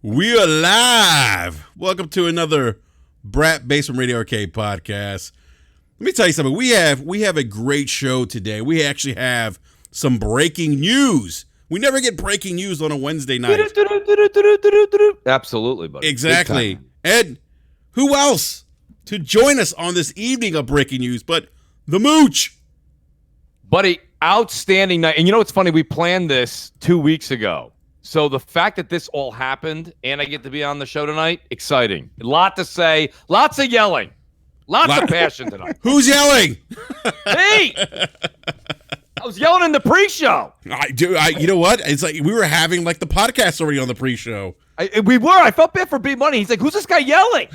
We are live. Welcome to another Brat Basement Radio Arcade podcast. Let me tell you something. We have a great show today. We actually have some breaking news. We never get breaking news on a Wednesday night. Absolutely, buddy. Exactly. And who else to join us on this evening of breaking news but the Mooch? Buddy, outstanding night. And you know what's funny? We planned this 2 weeks ago. So the fact that this all happened and I get to be on the show tonight, exciting. A lot to say, lots of yelling, lots of passion tonight. Who's yelling? Me! I was yelling in the pre-show. You know what? It's like we were having like the podcast already on the pre-show. We were. I felt bad for B-Money. He's like, who's this guy yelling?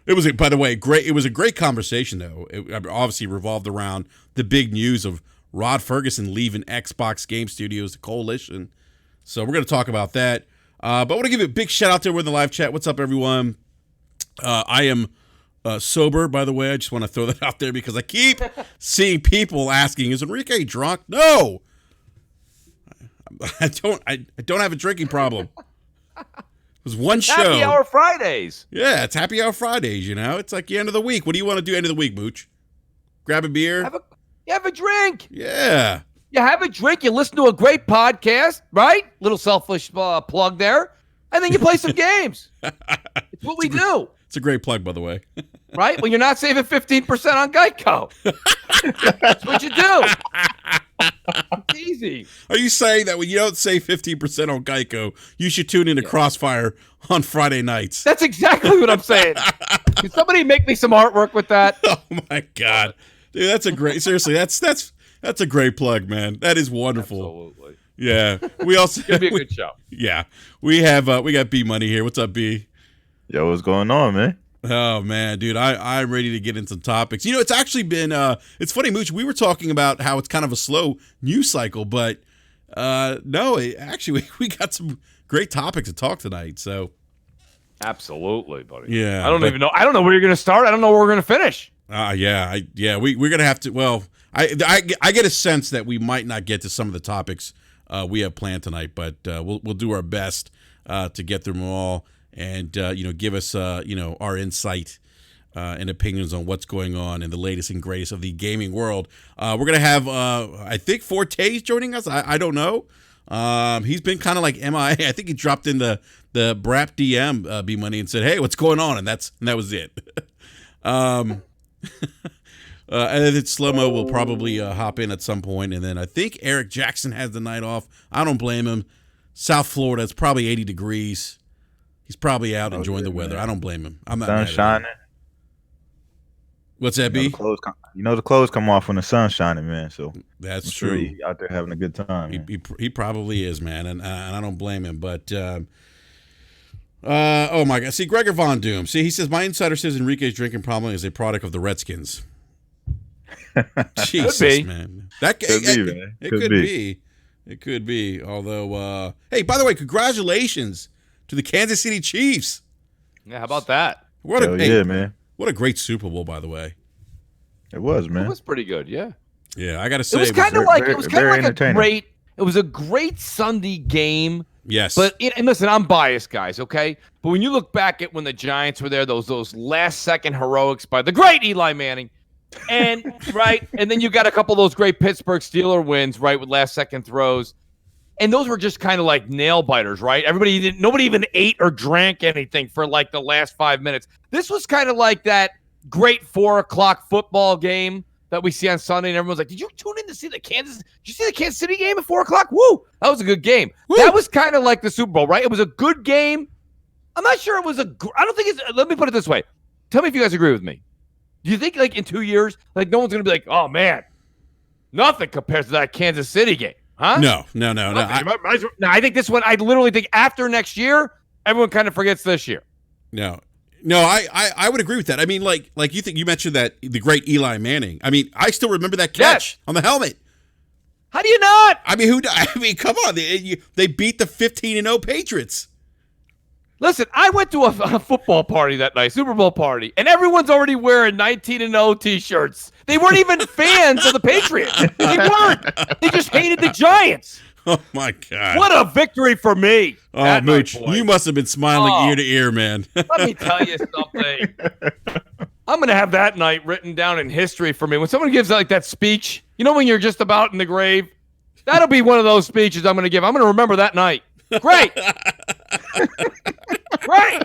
It was, by the way, great. It was a great conversation, though. It obviously revolved around the big news of Rod Fergusson leaving Xbox Game Studios, the coalition. So we're going to talk about that. But I want to give you a big shout out there. We're in the live chat. What's up, everyone? I am sober, by the way. I just want to throw that out there because I keep seeing people asking, "Is Enrique drunk?" No, I don't have a drinking problem. It was one show. Happy Hour Fridays. Yeah, it's Happy Hour Fridays. You know, it's like the end of the week. What do you want to do end of the week, Mooch? Grab a beer. Have a drink. Yeah. You have a drink. You listen to a great podcast, right? Little selfish plug there. And then you play some games. It's what we do. It's a great plug, by the way. Right? Well, you're not saving 15% on Geico. That's what you do. It's easy. Are you saying that when you don't save 15% on Geico, you should tune into Crossfire on Friday nights? That's exactly what I'm saying. Can somebody make me some artwork with that? Oh, my God. Dude, that's a great, seriously, that's a great plug, man. That is wonderful. Absolutely. Yeah. We also It's gonna be a good show. Yeah. We got B Money here. What's up, B? Yo, what's going on, man? Oh man, dude, I'm ready to get into some topics. You know, it's actually been it's funny, Mooch, we were talking about how it's kind of a slow news cycle, but no, actually we got some great topics to talk tonight. So Absolutely, buddy. Yeah. I don't even know. I don't know where you're gonna start. I don't know where we're gonna finish. We're gonna have to. Well, I get a sense that we might not get to some of the topics we have planned tonight, but we'll do our best to get through them all, and give us our insight and opinions on what's going on in the latest and greatest of the gaming world. We're gonna have I think Forte's joining us. I don't know. He's been kind of like MIA. I think he dropped in the Brap DM B Money and said, "Hey, what's going on?" And that was it. And then Slow-Mo will probably hop in at some point, and then I think Eric Jackson has the night off. I don't blame him. South Florida, it's probably 80 degrees. He's probably out enjoying the weather. Man. I don't blame him. I'm not sun mad at shining. him. What's that, B? The clothes come off when the sun's shining, man. So that's I'm true. Sure he's out there having a good time. He probably is, man, and I don't blame him. But oh my God! See, Gregor Von Doom. See, he says my insider says Enrique's drinking problem is a product of the Redskins. Jesus, could be. Man. It could be. Although, hey, by the way, congratulations to the Kansas City Chiefs. Yeah, how about that? Man. What a great Super Bowl, by the way. It was, man. It was pretty good, yeah. Yeah, I got to say. It was kind of like a great Sunday game. Yes. But and listen, I'm biased, guys, okay? But when you look back at when the Giants were there, those last-second heroics by the great Eli Manning, and right, and then you got a couple of those great Pittsburgh Steelers wins, right, with last-second throws, and those were just kind of like nail biters, right? Nobody even ate or drank anything for like the last 5 minutes. This was kind of like that great 4:00 football game that we see on Sunday, and everyone's like, "Did you tune in to see Did you see the Kansas City game at 4:00? Woo! That was a good game." Woo! That was kind of like the Super Bowl, right? It was a good game. I'm not sure it was I don't think it's. Let me put it this way. Tell me if you guys agree with me. Do you think like in 2 years, like no one's gonna be like, "Oh man, nothing compares to that Kansas City game"? Huh? No. I think this one. I literally think after next year, everyone kind of forgets this year. No, I would agree with that. I mean, like you mentioned that the great Eli Manning. I mean, I still remember that catch on the helmet. How do you not? I mean, come on. They beat the 15-0 Patriots. Listen, I went to a football party that night, Super Bowl party, and everyone's already wearing 19-0 T-shirts. They weren't even fans of the Patriots. They weren't. They just hated the Giants. Oh my God! What a victory for me! Oh, that Mooch, night, boys. you must have been smiling ear to ear, man. Let me tell you something. I'm going to have that night written down in history for me. When someone gives like that speech, you know, when you're just about in the grave, that'll be one of those speeches I'm going to give. I'm going to remember that night. Great. Great.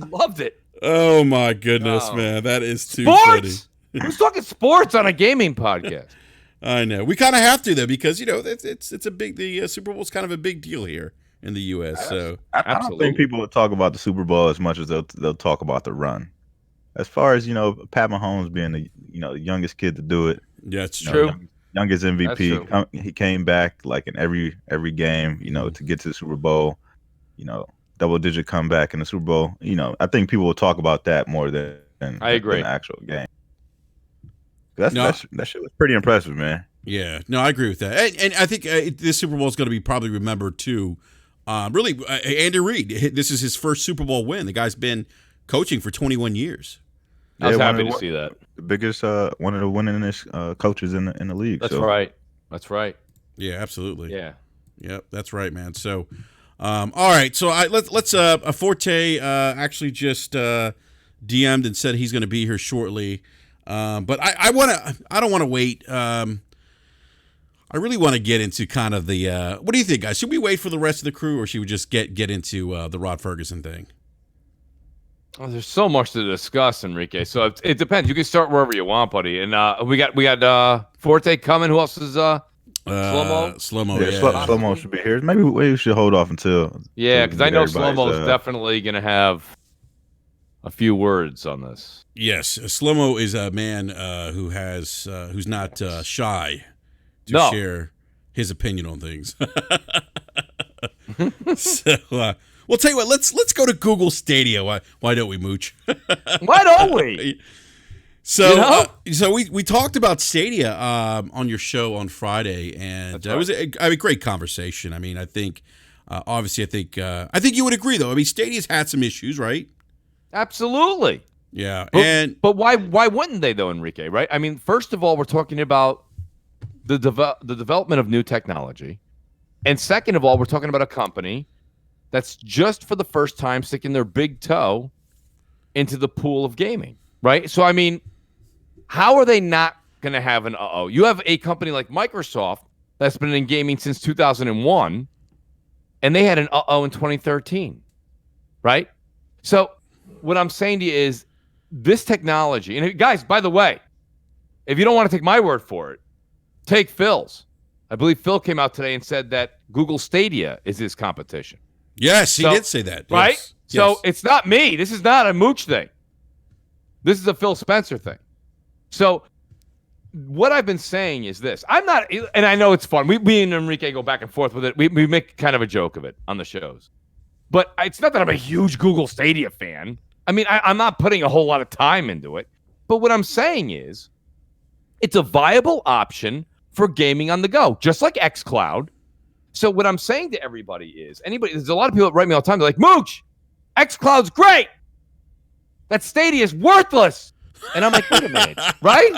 Loved it. Oh my goodness, man, that is too Sports? funny. Who's talking sports on a gaming podcast? I know we kind of have to though because you know it's a big Super Bowl is kind of a big deal here in the U.S. So I don't think people will talk about the Super Bowl as much as they'll talk about the run. As far as Pat Mahomes being the the youngest kid to do it. Yeah, it's true. Youngest MVP. He came back like in every game. To get to the Super Bowl. Double-digit comeback in the Super Bowl. I think people will talk about that more than I agree. than the actual game. That shit was pretty impressive, man. Yeah, no, I agree with that, and I think this Super Bowl is going to be probably remembered too. Really, Andy Reid. This is his first Super Bowl win. The guy's been coaching for 21 years. I was happy to see that. The biggest, one of the winningest coaches in the league. That's right. That's right. Yeah, absolutely. Yeah. Yep, that's right, man. So, all right. So let's Forte actually just DM'd and said he's going to be here shortly. But I don't want to wait. I really want to get into kind of the. What do you think, guys? Should we wait for the rest of the crew, or should we just get into the Rod Fergusson thing? Oh, there's so much to discuss, Enrique. So it depends. You can start wherever you want, buddy. And we got Forte coming. Who else is Slow-mo? Slow-mo, yeah. Slow-mo should be here. Maybe we should hold off until. Yeah, because I know Slow-mo's definitely going to have a few words on this. Yes, Slow-mo is a man who's not shy to share his opinion on things. So, we'll tell you what. Let's go to Google Stadia. Why don't we, Mooch? Why don't we? So, so we talked about Stadia on your show on Friday, and it was a great conversation. I mean, I think obviously, I think you would agree, though. I mean, Stadia's had some issues, right? Absolutely. Yeah, but why wouldn't they, though, Enrique? Right? I mean, first of all, we're talking about the development of new technology, and second of all, we're talking about a company that's just for the first time sticking their big toe into the pool of gaming, right? So, I mean, how are they not going to have an uh-oh? You have a company like Microsoft that's been in gaming since 2001, and they had an uh-oh in 2013, right? So what I'm saying to you is this technology, and guys, by the way, if you don't want to take my word for it, take Phil's. I believe Phil came out today and said that Google Stadia is his competition. Yes, he did say that. Right? Yes. So it's not me. This is not a Mooch thing. This is a Phil Spencer thing. So what I've been saying is this. I'm not, and I know it's fun. We and Enrique go back and forth with it. We make kind of a joke of it on the shows. But it's not that I'm a huge Google Stadia fan. I mean, I'm not putting a whole lot of time into it. But what I'm saying is it's a viable option for gaming on the go, just like xCloud. So what I'm saying to everybody is, there's a lot of people that write me all the time. They're like, Mooch, xCloud's great. That Stadia is worthless. And I'm like, wait a minute, right?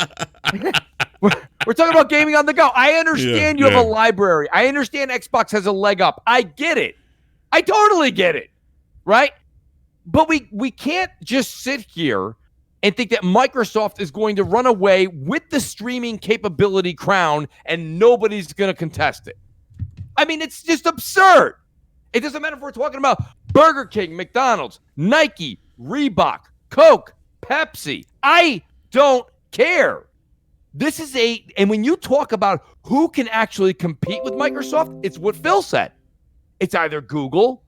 We're talking about gaming on the go. I understand you have a library. I understand Xbox has a leg up. I get it. I totally get it, right? But we can't just sit here and think that Microsoft is going to run away with the streaming capability crown and nobody's going to contest it. I mean, it's just absurd. It doesn't matter if we're talking about Burger King, McDonald's, Nike, Reebok, Coke, Pepsi. I don't care. This is and when you talk about who can actually compete with Microsoft, it's what Phil said. It's either Google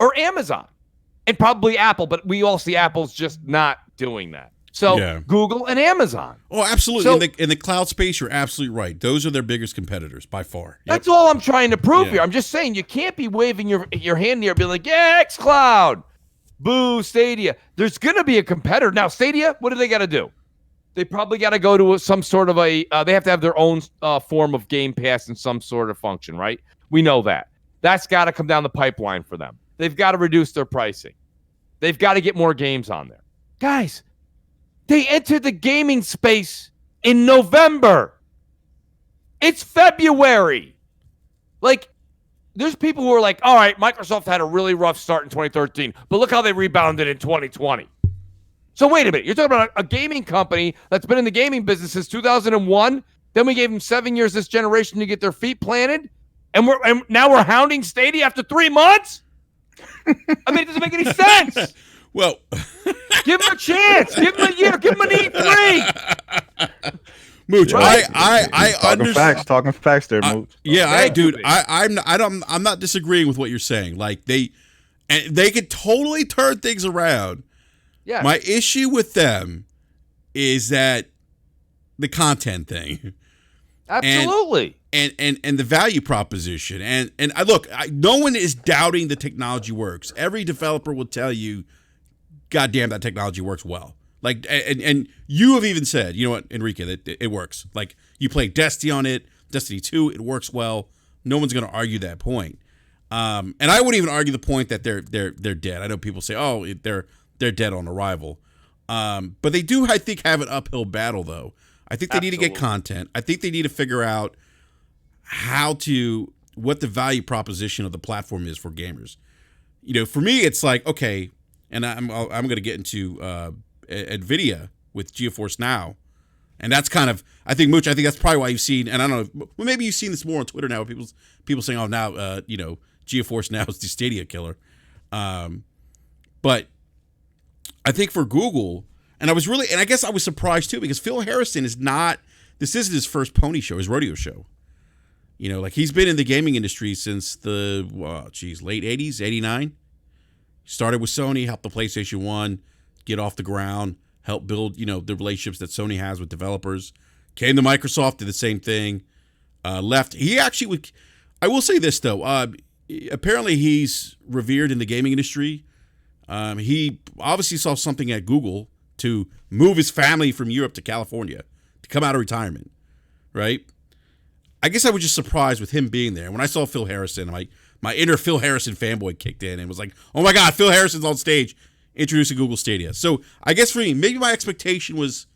or Amazon and probably Apple, but we all see Apple's just not doing that. So Google and Amazon. Oh, absolutely. So, in the cloud space, you're absolutely right. Those are their biggest competitors by far. Yep. That's all I'm trying to prove here. I'm just saying you can't be waving your hand there being like, yeah, xCloud. Boo, Stadia. There's going to be a competitor. Now, Stadia, what do they got to do? They probably got to go to some sort of they have to have their own form of Game Pass and some sort of function, right? We know that. That's got to come down the pipeline for them. They've got to reduce their pricing. They've got to get more games on there. Guys, they entered the gaming space in November. It's February. Like, there's people who are like, all right, Microsoft had a really rough start in 2013, but look how they rebounded in 2020. So wait a minute. You're talking about a gaming company that's been in the gaming business since 2001. Then we gave them 7 years this generation to get their feet planted. And now we're hounding Stadia after 3 months? I mean, it doesn't make any sense. Well, give him a chance. Give him a year. Give him an E3. Mooch, Right. I understand. Talking facts there, Mooch. I'm not disagreeing with what you're saying. Like they could totally turn things around. Yeah. My issue with them is that the content thing. Absolutely. And the value proposition. And look, no one is doubting the technology works. Every developer will tell you, God damn, that technology works well. Like, and you have even said, you know what, Enrique, that it works. Like, you play Destiny on it, Destiny 2, it works well. No one's going to argue that point. And I wouldn't even argue the point that they're dead. I know people say, oh, they're dead on arrival. But they do, I think, have an uphill battle, though. I think they need to get content. I think they need to figure out what the value proposition of the platform is for gamers. You know, for me, it's like, okay, and I'm going to get into Nvidia with GeForce Now. And that's kind of, I think, Mooch, I think that's probably why you've seen, and I don't know, well, maybe you've seen this more on Twitter now, people saying, oh, now, GeForce Now is the Stadia killer. But I think for Google, and I guess I was surprised too, because Phil Harrison this isn't his first pony show, his rodeo show. You know, like he's been in the gaming industry since the, late 80s, 89. Started with Sony, helped the PlayStation 1 get off the ground, helped build, the relationships that Sony has with developers. Came to Microsoft, did the same thing. Left. He actually I will say this, though. Apparently he's revered in the gaming industry. He obviously saw something at Google to move his family from Europe to California to come out of retirement, right? I guess I was just surprised with him being there. When I saw Phil Harrison, my inner Phil Harrison fanboy kicked in and was like, oh my God, Phil Harrison's on stage introducing Google Stadia. So I guess for me, maybe my expectation was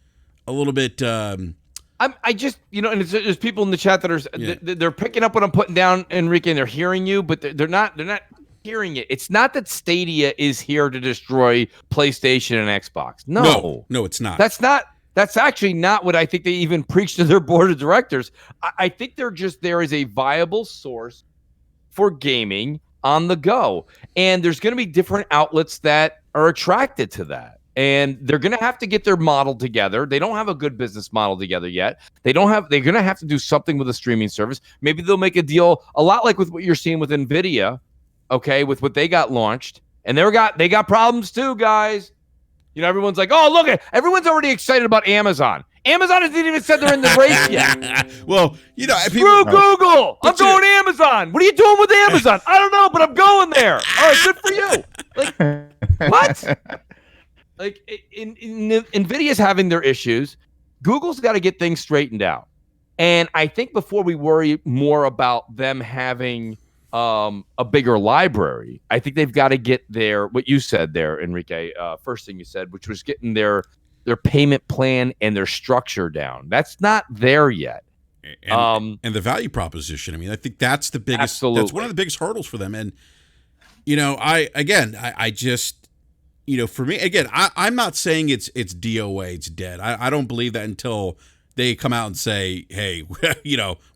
a little bit... and there's people in the chat that are they're picking up what I'm putting down, Enrique, and they're hearing you, but they're not hearing it. It's not that Stadia is here to destroy PlayStation and Xbox. No, it's not. That's actually not what I think they even preach to their board of directors. I think they're just there as a viable source for gaming on the go. And there's going to be different outlets that are attracted to that. And they're going to have to get their model together. They don't have a good business model together yet. They're going to have to do something with a streaming service. Maybe they'll make a deal a lot like with what you're seeing with Nvidia, okay, with what they got launched. And they got problems too, guys. Everyone's like, oh, look, everyone's already excited about Amazon. Amazon hasn't even said they're in the race yet. Well, Screw Google. I'm going to Amazon. What are you doing with Amazon? I don't know, but I'm going there. All right, good for you. Like, what? Like, NVIDIA's having their issues. Google's got to get things straightened out. And I think before we worry more about them having a bigger library, I think they've got to get what you said there, Enrique, first thing you said, which was getting their payment plan and their structure down. That's not there yet. And the value proposition. I mean, I think that's the biggest, absolutely. That's one of the biggest hurdles for them. And, I just, for me, again, I'm not saying it's DOA, it's dead. I don't believe that until they come out and say, hey,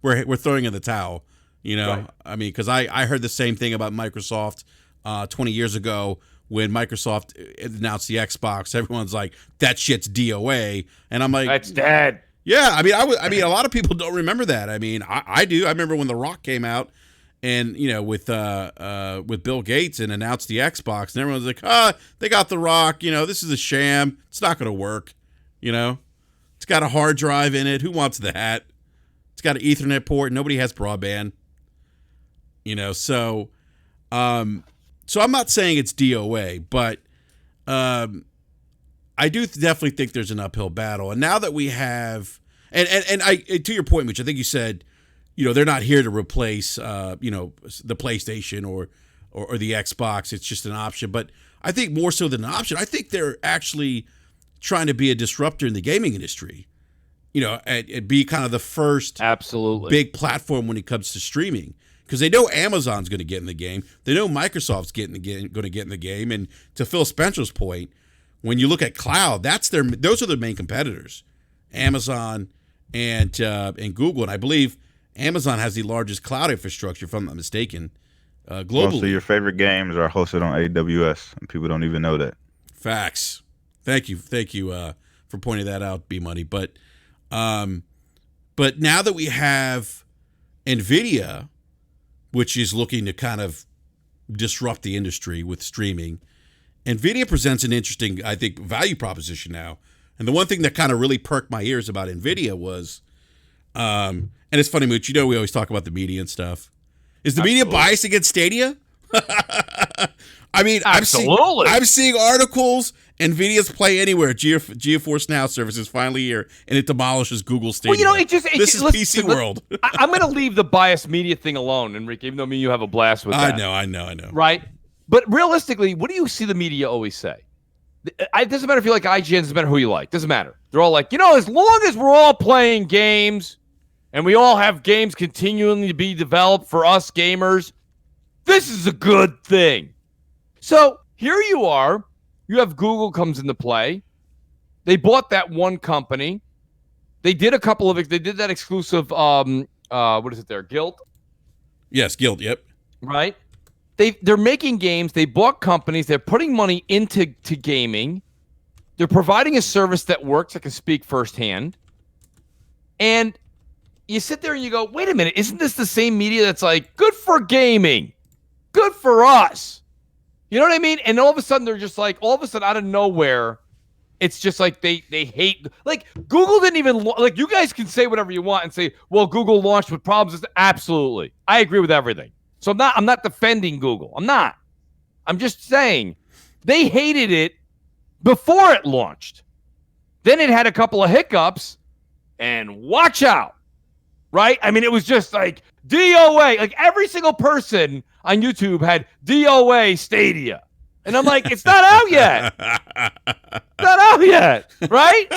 we're throwing in the towel. Right. I mean, because I heard the same thing about Microsoft 20 years ago when Microsoft announced the Xbox. Everyone's like, that shit's DOA. And I'm like, that's dead. Yeah. I mean, a lot of people don't remember that. I mean, I do. I remember when The Rock came out and, with Bill Gates and announced the Xbox, and everyone's like, they got The Rock. This is a sham. It's not going to work. It's got a hard drive in it. Who wants that? It's got an Ethernet port. Nobody has broadband. So I'm not saying it's DOA, but I do definitely think there's an uphill battle. And now that we have, and to your point, Mitch, I think you said, they're not here to replace, the PlayStation or the Xbox. It's just an option. But I think more so than an option, I think they're actually trying to be a disruptor in the gaming industry. And be kind of the first absolutely big platform when it comes to streaming. because they know Amazon's going to get in the game. They know Microsoft's going to get in the game. And to Phil Spencer's point, when you look at cloud, those are their main competitors, Amazon and Google. And I believe Amazon has the largest cloud infrastructure, if I'm not mistaken, globally. Most of your favorite games are hosted on AWS, and people don't even know that. Facts. Thank you for pointing that out, B Money. But now that we have Nvidia, which is looking to kind of disrupt the industry with streaming, Nvidia presents an interesting, I think, value proposition now. And the one thing that kind of really perked my ears about Nvidia was, and it's funny, Mooch, we always talk about the media and stuff. Is the media biased against Stadia? I mean, absolutely. I'm seeing articles. Nvidia's Play Anywhere GeForce Now service is finally here, and it demolishes Google Stadia. Well, this is PC world. I'm going to leave the biased media thing alone, Enrique, even though me and you have a blast with that. I know. Right? But realistically, what do you see the media always say? It doesn't matter if you like IGN, it doesn't matter who you like. It doesn't matter. They're all like, as long as we're all playing games and we all have games continuing to be developed for us gamers, this is a good thing. So here you are. You have Google comes into play. They bought that one company. They did they did that exclusive, what is it there? Guild? Yes, Guild, yep. Right? They're making games. They bought companies. They're putting money into gaming. They're providing a service that works. I can speak firsthand. And you sit there and you go, wait a minute, isn't this the same media that's like, good for gaming, good for us? You know what I mean? And all of a sudden, they're just like, out of nowhere, it's just like they hate, like Google didn't even, like you guys can say whatever you want and say, well, Google launched with problems. Absolutely. I agree with everything. So I'm not defending Google. I'm not. I'm just saying they hated it before it launched. Then it had a couple of hiccups and watch out. Right? I mean, it was just like DOA. Like every single person on YouTube had DOA Stadia. And I'm like, it's not out yet. Not out yet. Right?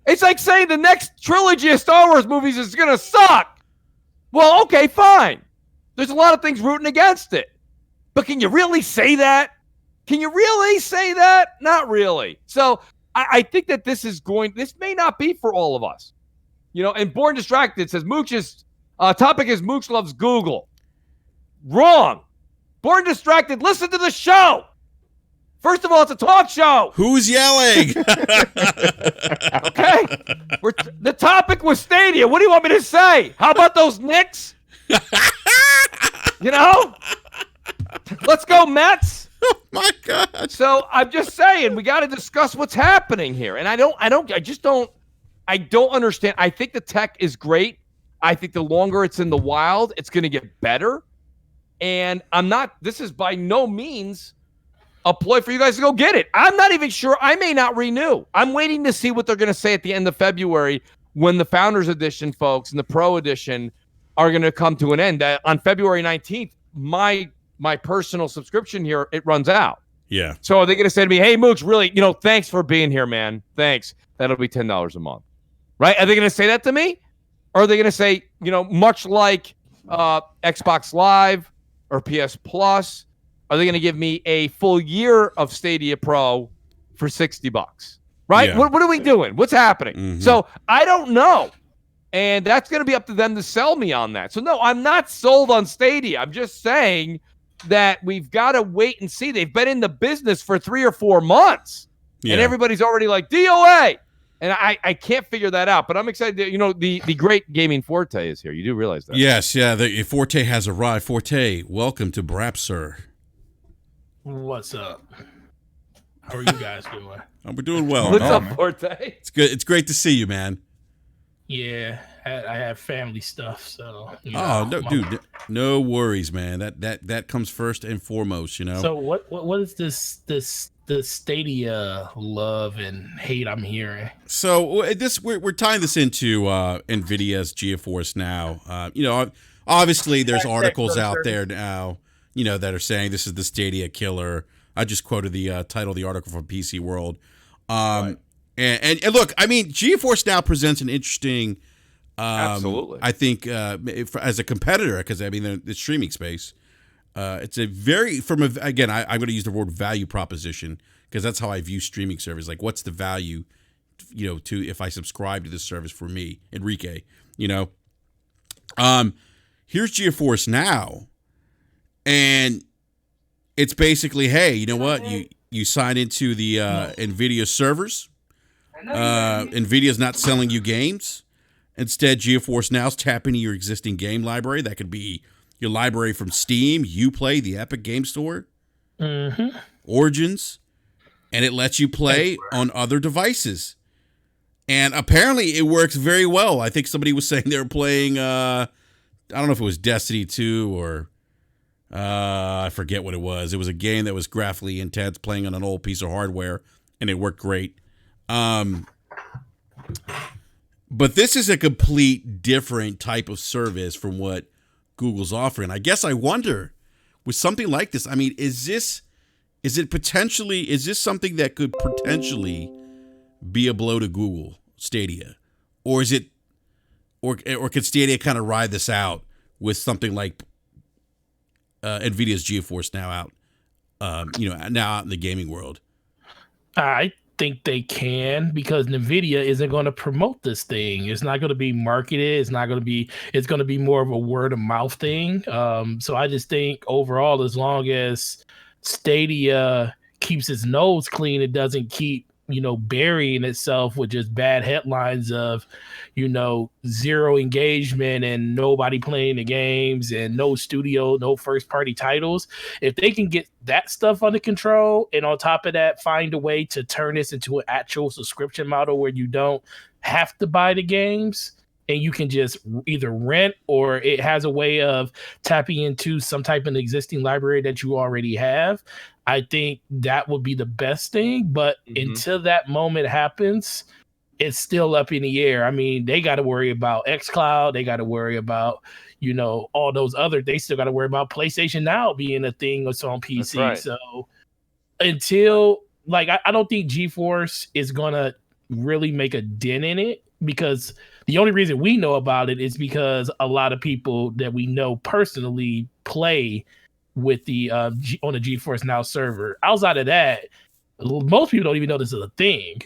It's like saying the next trilogy of Star Wars movies is going to suck. Well, okay, fine. There's a lot of things rooting against it. But can you really say that? Can you really say that? Not really. So I think that this may not be for all of us. And Born Distracted says Mooch's topic is Mooch loves Google. Wrong. Born Distracted, listen to the show. First of all, it's a talk show. Who's yelling? Okay. The topic was Stadia. What do you want me to say? How about those Knicks? Let's go Mets. Oh my God. So I'm just saying we got to discuss what's happening here. And I don't understand. I think the tech is great. I think the longer it's in the wild, it's going to get better. And this is by no means a ploy for you guys to go get it. I'm not even sure. I may not renew. I'm waiting to see what they're going to say at the end of February when the Founders Edition folks and the Pro Edition are going to come to an end. On February 19th, my personal subscription here, it runs out. Yeah. So are they going to say to me, hey, Mooch, really, thanks for being here, man. Thanks. That'll be $10 a month. Right? Are they going to say that to me? Or are they going to say, much like Xbox Live or PS Plus, are they going to give me a full year of Stadia Pro for $60? Right? Yeah. What are we doing? What's happening? Mm-hmm. So I don't know. And that's going to be up to them to sell me on that. So no, I'm not sold on Stadia. I'm just saying that we've got to wait and see. They've been in the business for 3 or 4 months. Yeah. And everybody's already like, DOA. And I can't figure that out, but I'm excited. The great gaming Forte is here. You do realize that? Yes, yeah. The Forte has arrived. Forte, welcome to Brap, sir. What's up? How are you guys doing? We're doing well. What's up, Forte? It's good. It's great to see you, man. Yeah, I have family stuff, so. Dude, no worries, man. That comes first and foremost, So what is this Stadia love and hate I'm hearing? So we're tying this into Nvidia's GeForce Now. Obviously there's articles out there now, that are saying this is the Stadia killer. I just quoted the title of the article from PC World. Right. And look, I mean, GeForce Now presents an interesting Absolutely. I think as a competitor, because I mean the streaming space, it's a very again I'm going to use the word value proposition because that's how I view streaming service. Like, what's the value, to if I subscribe to this service for me, Enrique? Here's GeForce Now, and it's basically, hey, you know what? You sign into the Nvidia servers. Nvidia's not selling you games. Instead, GeForce Now's tapping into your existing game library. That could be your library from Steam, Uplay, the Epic Game Store, Origins, and it lets you play on other devices. And apparently it works very well. I think somebody was saying they were playing, I don't know if it was Destiny 2 or I forget what it was. It was a game that was graphically intense, playing on an old piece of hardware, and it worked great. But this is a complete different type of service from what Google's offering. I guess I wonder, with something like this, I mean, is this something that could potentially be a blow to Google Stadia? Or is it, or could Stadia kind of ride this out with something like Nvidia's GeForce Now out, now out in the gaming world? I think they can, because Nvidia isn't going to promote this thing. It's not going to be marketed. It's going to be more of a word of mouth thing. So I just think overall, as long as Stadia keeps its nose clean, it doesn't keep, burying itself with just bad headlines of, zero engagement and nobody playing the games and no first party titles. If they can get that stuff under control, and on top of that, find a way to turn this into an actual subscription model where you don't have to buy the games and you can just either rent, or it has a way of tapping into some type of existing library that you already have, I think that would be the best thing. But until that moment happens, it's still up in the air. I mean, they got to worry about xCloud. They got to worry about, all those other. They still got to worry about PlayStation Now being a thing that's on PC. That's right. So until, I don't think GeForce is going to really make a dent in it, because the only reason we know about it is because a lot of people that we know personally play with the on the GeForce Now server. Outside of that, most people don't even know this is a thing.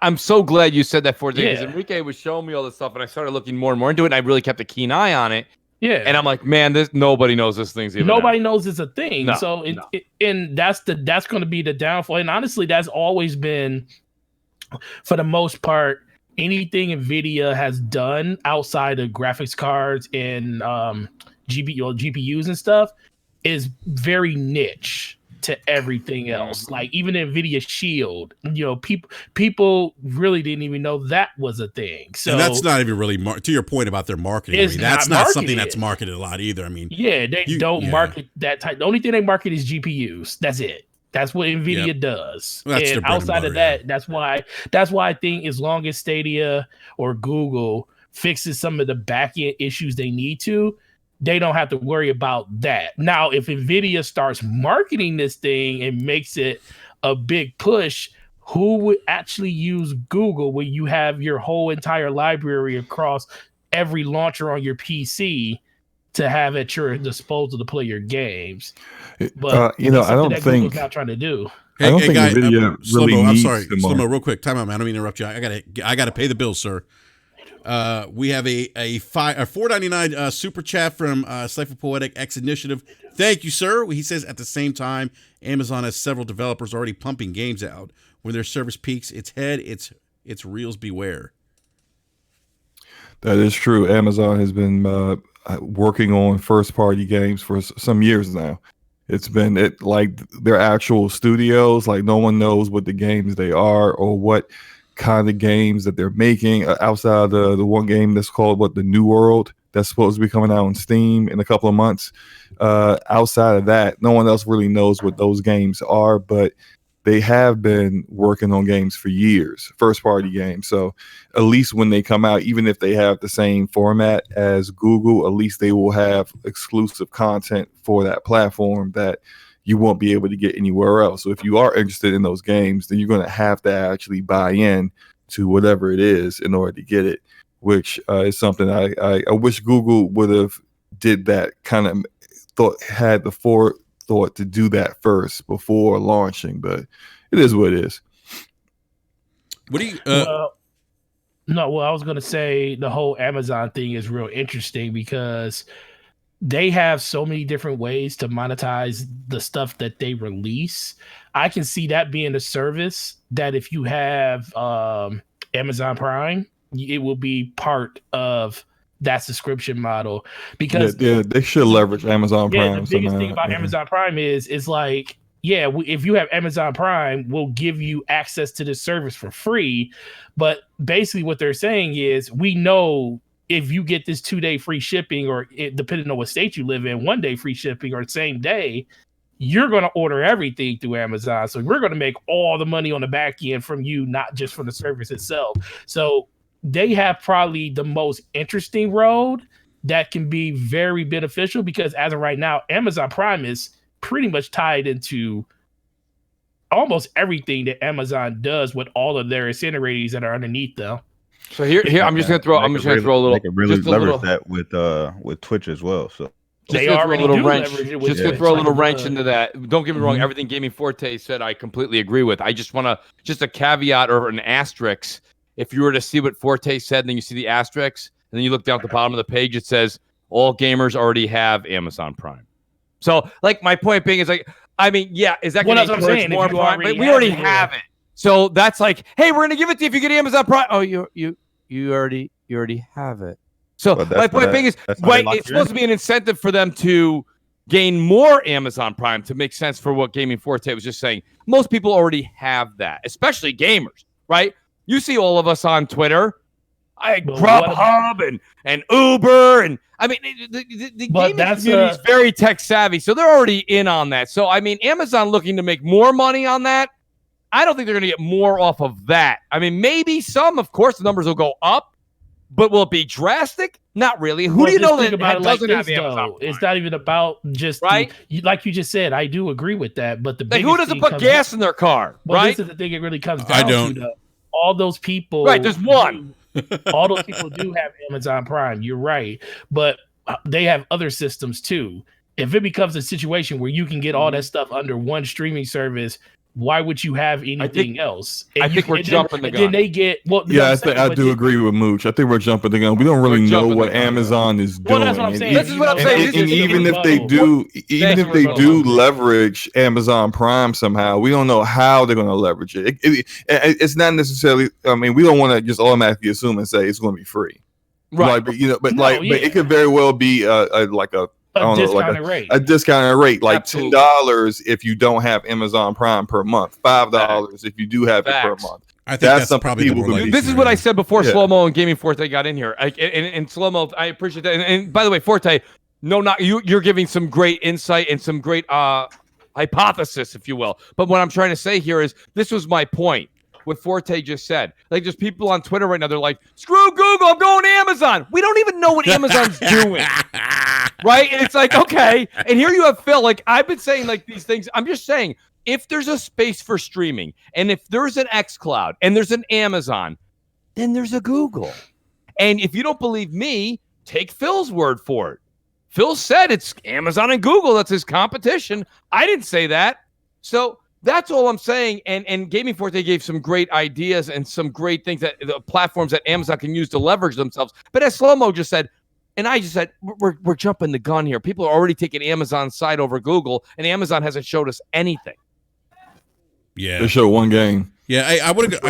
I'm so glad you said that for today, because Enrique was showing me all this stuff, and I started looking more and more into it, and I really kept a keen eye on it. Yeah, and I'm like, man, nobody knows this thing's even. Nobody knows it's a thing. And that's going to be the downfall. And honestly, that's always been, for the most part, anything Nvidia has done outside of graphics cards and GPUs and stuff is very niche to everything else. Like even Nvidia Shield, people really didn't even know that was a thing. So and that's not even really to your point about their marketing. I mean, that's not something that's marketed a lot either. I mean, they don't market that type. The only thing they market is GPUs. That's it. That's what Nvidia does. Well, and outside of that, that's why I think as long as Stadia or Google fixes some of the back end issues they need to, they don't have to worry about that. Now, if Nvidia starts marketing this thing and makes it a big push, who would actually use Google when you have your whole entire library across every launcher on your PC to have at your disposal to play your games? But I don't think Google's not trying to do. I don't think Nvidia really needs. I'm sorry, Slow-mo, real quick. Time out, man. I don't mean to interrupt you. I gotta pay the bill, sir. We have a $4.99 super chat from Cypher Poetic X Initiative. Thank you, sir. He says at the same time, Amazon has several developers already pumping games out. When their service peaks its head, it's reels beware. That is true. Amazon has been working on first-party games for some years now. It's been like their actual studios. Like no one knows what the games they are or what kind of games that they're making outside the one game that's called the New World that's supposed to be coming out on Steam in a couple of months. Outside of that, no one else really knows what those games are, but they have been working on games for years, first party games. So at least when they come out, even if they have the same format as Google, at least they will have exclusive content for that platform that you won't be able to get anywhere else. So if you are interested in those games, then you're going to have to actually buy in to whatever it is in order to get it. which is something I wish Google would have did that kind of had the forethought to do that first before launching, but it is what it is. What do you? Well, I was gonna say the whole Amazon thing is real interesting because they have so many different ways to monetize the stuff that they release. I can see that being a service that if you have Amazon Prime, it will be part of that subscription model because they should leverage Amazon Prime. The biggest thing about Amazon Prime is like, if you have Amazon Prime, we'll give you access to this service for free. But basically what they're saying is, we know if you get this 2-day free shipping, or depending on what state you live in, 1-day free shipping or the same day, you're going to order everything through Amazon. So we're going to make all the money on the back end from you, not just from the service itself. So they have probably the most interesting road that can be very beneficial, because as of right now, Amazon Prime is pretty much tied into almost everything that Amazon does with all of their incinerators that are underneath them. So here I'm just gonna throw a little. They can really leverage that with Twitch as well. So they already do wrench. leverage it with Just to throw a little wrench into that. Don't get me wrong. Everything Gaming Forte said, I completely agree with. I just want just a caveat or an asterisk. If you were to see what Forte said, and then you see the asterisks, and then you look down at the bottom of the page, it says all gamers already have Amazon Prime. So, like, my point being is, like, I mean, is that going to encourage more Prime? But we already have it. So that's like, hey, we're going to give it to you if you get Amazon Prime. Oh, you already have it. So my point being is, it's supposed to be an incentive for them to gain more Amazon Prime to make sense for what Gaming Forte was just saying. Most people already have that, especially gamers, right? You see all of us on Twitter, Grubhub and Uber, and I mean the gaming community is very tech savvy, so they're already in on that. So I mean, Amazon looking to make more money on that. I don't think they're going to get more off of that. I mean, maybe some, of course, the numbers will go up, but will it be drastic? Not really. Who do you know that doesn't have Amazon Prime? It's not even about just like you just said. I do agree with that, but who doesn't put gas in their car? Right? This is the thing. It really comes down to all those people. Right. There's one. All those people do have Amazon Prime. You're right, but they have other systems too. If it becomes a situation where you can get all that stuff under one streaming service, why would you have anything else? I think we're jumping the gun. Then they get I do agree with Mooch. I think we're jumping the gun. We don't really know what Amazon is doing. That's what I'm saying. This is what I'm saying. And even if they do leverage Amazon Prime somehow, we don't know how they're going to leverage it. It's not necessarily. I mean, we don't want to just automatically assume and say it's going to be free, right? Like, but it could very well be a discounted rate, like $10 if you don't have Amazon Prime per month, $5 if you do have it per month. I think that's probably this is what I said before Slow Mo and Gaming Forte got in here. And Slow Mo, I appreciate that. And by the way, Forte, you're giving some great insight and some great hypothesis, if you will. But what I'm trying to say here is, this was my point. What Forte just said. Like, there's people on Twitter right now, they're like, screw Google, I'm going to Amazon. We don't even know what Amazon's doing. Right? And it's like, okay. And here you have Phil. Like, I've been saying, like, these things. I'm just saying, if there's a space for streaming, and if there's an xCloud, and there's an Amazon, then there's a Google. And if you don't believe me, take Phil's word for it. Phil said it's Amazon and Google. That's his competition. I didn't say that. So that's all I'm saying. And Gaming Forte gave some great ideas and some great things, that the platforms that Amazon can use to leverage themselves. But as Slow-Mo just said, and I just said, we're jumping the gun here. People are already taking Amazon's side over Google, and Amazon hasn't showed us anything. Yeah, they showed one game. Yeah, I want to go.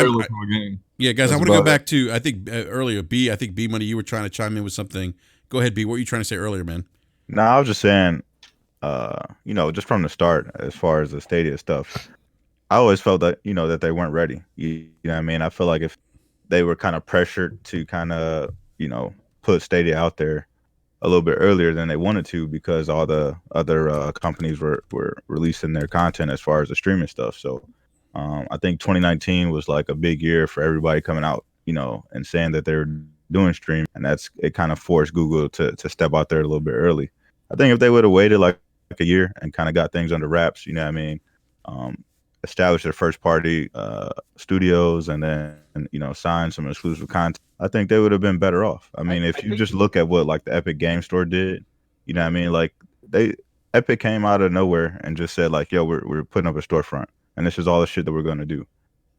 Yeah, guys, I want to go back it. to, I think earlier, B. I think B Money, you were trying to chime in with something. Go ahead, B. What were you trying to say earlier, man? No, I was just saying, just from the start, as far as the Stadia stuff, I always felt that, that they weren't ready. You know what I mean? I feel like if they were kind of pressured to kind of, put Stadia out there a little bit earlier than they wanted to, because all the other companies were releasing their content as far as the streaming stuff. So I think 2019 was like a big year for everybody coming out, and saying that they're doing stream, and it kind of forced Google to step out there a little bit early. I think if they would have waited like a year and kind of got things under wraps, established their first party studios, and then signed some exclusive content, I think they would have been better off. I mean, if you just look at what like the Epic Game Store did, you know what I mean? Like Epic came out of nowhere and just said like, yo, we're putting up a storefront and this is all the shit that we're going to do.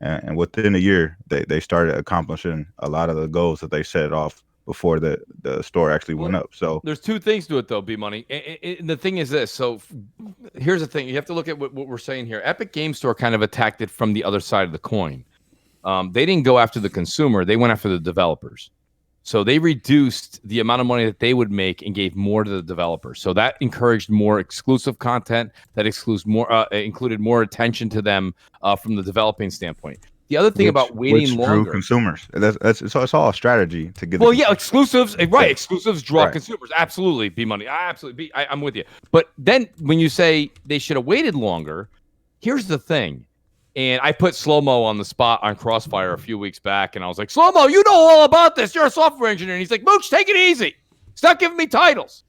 And within a year, they started accomplishing a lot of the goals that they set off before the store actually went up. So there's two things to it though, B-Money. And the thing is this. So here's the thing. You have to look at what we're saying here. Epic Game Store kind of attacked it from the other side of the coin. They didn't go after the consumer. They went after the developers. So they reduced the amount of money that they would make and gave more to the developers. So that encouraged more exclusive content that included more attention to them from the developing standpoint. The other thing about waiting longer, drew consumers. It's all a strategy to get. Well, yeah, exclusives, right? Exclusives draw consumers. Absolutely, B-Money. I'm with you. But then when you say they should have waited longer, here's the thing. And I put Slow-Mo on the spot on Crossfire a few weeks back, and I was like, Slow-Mo, you know all about this. You're a software engineer. And he's like, Mooch, take it easy. Stop giving me titles.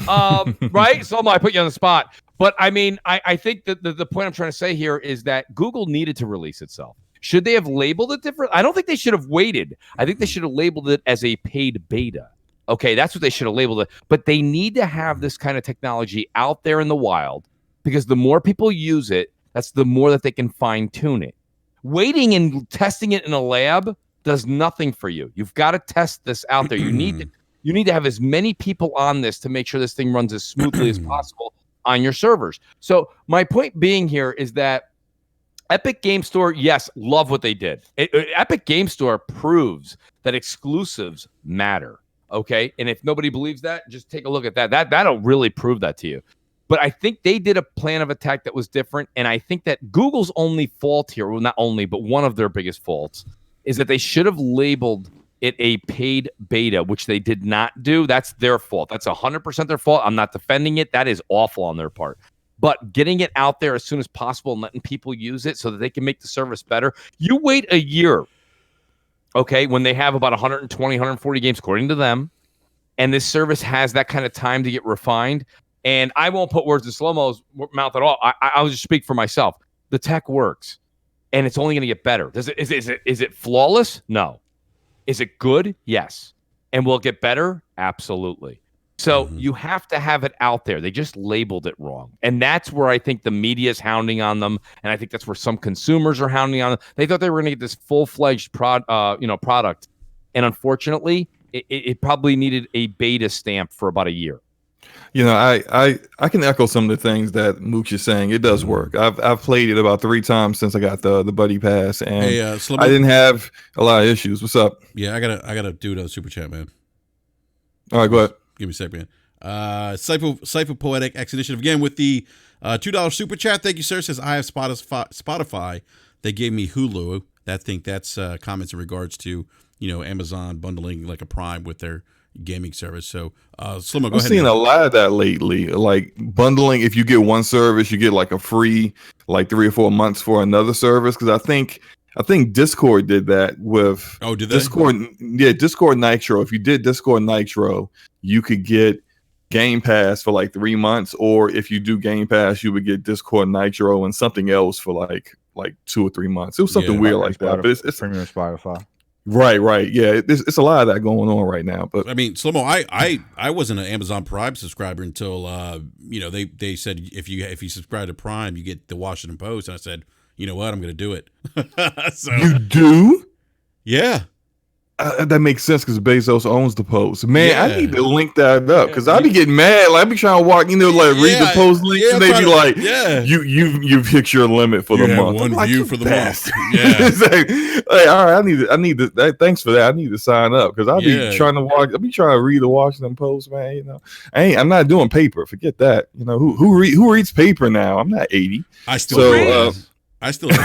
Right? Slow-Mo, I put you on the spot. But, I mean, I think that the point I'm trying to say here is that Google needed to release itself. Should they have labeled it different? I don't think they should have waited. I think they should have labeled it as a paid beta. Okay, that's what they should have labeled it. But they need to have this kind of technology out there in the wild because the more people use it, that's the more that they can fine-tune it. Waiting and testing it in a lab does nothing for you. You've got to test this out there. You need to have as many people on this to make sure this thing runs as smoothly as possible on your servers. So my point being here is that Epic Game Store, yes, love what they did. Epic Game Store proves that exclusives matter, okay? And if nobody believes that, just take a look at that. That'll really prove that to you. But I think they did a plan of attack that was different. And I think that Google's only fault here, well, not only, but one of their biggest faults, is that they should have labeled it a paid beta, which they did not do. That's their fault. That's 100% their fault. I'm not defending it. That is awful on their part. But getting it out there as soon as possible and letting people use it so that they can make the service better. You wait a year, okay, when they have about 120, 140 games, according to them, and this service has that kind of time to get refined. And I won't put words in Slow-Mo's mouth at all. I'll just speak for myself. The tech works, and it's only going to get better. Is it flawless? No. Is it good? Yes. And will it get better? Absolutely. So you have to have it out there. They just labeled it wrong. And that's where I think the media is hounding on them. And I think that's where some consumers are hounding on them. They thought they were going to get this full-fledged product. And unfortunately, it probably needed a beta stamp for about a year. You know, I can echo some of the things that Mooch is saying. It does work. I've played it about 3 times since I got the Buddy Pass, and I didn't have a lot of issues. What's up? Yeah, I gotta do another super chat, man. All right, go ahead. Give me a second, man. Cypher Poetic X Initiative again with the $2 super chat. Thank you, sir. Says I have Spotify. They gave me Hulu. I think that's comments in regards to Amazon bundling like a Prime with their gaming service. So Slimmo, go ahead. I've seen a lot of that lately, like bundling. If you get one service, you get like a free like 3 or 4 months for another service. Because I think Discord did that with did they? Discord. Yeah, Discord Nitro. If you did Discord Nitro, you could get Game Pass for like 3 months, or if you do Game Pass, you would get Discord Nitro and something else for like 2 or 3 months. It was something weird like that. But it's premium Spotify. Right. Yeah, it's a lot of that going on right now. But I mean, Slow-Mo, I wasn't an Amazon Prime subscriber until they said if you subscribe to Prime, you get the Washington Post, and I said, you know what, I'm going to do it. So, you do? Yeah. That makes sense because Bezos owns the Post. Man, I need to link that up because I be getting mad. Like I be trying to walk, read the Post link, and they be like, you've hit your limit for the month. One view for the month. Yeah. It's like, all right, I need to. Thanks for that. I need to sign up because I be trying to walk. I be trying to read the Washington Post, man. I'm not doing paper. Forget that. Who reads paper now? I'm not 80. I still read.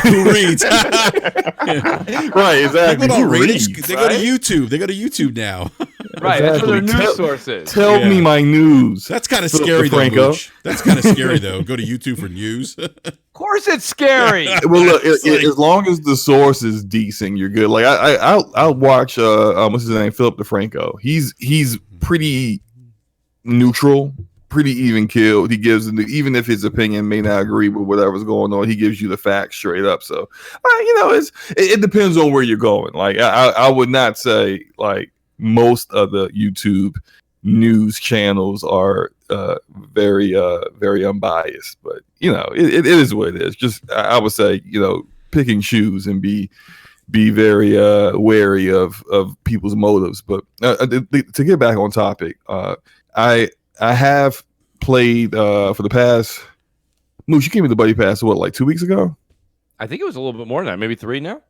Who reads? Right, exactly. People don't read. They go to YouTube. They go to YouTube now. Right, that's where their news source is. Tell me my news. That's kind of scary, though, Mooch. That's kind of scary, though. Go to YouTube for news. Of course it's scary. Well, look, as long as the source is decent, you're good. Like, I'll watch, what's his name? Philip DeFranco. He's pretty neutral, pretty even killed. He gives, even if his opinion may not agree with whatever's going on, he gives you the facts straight up. So, it depends on where you're going. Like, I would not say like most of the YouTube news channels are very unbiased, but it is what it is. Just I would say, pick and choose and be very wary of people's motives. But to get back on topic, I have played for the past. Moose, you gave me the Buddy Pass like 2 weeks ago? I think it was a little bit more than that, maybe 3 now.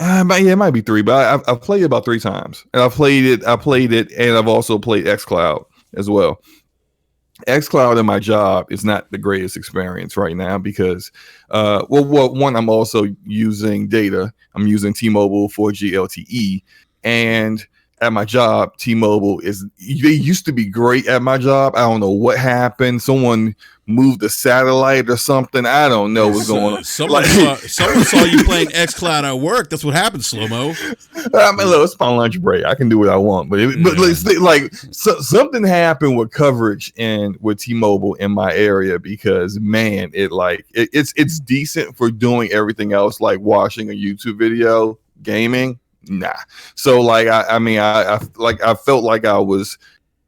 It might be 3, but I've played it about 3 times, and I played it, and I've also played xCloud as well. xCloud in my job is not the greatest experience right now because, one, I'm also using data. I'm using T-Mobile 4G LTE, and at my job, T-Mobile they used to be great at my job. I don't know what happened. Someone moved a satellite or something. I don't know what's going on. Someone saw you playing xCloud at work. That's what happened, Slow-Mo. I mean, look, it's my lunch break. I can do what I want, but something happened with coverage and with T-Mobile in my area because, man, it's decent for doing everything else, like watching a YouTube video, gaming. Nah. So I felt like I was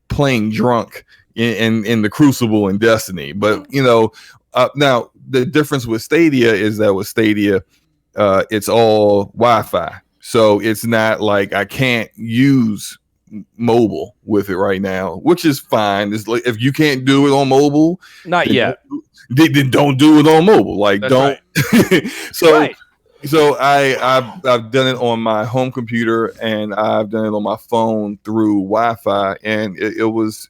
playing drunk in the Crucible and Destiny. But now the difference with Stadia is that with Stadia, it's all Wi-Fi. So it's not like I can't use mobile with it right now, which is fine. It's like if you can't do it on mobile, not yet. Then don't do it on mobile. Like That's don't. Right. So I've done it on my home computer and I've done it on my phone through Wi-Fi, and it was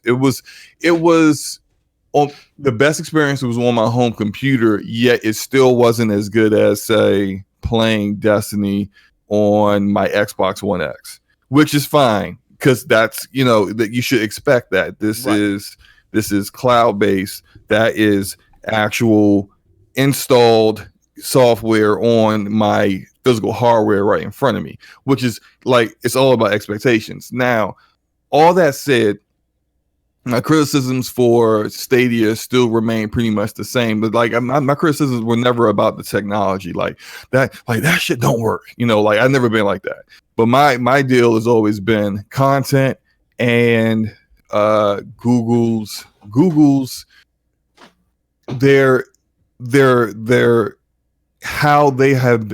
on the best experience. It was on my home computer, yet it still wasn't as good as say playing Destiny on my Xbox One X, which is fine because that's that you should expect that this is cloud based. That is actual installed software on my physical hardware right in front of me, which is like it's all about expectations. Now, all that said, my criticisms for Stadia still remain pretty much the same, but like my criticisms were never about the technology, like that shit don't work, like I've never been like that. But my deal has always been content and Google's their how they have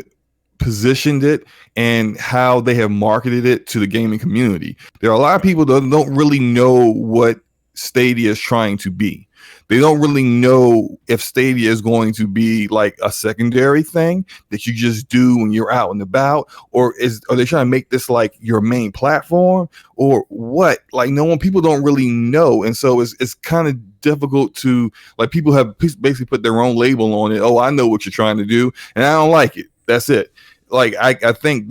positioned it and how they have marketed it to the gaming community. There are a lot of people that don't really know what Stadia is trying to be. They don't really know if Stadia is going to be like a secondary thing that you just do when you're out and about, or are they trying to make this like your main platform or what? Like people don't really know. And so it's kind of difficult to like people have basically put their own label on it. Oh, I know what you're trying to do and I don't like it. That's it. Like I think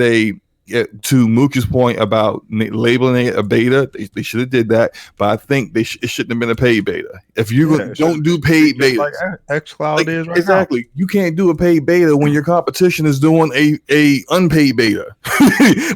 to Mooch's point about labeling it a beta, they should have did that, but I think it shouldn't have been a paid beta. If you don't do paid beta, like xCloud is right exactly, now. You can't do a paid beta when your competition is doing a unpaid beta.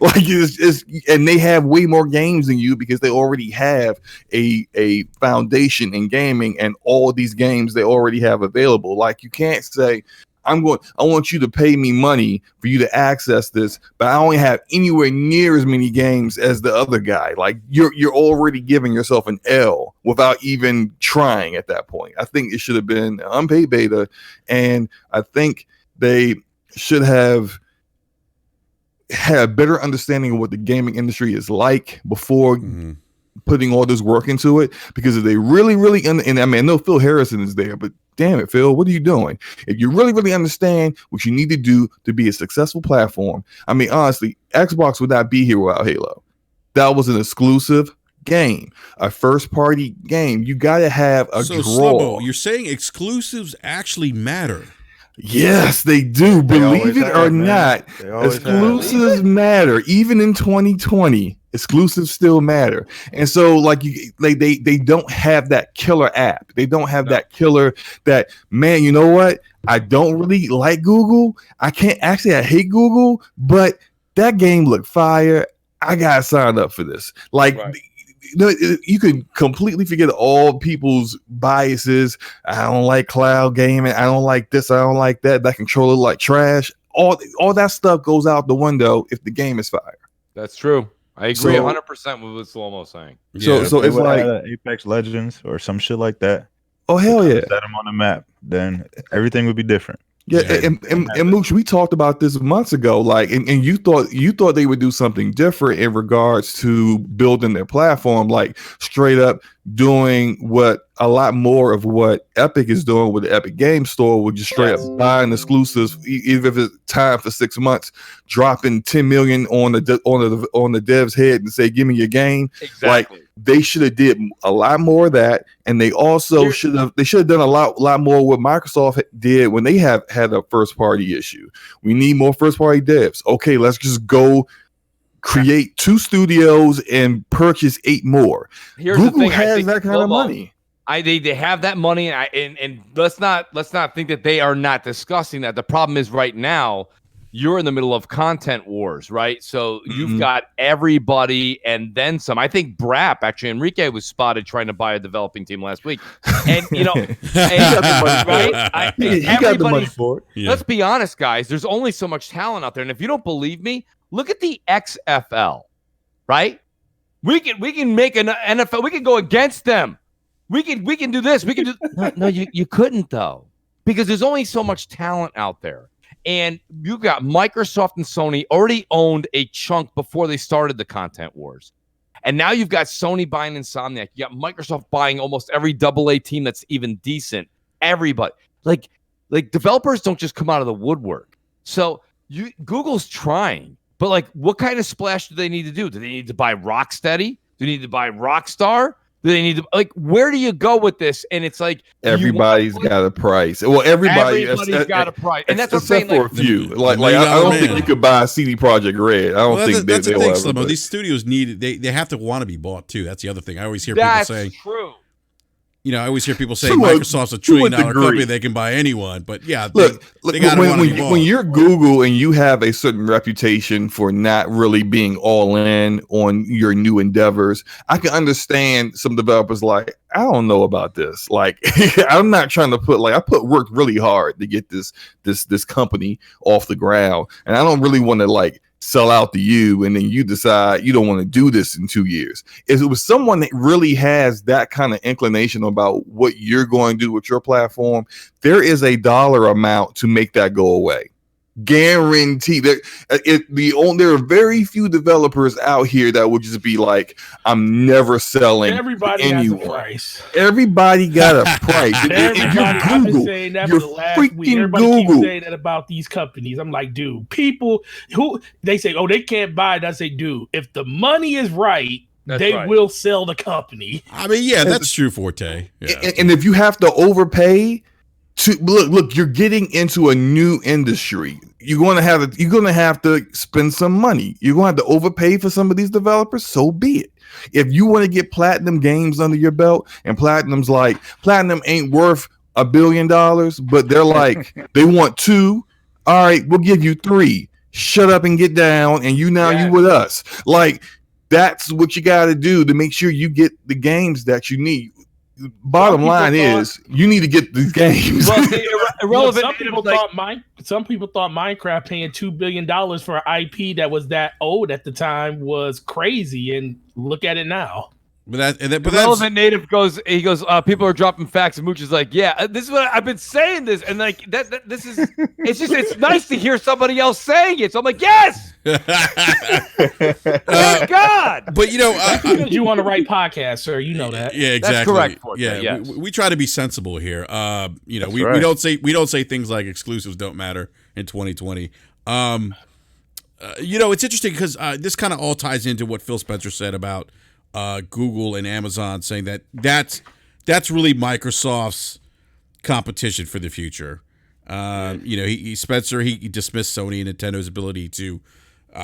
Like it's and they have way more games than you because they already have a foundation in gaming and all of these games they already have available. Like you can't say, I want you to pay me money for you to access this, but I only have anywhere near as many games as the other guy. Like you're already giving yourself an L without even trying at that point. I think it should have been an unpaid beta, and I think they should have had a better understanding of what the gaming industry is like before putting all this work into it. Because if they really, and I mean, I know Phil Harrison is there, but damn it, Phil, what are you doing? If you really understand what you need to do to be a successful platform, I mean, honestly, Xbox would not be here without Halo. That was an exclusive game, a first-party game. You got to have a draw. Slobo, you're saying exclusives actually matter? Yes, they do. Believe it or not, exclusives matter. Even in 2020, exclusives still matter. And so, like, they don't have that killer app. They don't have that killer that, man, you know what? I don't really like Google. I hate Google, but that game looked fire. I got to sign up for this. Like, you can completely forget all people's biases. I don't like cloud gaming. I don't like this. I don't like that. That controller like trash. All that stuff goes out the window if the game is fire. That's true. I agree 100% with what Slow-Mo's saying. So it's like Apex Legends or some shit like that. Oh hell yeah! Set them on the map, then everything would be different. Yeah, and Mooch, we talked about this months ago. Like, and you thought they would do something different in regards to building their platform, like straight up doing what a lot more of what Epic is doing with the Epic Game Store, with just straight up buying exclusives, even if it's time for 6 months, dropping 10 million on the dev's head and say, "Give me your game." Exactly. Like, they should have did a lot more of that, and they also should have done a lot more what Microsoft did when they had a first party issue. We need more first party devs. Okay, let's just go create 2 studios and purchase 8 more. Here's Google the thing, has that kind of money. They have that money, and let's not think that they are not discussing that. The problem is right now you're in the middle of content wars, right? So you've got everybody and then some. I think Enrique was spotted trying to buy a developing team last week, and he got the money for it. Yeah. Let's be honest, guys. There's only so much talent out there, and if you don't believe me, look at the XFL, right? We can make an NFL. We can go against them. We can do this. We can do. No, you couldn't though, because there's only so much talent out there. And you got Microsoft and Sony already owned a chunk before they started the content wars. And now you've got Sony buying Insomniac. You got Microsoft buying almost every AA team that's even decent. Everybody. Like developers don't just come out of the woodwork. So Google's trying. But like, what kind of splash do they need to do? Do they need to buy Rocksteady? Do they need to buy Rockstar? Do they need to, like, where do you go with this? And it's like everybody's got a price. Well, everybody's got a price, and that's what I'm saying. For a few, like I don't think you could buy CD Projekt Red. I don't think that's the thing, Slimmo. These studios they have to want to be bought too. That's the other thing. I always hear people saying. That's true. You know, I always hear people say Microsoft's a $1 trillion company; they can buy anyone. But yeah, they got to want to be bought. When you're Google and you have a certain reputation for not really being all in on your new endeavors, I can understand some developers like, I don't know about this. Like, I'm not trying to worked really hard to get this company off the ground, and I don't really want to sell out to you and then you decide you don't want to do this in 2 years. If it was someone that really has that kind of inclination about what you're going to do with your platform, there is a dollar amount to make that go away. Guaranteed. There are very few developers out here that would just be like, I'm never selling. Everybody has a price. Everybody got a price. I've been saying that for the last week. Everybody keeps saying that about these companies. I'm like, dude, people who they say, oh, they can't buy it. I say, dude, if the money is right, they will sell the company. I mean, yeah, that's true, Forte. Yeah. And if you have to overpay. Look, you're getting into a new industry. You're gonna have to spend some money. You're gonna have to overpay for some of these developers. So be it. If you want to get Platinum Games under your belt, and Platinum ain't worth $1 billion, but they're like they want 2. All right, we'll give you 3. Shut up and get down, and you with us. Like, that's what you got to do to make sure you get the games that you need. Bottom line is you need to get these games. Well, irrelevant. Some people thought Minecraft paying $2 billion for an IP that was that old at the time was crazy, and look at it now. But Relevant Native goes. People are dropping facts, and Mooch is like, yeah, this is what I've been saying this, and like that this is. It's nice to hear somebody else saying it. So I'm like, yes. Thank God. But because you want to write podcasts, sir. You know that. Yeah, exactly. That's correct. Yeah, yes. we try to be sensible here. We don't say things like exclusives don't matter in 2020. It's interesting because this kind of all ties into what Phil Spencer said about Google and Amazon, saying that's really Microsoft's competition for the future. Spencer dismissed Sony and Nintendo's ability to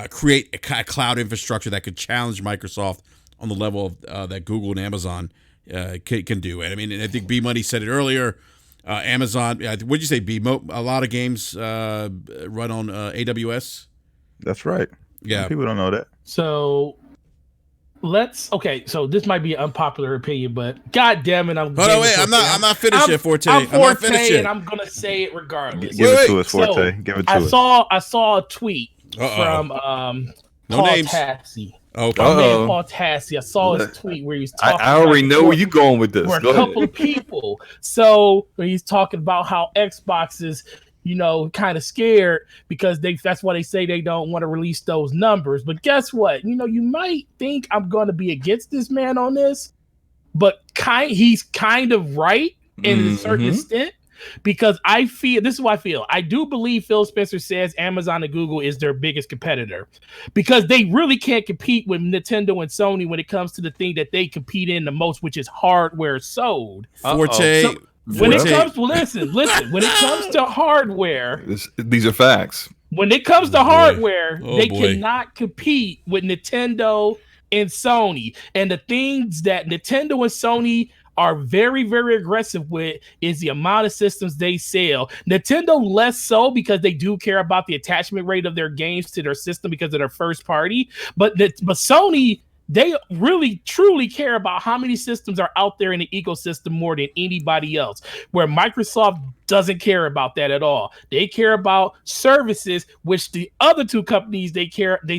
create a cloud infrastructure that could challenge Microsoft on the level of, that Google and Amazon can do. And I mean, I think B Money said it earlier. Amazon, what'd you say? A lot of games run on AWS. That's right. Yeah, people don't know that. So Okay, so this might be an unpopular opinion, but god damn it, I'm not finished yet, Forte. I'm not finished yet. And I'm gonna say it regardless. Give it to us, Forte. So, Give it to us. I saw a tweet from Paul Tassi. Okay. My man Paul Tassi. I saw his tweet where he's talking. I already know where you're going with this. For a couple of people. So he's talking about how Xbox is, kind of scared because that's why they say they don't want to release those numbers. But guess what? You might think I'm going to be against this man on this, but he's kind of right in a certain extent, because this is what I feel. I do believe Phil Spencer says Amazon and Google is their biggest competitor, because they really can't compete with Nintendo and Sony when it comes to the thing that they compete in the most, which is hardware sold. Forte. When it comes, listen. When it comes to hardware, these are facts. When it comes to hardware, they cannot compete with Nintendo and Sony. And the things that Nintendo and Sony are very, very aggressive with is the amount of systems they sell. Nintendo less so, because they do care about the attachment rate of their games to their system because of their first party. But Sony, they really, truly care about how many systems are out there in the ecosystem more than anybody else, where Microsoft doesn't care about that at all. They care about services, which the other two companies they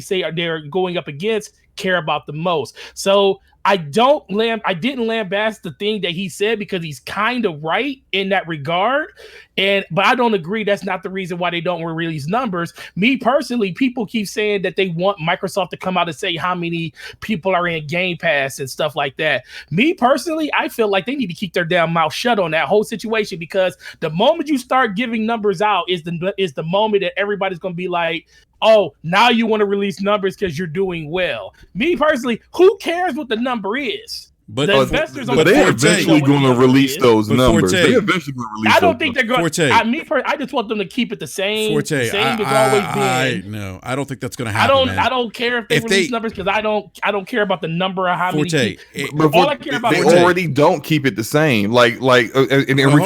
say they're going up against care about the most. So I didn't lambast the thing that he said, because he's kind of right in that regard. But I don't agree. That's not the reason why they don't release numbers. Me personally, people keep saying that they want Microsoft to come out and say how many people are in Game Pass and stuff like that. Me personally, I feel like they need to keep their damn mouth shut on that whole situation, because the moment you start giving numbers out is the moment that everybody's going to be like, oh, now you want to release numbers because you're doing well. Me personally, who cares what the number is? But they're eventually going to release those numbers. They're eventually going to release. I don't think they're going. I just want them to keep it the same. Forte, it's always been. No, I don't think that's going to happen. I don't care if they release numbers, because I don't care about the number of how many. All I care about. They already don't keep it the same. Like in every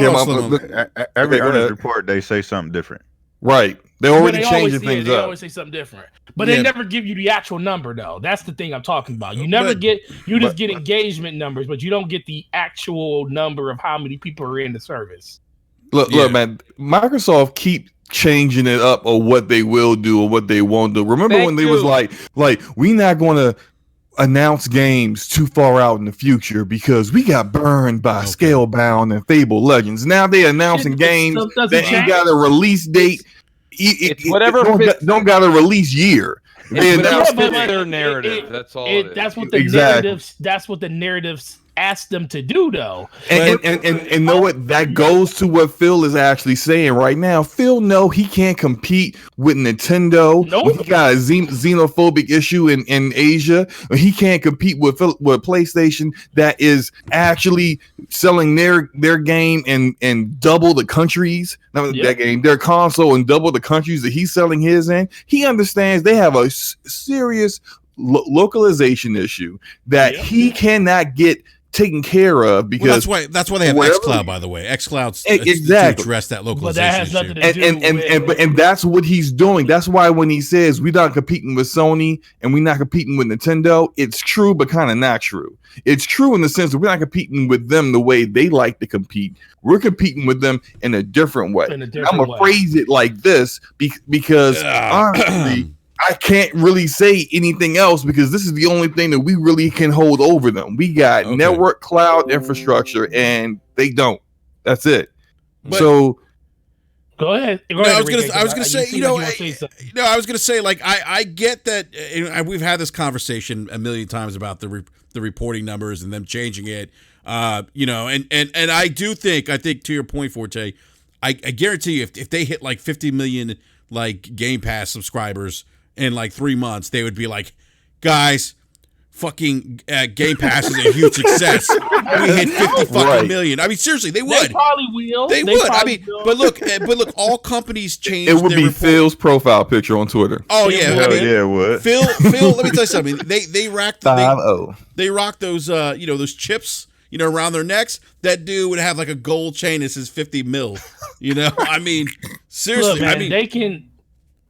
earnings report, they say something different. Right. They're already changing things up. They always say something different. But they never give you the actual number, though. That's the thing I'm talking about. You just get engagement numbers, but you don't get the actual number of how many people are in the service. Look, man, Microsoft keep changing it up or what they will do or what they won't do. Remember when they was like, we not going to announce games too far out in the future because we got burned by Scalebound and Fable Legends. Now they announcing games that ain't got a release date. Don't got a release year. That's their narrative. That's all. That's what the narratives. That's what the narratives ask them to do, though. And know what? That goes to what Phil is actually saying right now. Phil, no, he can't compete with Nintendo. Nope. He got a xenophobic issue in Asia. He can't compete with PlayStation that is actually selling their game in double the countries. Their console in double the countries that he's selling his in. He understands they have a serious localization issue that he cannot get taken care of, because that's why they have xCloud, by the way. xCloud's to address that localization. But that has nothing to do and that's what he's doing. That's why when he says we're not competing with Sony and we're not competing with Nintendo, it's true, but kind of not true. It's true in the sense that we're not competing with them the way they like to compete. We're competing with them in a different way. I'm gonna phrase it like this because honestly, I can't really say anything else, because this is the only thing that we really can hold over them. We got network cloud infrastructure, and they don't. That's it. But, so go ahead. I was gonna say, like, I get that, and we've had this conversation a million times about the reporting numbers and them changing it. And I think to your point, Forte, I guarantee you, if they hit like 50 million like Game Pass subscribers in like 3 months, they would be like, guys, fucking Game Pass is a huge success. We hit 50 fucking million. I mean, seriously, they would. They probably will. They would. I mean, but look, all companies change. It would be Phil's profile picture on Twitter. Oh yeah, it would. Phil, let me tell you something. They rock those those chips, around their necks. That dude would have like a gold chain that says 50 mil. I mean, seriously. Look, man,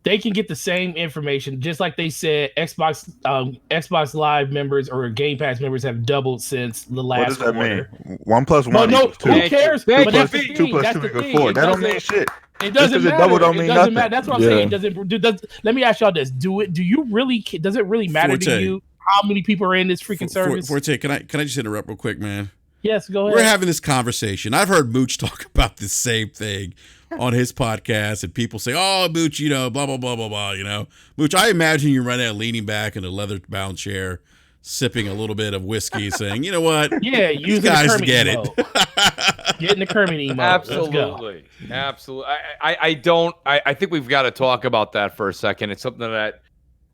they can get the same information, just like they said Xbox Live members or Game Pass members have doubled since the last What does that quarter. mean? 1 plus 1 But no, equals 2. who cares? Thank But you. that's the 2 thing. plus That's 2 the equals thing. 4. It That don't doesn't- mean shit. It doesn't Just 'cause it matter. double don't It mean doesn't nothing. matter. That's what I'm Yeah. saying. It doesn't. Let me ask y'all this: Do you really? Does it really matter to Forte. you how many people are in this freaking service? Forte, can I just interrupt real quick, man? Yes, go ahead. We're having this conversation. I've heard Mooch talk about the same thing on his podcast, and people say, "Oh, Mooch, blah blah blah blah blah." Mooch, I imagine you right now leaning back in a leather-bound chair, sipping a little bit of whiskey, saying, "You know what? Yeah, These using the guys Kermit get emote. Getting the Kermit emote. Let's go. Absolutely. I think we've got to talk about that for a second. It's something that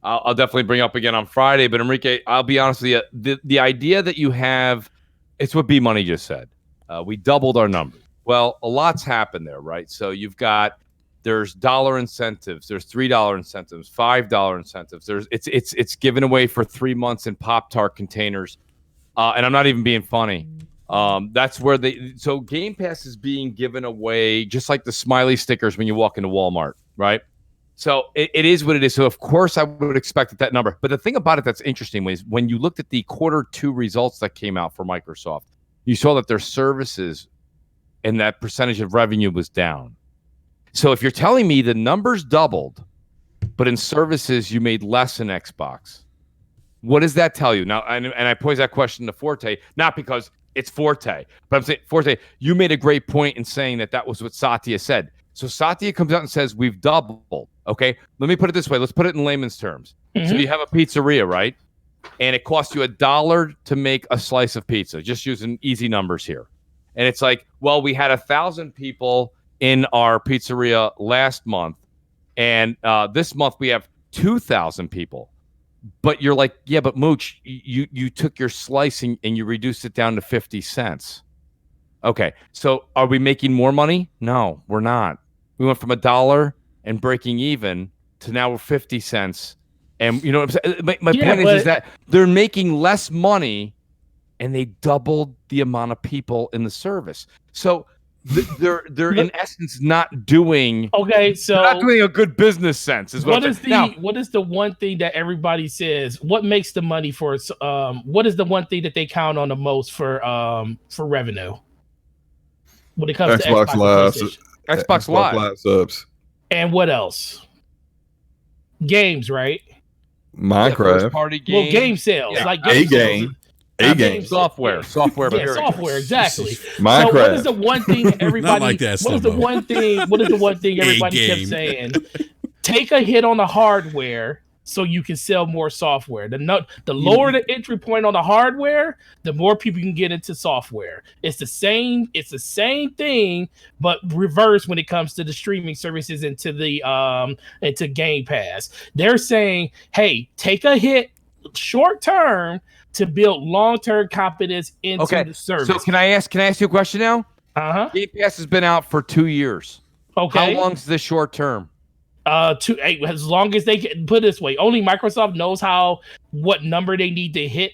I'll definitely bring up again on Friday. But Enrique, I'll be honest with you. The idea that you have, it's what B Money just said. We doubled our numbers. Well, a lot's happened there, right? So there's dollar incentives, there's $3 incentives, $5 incentives. It's given away for 3 months in Pop-Tart containers. And I'm not even being funny. That's where so Game Pass is being given away just like the smiley stickers when you walk into Walmart, right? So it is what it is. So of course I would expect that number. But the thing about it that's interesting is when you looked at the Q2 results that came out for Microsoft, you saw that their services and that percentage of revenue was down. So if you're telling me the numbers doubled, but in services you made less in Xbox, what does that tell you? Now, and I pose that question to Forte, not because it's Forte, but I'm saying, Forte, you made a great point in saying that was what Satya said. So Satya comes out and says, we've doubled. Okay, let me put it this way. Let's put it in layman's terms. Mm-hmm. So you have a pizzeria, right? And it costs you $1 to make a slice of pizza, just using easy numbers here. And it's like, well, we had 1,000 people in our pizzeria last month, and this month we have 2,000 people. But you're like, yeah, but Mooch, you took your slicing and you reduced it down to 50 cents. Okay, so are we making more money? No, we're not. We went from $1 and breaking even to now we're 50 cents. And you know what I'm saying? My point is that they're making less money and they doubled the amount of people in the service. So they're in essence not doing a good business sense. What is the one thing that everybody says? What makes the money for what is the one thing that they count on the most for revenue when it comes to Xbox Live? Xbox Live subs. And what else? Games, right? Minecraft. Party game. Well, game sales, yeah. like a game. Software. Yeah, software, exactly. Minecraft. So what is the one thing everybody? Not like that, what is the one thing everybody kept saying? Take a hit on the hardware so you can sell more software. The lower the entry point on the hardware, the more people can get into software. It's the same thing, but reverse when it comes to the streaming services into Game Pass. They're saying, hey, take a hit short term to build long-term confidence into the service. So can I ask you a question now? Game Pass has been out for 2 years. Okay. How long is this short term? As long as they can put it this way, only Microsoft knows what number they need to hit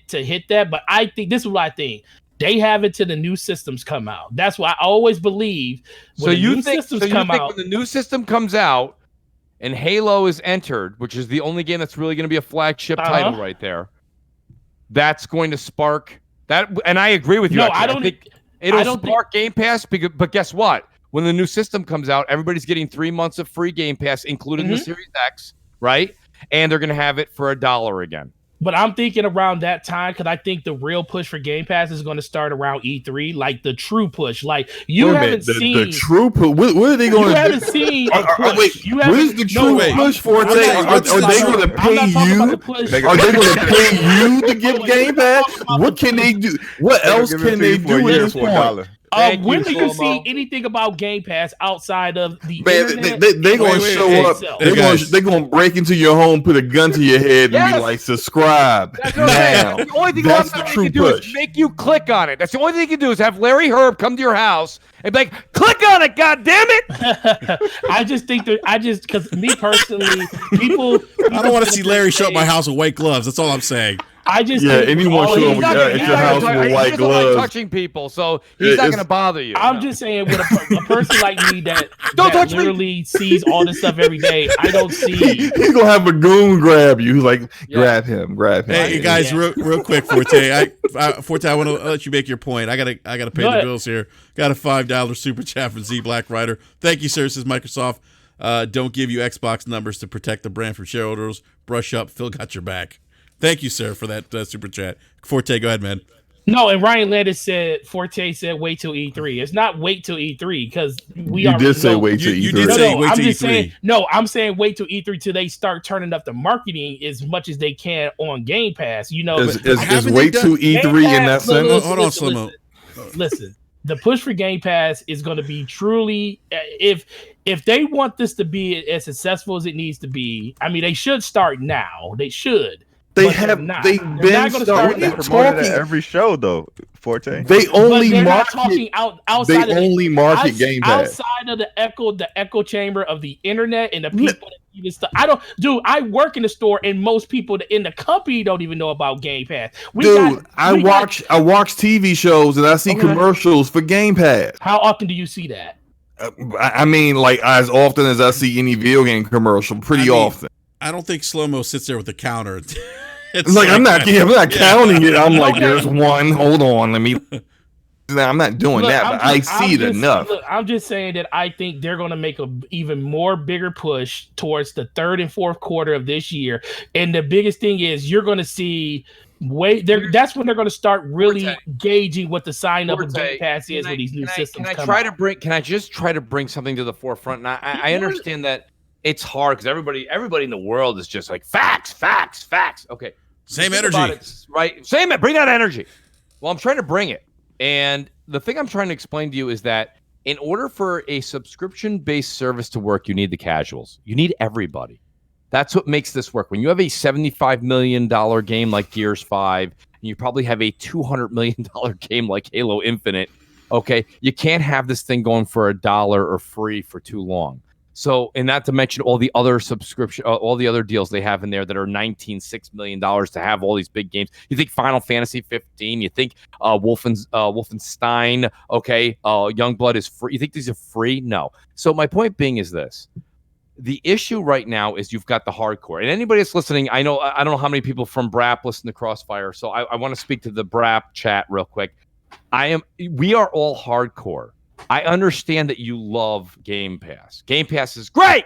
that. But I think this is what I think. They have it till the new systems come out. That's why I always believe when when the new system comes out and Halo is entered, which is the only game that's really going to be a flagship title right there, that's going to spark that. And I agree with you. No, I think it'll spark Game Pass. But guess what? When the new system comes out, everybody's getting 3 months of free Game Pass, including the Series X, right? And they're going to have it for $1 again. But I'm thinking around that time because I think the real push for Game Pass is going to start around E3, like the true push. Like you haven't seen the true push. What are they going to do? You haven't seen a push. What is the true push for? Are they going to pay you? Are they going to pay you to get Game Pass? What can they do? What else can they do at this point? When do you see anything about Game Pass outside of the internet? They're going to show up. They're going to break into your home, put a gun to your head, and be like, subscribe now. The only thing that's the true they can do is make you click on it. That's the only thing they can do is have Larry Herb come to your house and be like, click on it, God damn it! I just think that because me personally, people I don't want to see Larry show up my house with white gloves. That's all I'm saying. I just Yeah, think anyone all showing he's up not at your house with he white doesn't gloves. like touching people, so he's not It's- going to bother you. I'm No. just saying, with a person like me that, Don't that touch me! literally sees all this stuff every day, I don't see. He's gonna have a goon grab you. He's like, Yeah. grab him. Hey, you guys, real quick, Forte. Forte, I want to let you make your point. I gotta pay Go the ahead. bills here. Got a $5 super chat from Z Black Rider. Thank you, sir. Says Microsoft. Don't give you Xbox numbers to protect the brand from shareholders. Brush up. Phil got your back. Thank you, sir, for that super chat. Forte, go ahead, man. No, and Ryan Landis said, Forte said, wait till E3. It's not wait till E3 because we You already did say know- wait till You E3. did No, say no, wait I'm till just E3. saying. No, I'm saying wait till E3 till they start turning up the marketing as much as they can on Game Pass. You know, Is haven't wait they till done- E3 in that Game Pass- sense? Hold on, Slimmo. Listen, the push for Game Pass is going to be truly if they want this to be as successful as it needs to be. I mean, they should start now. They should. They but they're have. not. They've They're been not gonna starting. start They now. promoted at talking. every show though, Forte. They only But they're not market. talking outside They of the only market Game Pass. outside of the echo chamber of the internet and the people that even stuff. I work in the store and most people in the company don't even know about Game Pass. I watch TV shows and I see Okay. commercials for Game Pass. How often do you see that? I mean, like as often as I see any video game commercial, pretty often. I don't think Slow-Mo sits there with the counter. It's like I'm not counting it. I'm like, Okay. there's one. Hold on, let me. I'm not doing Look, that, but I see it enough. Look, I'm just saying that I think they're going to make a even more bigger push towards the third and fourth quarter of this year. And the biggest thing is you're going to see that's when they're going to start really Forte. gauging what the sign up of Forte, Game Pass is with these new systems. Can I just try to bring something to the forefront? And I understand that it's hard because everybody in the world is just like facts. Okay. Same Think energy. about it, right? Bring that energy. Well, I'm trying to bring it. And the thing I'm trying to explain to you is that in order for a subscription-based service to work, you need the casuals. You need everybody. That's what makes this work. When you have a $75 million game like Gears 5, and you probably have a $200 million game like Halo Infinite, okay, you can't have this thing going for $1 or free for too long. So, and not to mention all the other all the other deals they have in there that are $6 million to have all these big games. You think Final Fantasy 15, you think Wolfenstein, okay, Youngblood is free. You think these are free? No. So my point being is this. The issue right now is you've got the hardcore. And anybody that's listening, I don't know how many people from BRAP listen to Crossfire, so I want to speak to the BRAP chat real quick. We are all hardcore. I understand that you love Game Pass. Game Pass is great.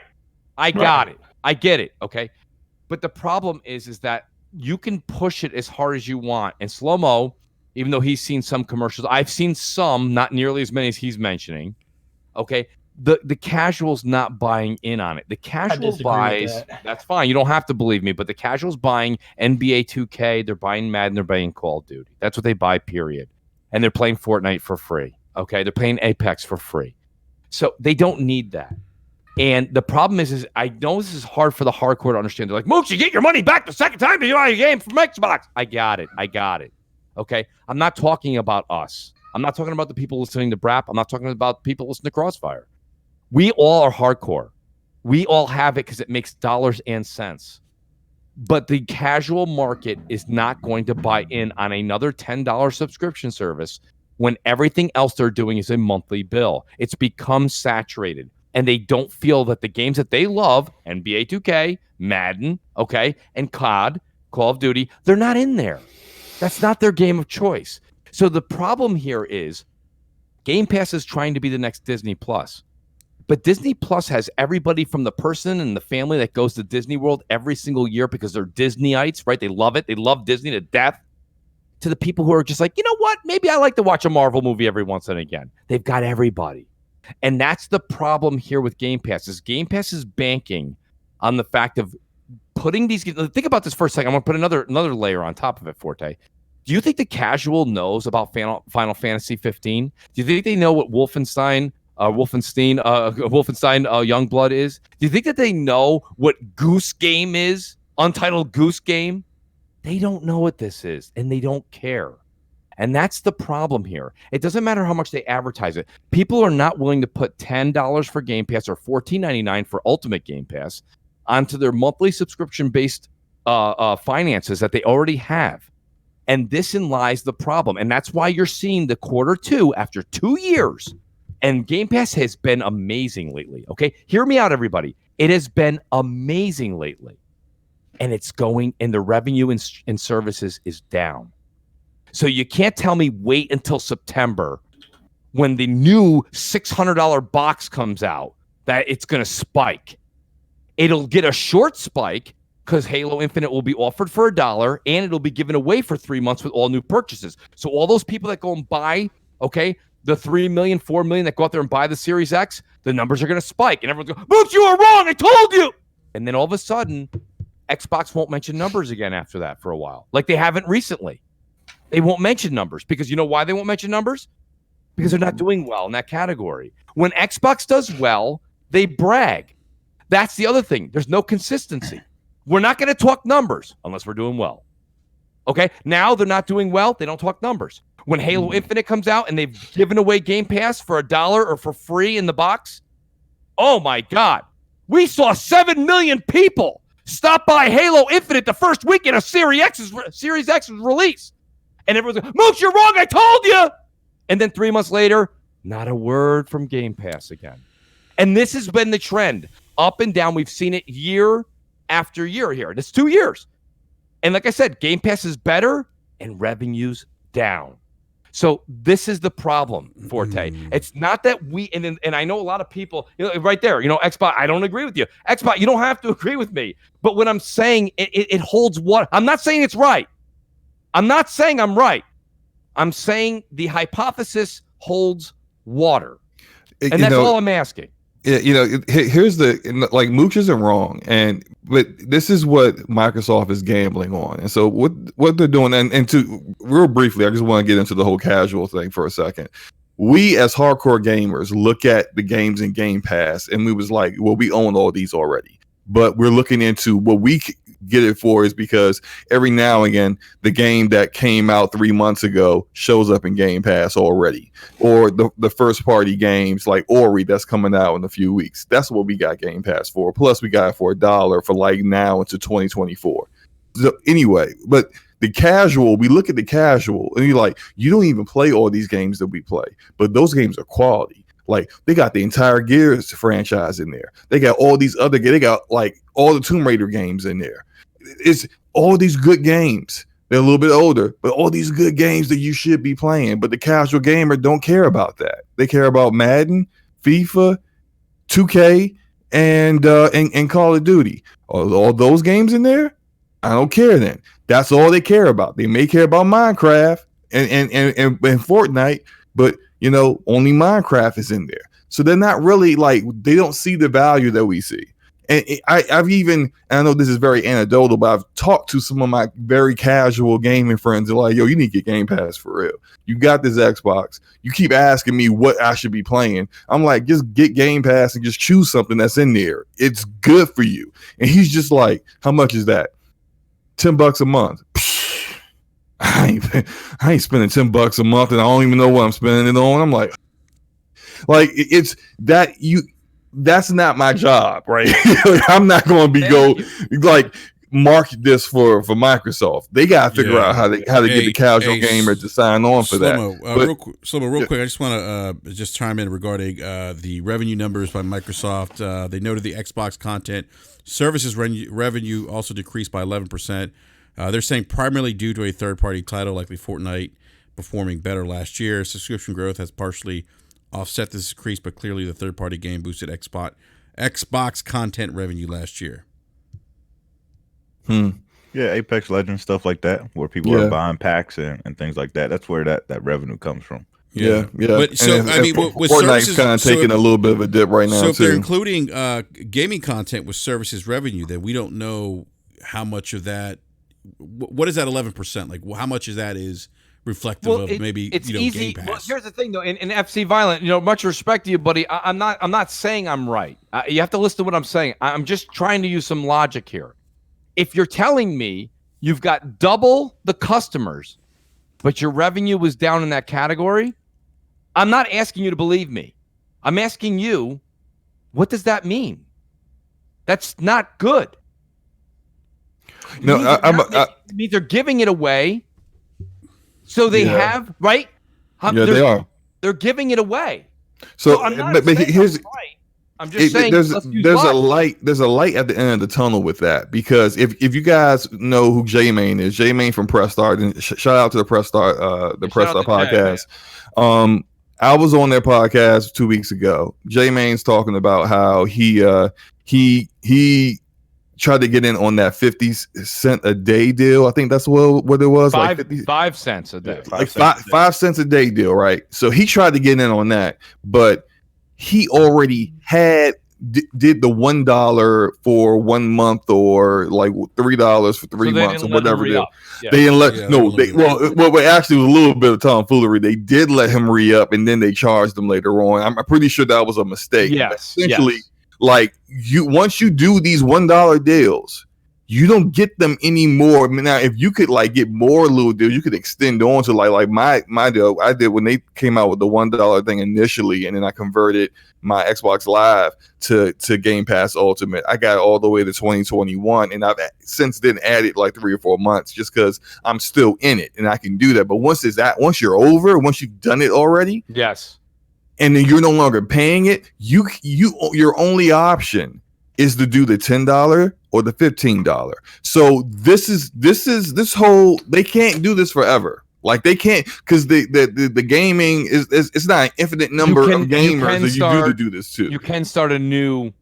I got it. I get it. Okay. But the problem is that you can push it as hard as you want. And Slow-Mo, even though he's seen some commercials, I've seen some, not nearly as many as he's mentioning. Okay. The casual's not buying in on it. The casual buys, that's fine. You don't have to believe me, but the casual's buying NBA 2K, they're buying Madden, they're buying Call of Duty. That's what they buy, period. And they're playing Fortnite for free. Okay, they're playing Apex for free. So they don't need that. And the problem is I know this is hard for the hardcore to understand. They're like, Mooks, you get your money back the second time you buy a game from Xbox. I got it. Okay, I'm not talking about us. I'm not talking about the people listening to BRAP. I'm not talking about people listening to Crossfire. We all are hardcore. We all have it because it makes dollars and cents. But the casual market is not going to buy in on another $10 subscription service when everything else they're doing is a monthly bill. It's become saturated. And they don't feel that the games that they love, NBA 2K, Madden, okay, and COD, Call of Duty, they're not in there. That's not their game of choice. So the problem here is Game Pass is trying to be the next Disney Plus. But Disney Plus has everybody from the person and the family that goes to Disney World every single year because they're Disneyites, right? They love it. They love Disney to death. To the people who are just like, you know what? Maybe I like to watch a Marvel movie every once and again. They've got everybody. And that's the problem here with Game Pass. Is Game Pass is banking on the fact of putting these. Think about this for a second. I'm going to put another layer on top of it, Forte. Do you think the casual knows about Final Fantasy 15? Do you think they know what Wolfenstein Youngblood is? Do you think that they know what Goose Game is? Untitled Goose Game? They don't know what this is, and they don't care. And that's the problem here. It doesn't matter how much they advertise it. People are not willing to put $10 for Game Pass or $14.99 for Ultimate Game Pass onto their monthly subscription-based finances that they already have. And this in lies the problem. And that's why you're seeing the Q2 after 2 years. And Game Pass has been amazing lately. Okay. Hear me out, everybody. It has been amazing lately. And it's going, and the revenue in services is down. So you can't tell me wait until September when the new $600 box comes out that it's going to spike. It'll get a short spike because Halo Infinite will be offered for $1 and it'll be given away for 3 months with all new purchases. So all those people that go and buy, okay, the 3 million, 4 million that go out there and buy the Series X, the numbers are going to spike. And everyone's going, Mooch, you were wrong. I told you. And then all of a sudden, Xbox won't mention numbers again after that for a while. Like they haven't recently. They won't mention numbers because you know why they won't mention numbers? Because they're not doing well in that category. When Xbox does well, they brag. That's the other thing. There's no consistency. We're not going to talk numbers unless we're doing well. Okay? Now they're not doing well. They don't talk numbers. When Halo Infinite comes out and they've given away Game Pass for $1 or for free in the box, oh my God. We saw 7 million people stop by Halo Infinite the first weekend of Series X's release. And everyone's like, Mooch, you're wrong. I told you. And then 3 months later, not a word from Game Pass again. And this has been the trend. Up and down. We've seen it year after year here. It's 2 years. And like I said, Game Pass is better and revenue's down. So this is the problem, Forte. It's not that we, and I know a lot of people, right there, Xbox, I don't agree with you. Xbox, you don't have to agree with me. But when I'm saying it holds water, I'm not saying it's right. I'm not saying I'm right. I'm saying the hypothesis holds water. And that's all I'm asking. Yeah, here's like Mooch isn't wrong, but this is what Microsoft is gambling on, and so what they're doing, and to real briefly, I just want to get into the whole casual thing for a second. We as hardcore gamers look at the games in Game Pass, and we was like, well, we own all these already, but we're looking into what we get it for is because every now and again the game that came out 3 months ago shows up in Game Pass already, or the first party games like Ori that's coming out in a few weeks. That's what we got Game Pass for. Plus we got it for $1 for like now into 2024. So anyway, but the casual, we look at the casual and you're like, you don't even play all these games that we play, but those games are quality. Like they got the entire Gears franchise in there. They got all these other, they got like all the Tomb Raider games in there. It's all these good games. They're a little bit older, but all these good games that you should be playing. But the casual gamer don't care about that. They care about Madden, FIFA, 2K, and Call of Duty. All those games in there, I don't care then. That's all they care about. They may care about Minecraft and Fortnite, but only Minecraft is in there. So they're not really like, they don't see the value that we see. And I know this is very anecdotal, but I've talked to some of my very casual gaming friends. They're like, yo, you need to get Game Pass for real. You got this Xbox. You keep asking me what I should be playing. I'm like, just get Game Pass and just choose something that's in there. It's good for you. And he's just like, how much is that? $10 a month. Psh, I ain't spending $10 a month and I don't even know what I'm spending it on. I'm like it's that that's not my job, right? I'm not going to market this for Microsoft. They got to figure out how to get the casual gamer to sign on for that. Real quick, I just want to just chime in regarding the revenue numbers by Microsoft. They noted the Xbox content services revenue also decreased by 11%. They're saying primarily due to a third-party title, likely Fortnite, performing better last year. Subscription growth has partially offset this decrease, but clearly the third-party game boosted Xbox content revenue last year. Yeah, Apex Legends, stuff like that, where people are buying packs and things like that. That's where that revenue comes from. Yeah. But so with Fortnite's kind of taking a little bit of a dip right now. So if they're including gaming content with services revenue, then we don't know how much of that. What is that 11%? Like, how much of that is reflective of maybe it's easy. Game Pass? Well, here's the thing though, in FC Violent, much respect to you, buddy. I'm not saying I'm right. You have to listen to what I'm saying. I'm just trying to use some logic here. If you're telling me you've got double the customers, but your revenue was down in that category, I'm not asking you to believe me. I'm asking you, what does that mean? That's not good. No, it means they're giving it away So they have, right? They are. They're giving it away. So I'm not but saying here's I'm right. I'm just saying there's a light at the end of the tunnel with that, because if you guys know who J-Main is, J-Main from Press Start, and shout out to the Press Start Press Start podcast. I was on their podcast 2 weeks ago. J-Main's talking about how he tried to get in on that 50 cent a day deal. I think that's what it was. 5 cents a day. Yeah, like 5 cents a day deal, right? So he tried to get in on that, but he already did the $1 for 1 month, or like $3 for 3 months, or whatever. Yeah. They didn't let well, actually, it was a little bit of tomfoolery. They did let him re-up, and then they charged him later on. I'm pretty sure that was a mistake. Yes, essentially, like once you do these $1 deals, you don't get them anymore. Now, if you could like get more little deals, you could extend on to like my deal I did when they came out with the $1 thing initially, and then I converted my Xbox Live to Game Pass Ultimate. I got it all the way to 2021, and I've since then added like 3 or 4 months just because I'm still in it and I can do that. But once you're over, once you've done it already, yes, and then you're no longer paying it, your only option is to do the $10 or the $15. So this whole, they can't do this forever. Like they can't, because the gaming is it's not an infinite number of gamers that you do to do this too. You can start a new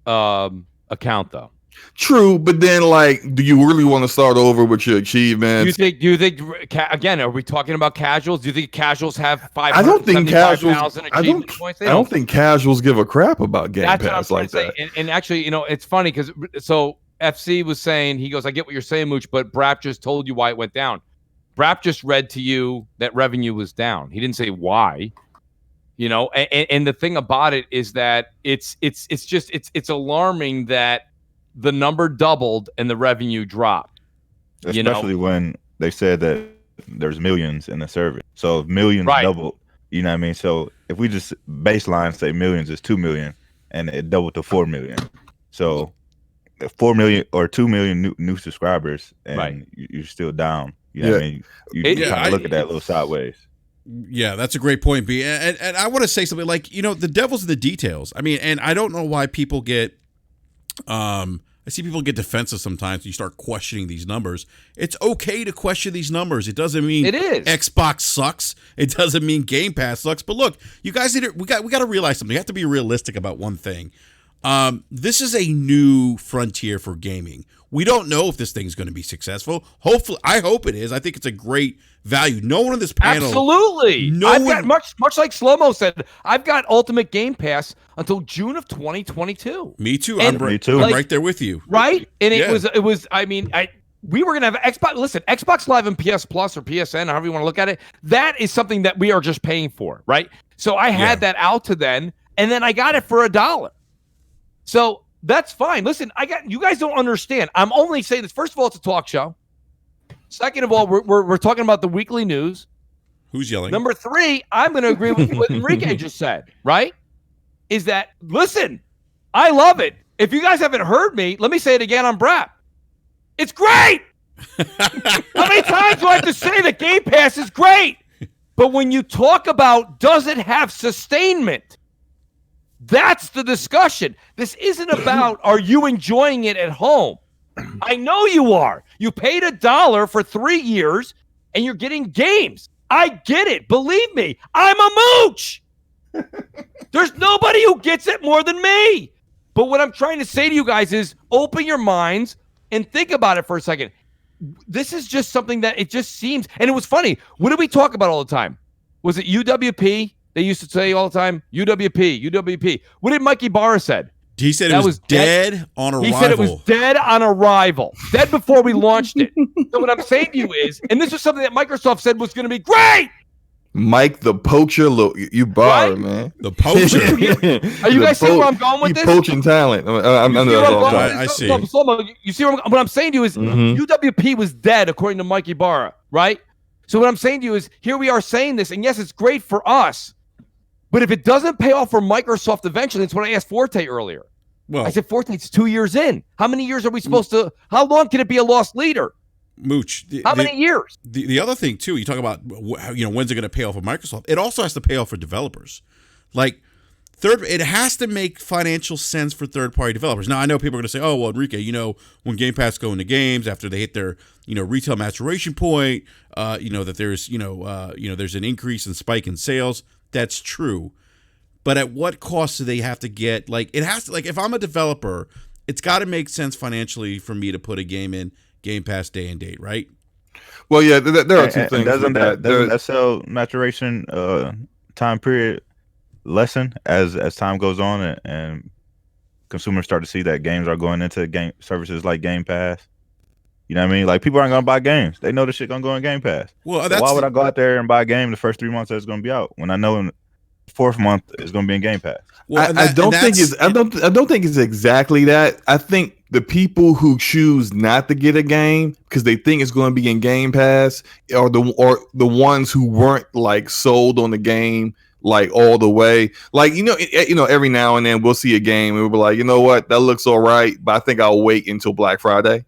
account though. True, but then like, do you really want to start over with your achievements? Do you think again? Are we talking about casuals? Do you think casuals have 500? I don't think casuals. I don't think casuals give a crap about Game Pass like that. And actually, it's funny because FC was saying, he goes, I get what you're saying, Mooch, but Brap just told you why it went down. Brap just read to you that revenue was down. He didn't say why. And the thing about it is that it's alarming that the number doubled and the revenue dropped. Especially when they said that there's millions in the service. So if millions doubled, you know what I mean? So if we just baseline say millions is 2 million and it doubled to 4 million. So 4 million or 2 million new subscribers, and you're still down. You know what I mean? You kind of look at that a little sideways. Yeah, that's a great point, B. And I want to say something like, the devil's in the details. I mean, and I don't know why people get I see people get defensive sometimes when you start questioning these numbers. It's okay to question these numbers. It doesn't mean it is. Xbox sucks. It doesn't mean Game Pass sucks. But look, you guys we got to realize something. You have to be realistic about one thing. This is a new frontier for gaming. We don't know if this thing's going to be successful. Hopefully, I hope it is. I think it's a great value. No one on this panel. Absolutely. Got much like Slow-Mo said, I've got Ultimate Game Pass until June of 2022. Me too. Me too. I'm right there with you. Right? And it was. I mean, we were gonna have Xbox. Listen, Xbox Live and PS Plus or PSN, however you want to look at it. That is something that we are just paying for, right? So I had that out to then, and then I got it for $1. So that's fine. Listen, you guys don't understand. I'm only saying this. First of all, it's a talk show. Second of all, we're talking about the weekly news. Who's yelling? Number 3, I'm going to agree with what Enrique just said, right? Is that, listen, I love it. If you guys haven't heard me, let me say it again on Brap. It's great. How many times do I have to say that Game Pass is great? But when you talk about does it have sustainment, that's the discussion. This isn't about are you enjoying it at home. I know you are. You paid $1 for 3 years and you're getting games. I get it. Believe me, I'm a mooch. There's nobody who gets it more than me. But what I'm trying to say to you guys is open your minds and think about it for a second. This is just something that it just seems, and it was funny. What did we talk about all the time? Was it UWP? They used to say all the time, UWP. What did Mikey Barra said? He said it was dead on arrival. He said it was dead on arrival. Dead before we launched it. So what I'm saying to you is, and this was something that Microsoft said was going to be great. Mike the poacher, look, you Barra, man. The poacher. Are you guys seeing where I'm going with this? Poaching talent. I see. You see what I'm saying to you is UWP was dead according to Mikey Barra, right? So what I'm saying to you is here we are saying this, and yes, it's great for us. But if it doesn't pay off for Microsoft eventually, it's what I asked Forte earlier. Well, I said, Forte, it's 2 years in. How many years are we supposed to? How long can it be a lost leader? Mooch. How many years? The other thing too, you talk about when's it going to pay off for Microsoft? It also has to pay off for developers. Like it has to make financial sense for third-party developers. Now I know people are going to say, "Oh, well, Enrique, when Game Pass go into games after they hit their retail maturation point, that there's there's an increase in spike in sales." That's true, but at what cost do they have to get? Like it has to. Like if I'm a developer, it's got to make sense financially for me to put a game in Game Pass day and date, right? Well, yeah, there are two things. Doesn't that sell maturation time period lessen as time goes on and consumers start to see that games are going into game services like Game Pass? You know what I mean? Like people aren't gonna buy games. They know the shit gonna go in Game Pass. Well, so why would I go out there and buy a game the first 3 months that it's gonna be out when I know in the 4th month it's gonna be in Game Pass? Well, I don't think it's exactly that. I think the people who choose not to get a game because they think it's going to be in Game Pass are the ones who weren't like sold on the game like all the way. Like every now and then we'll see a game and we'll be like, you know what, that looks all right, but I think I'll wait until Black Friday,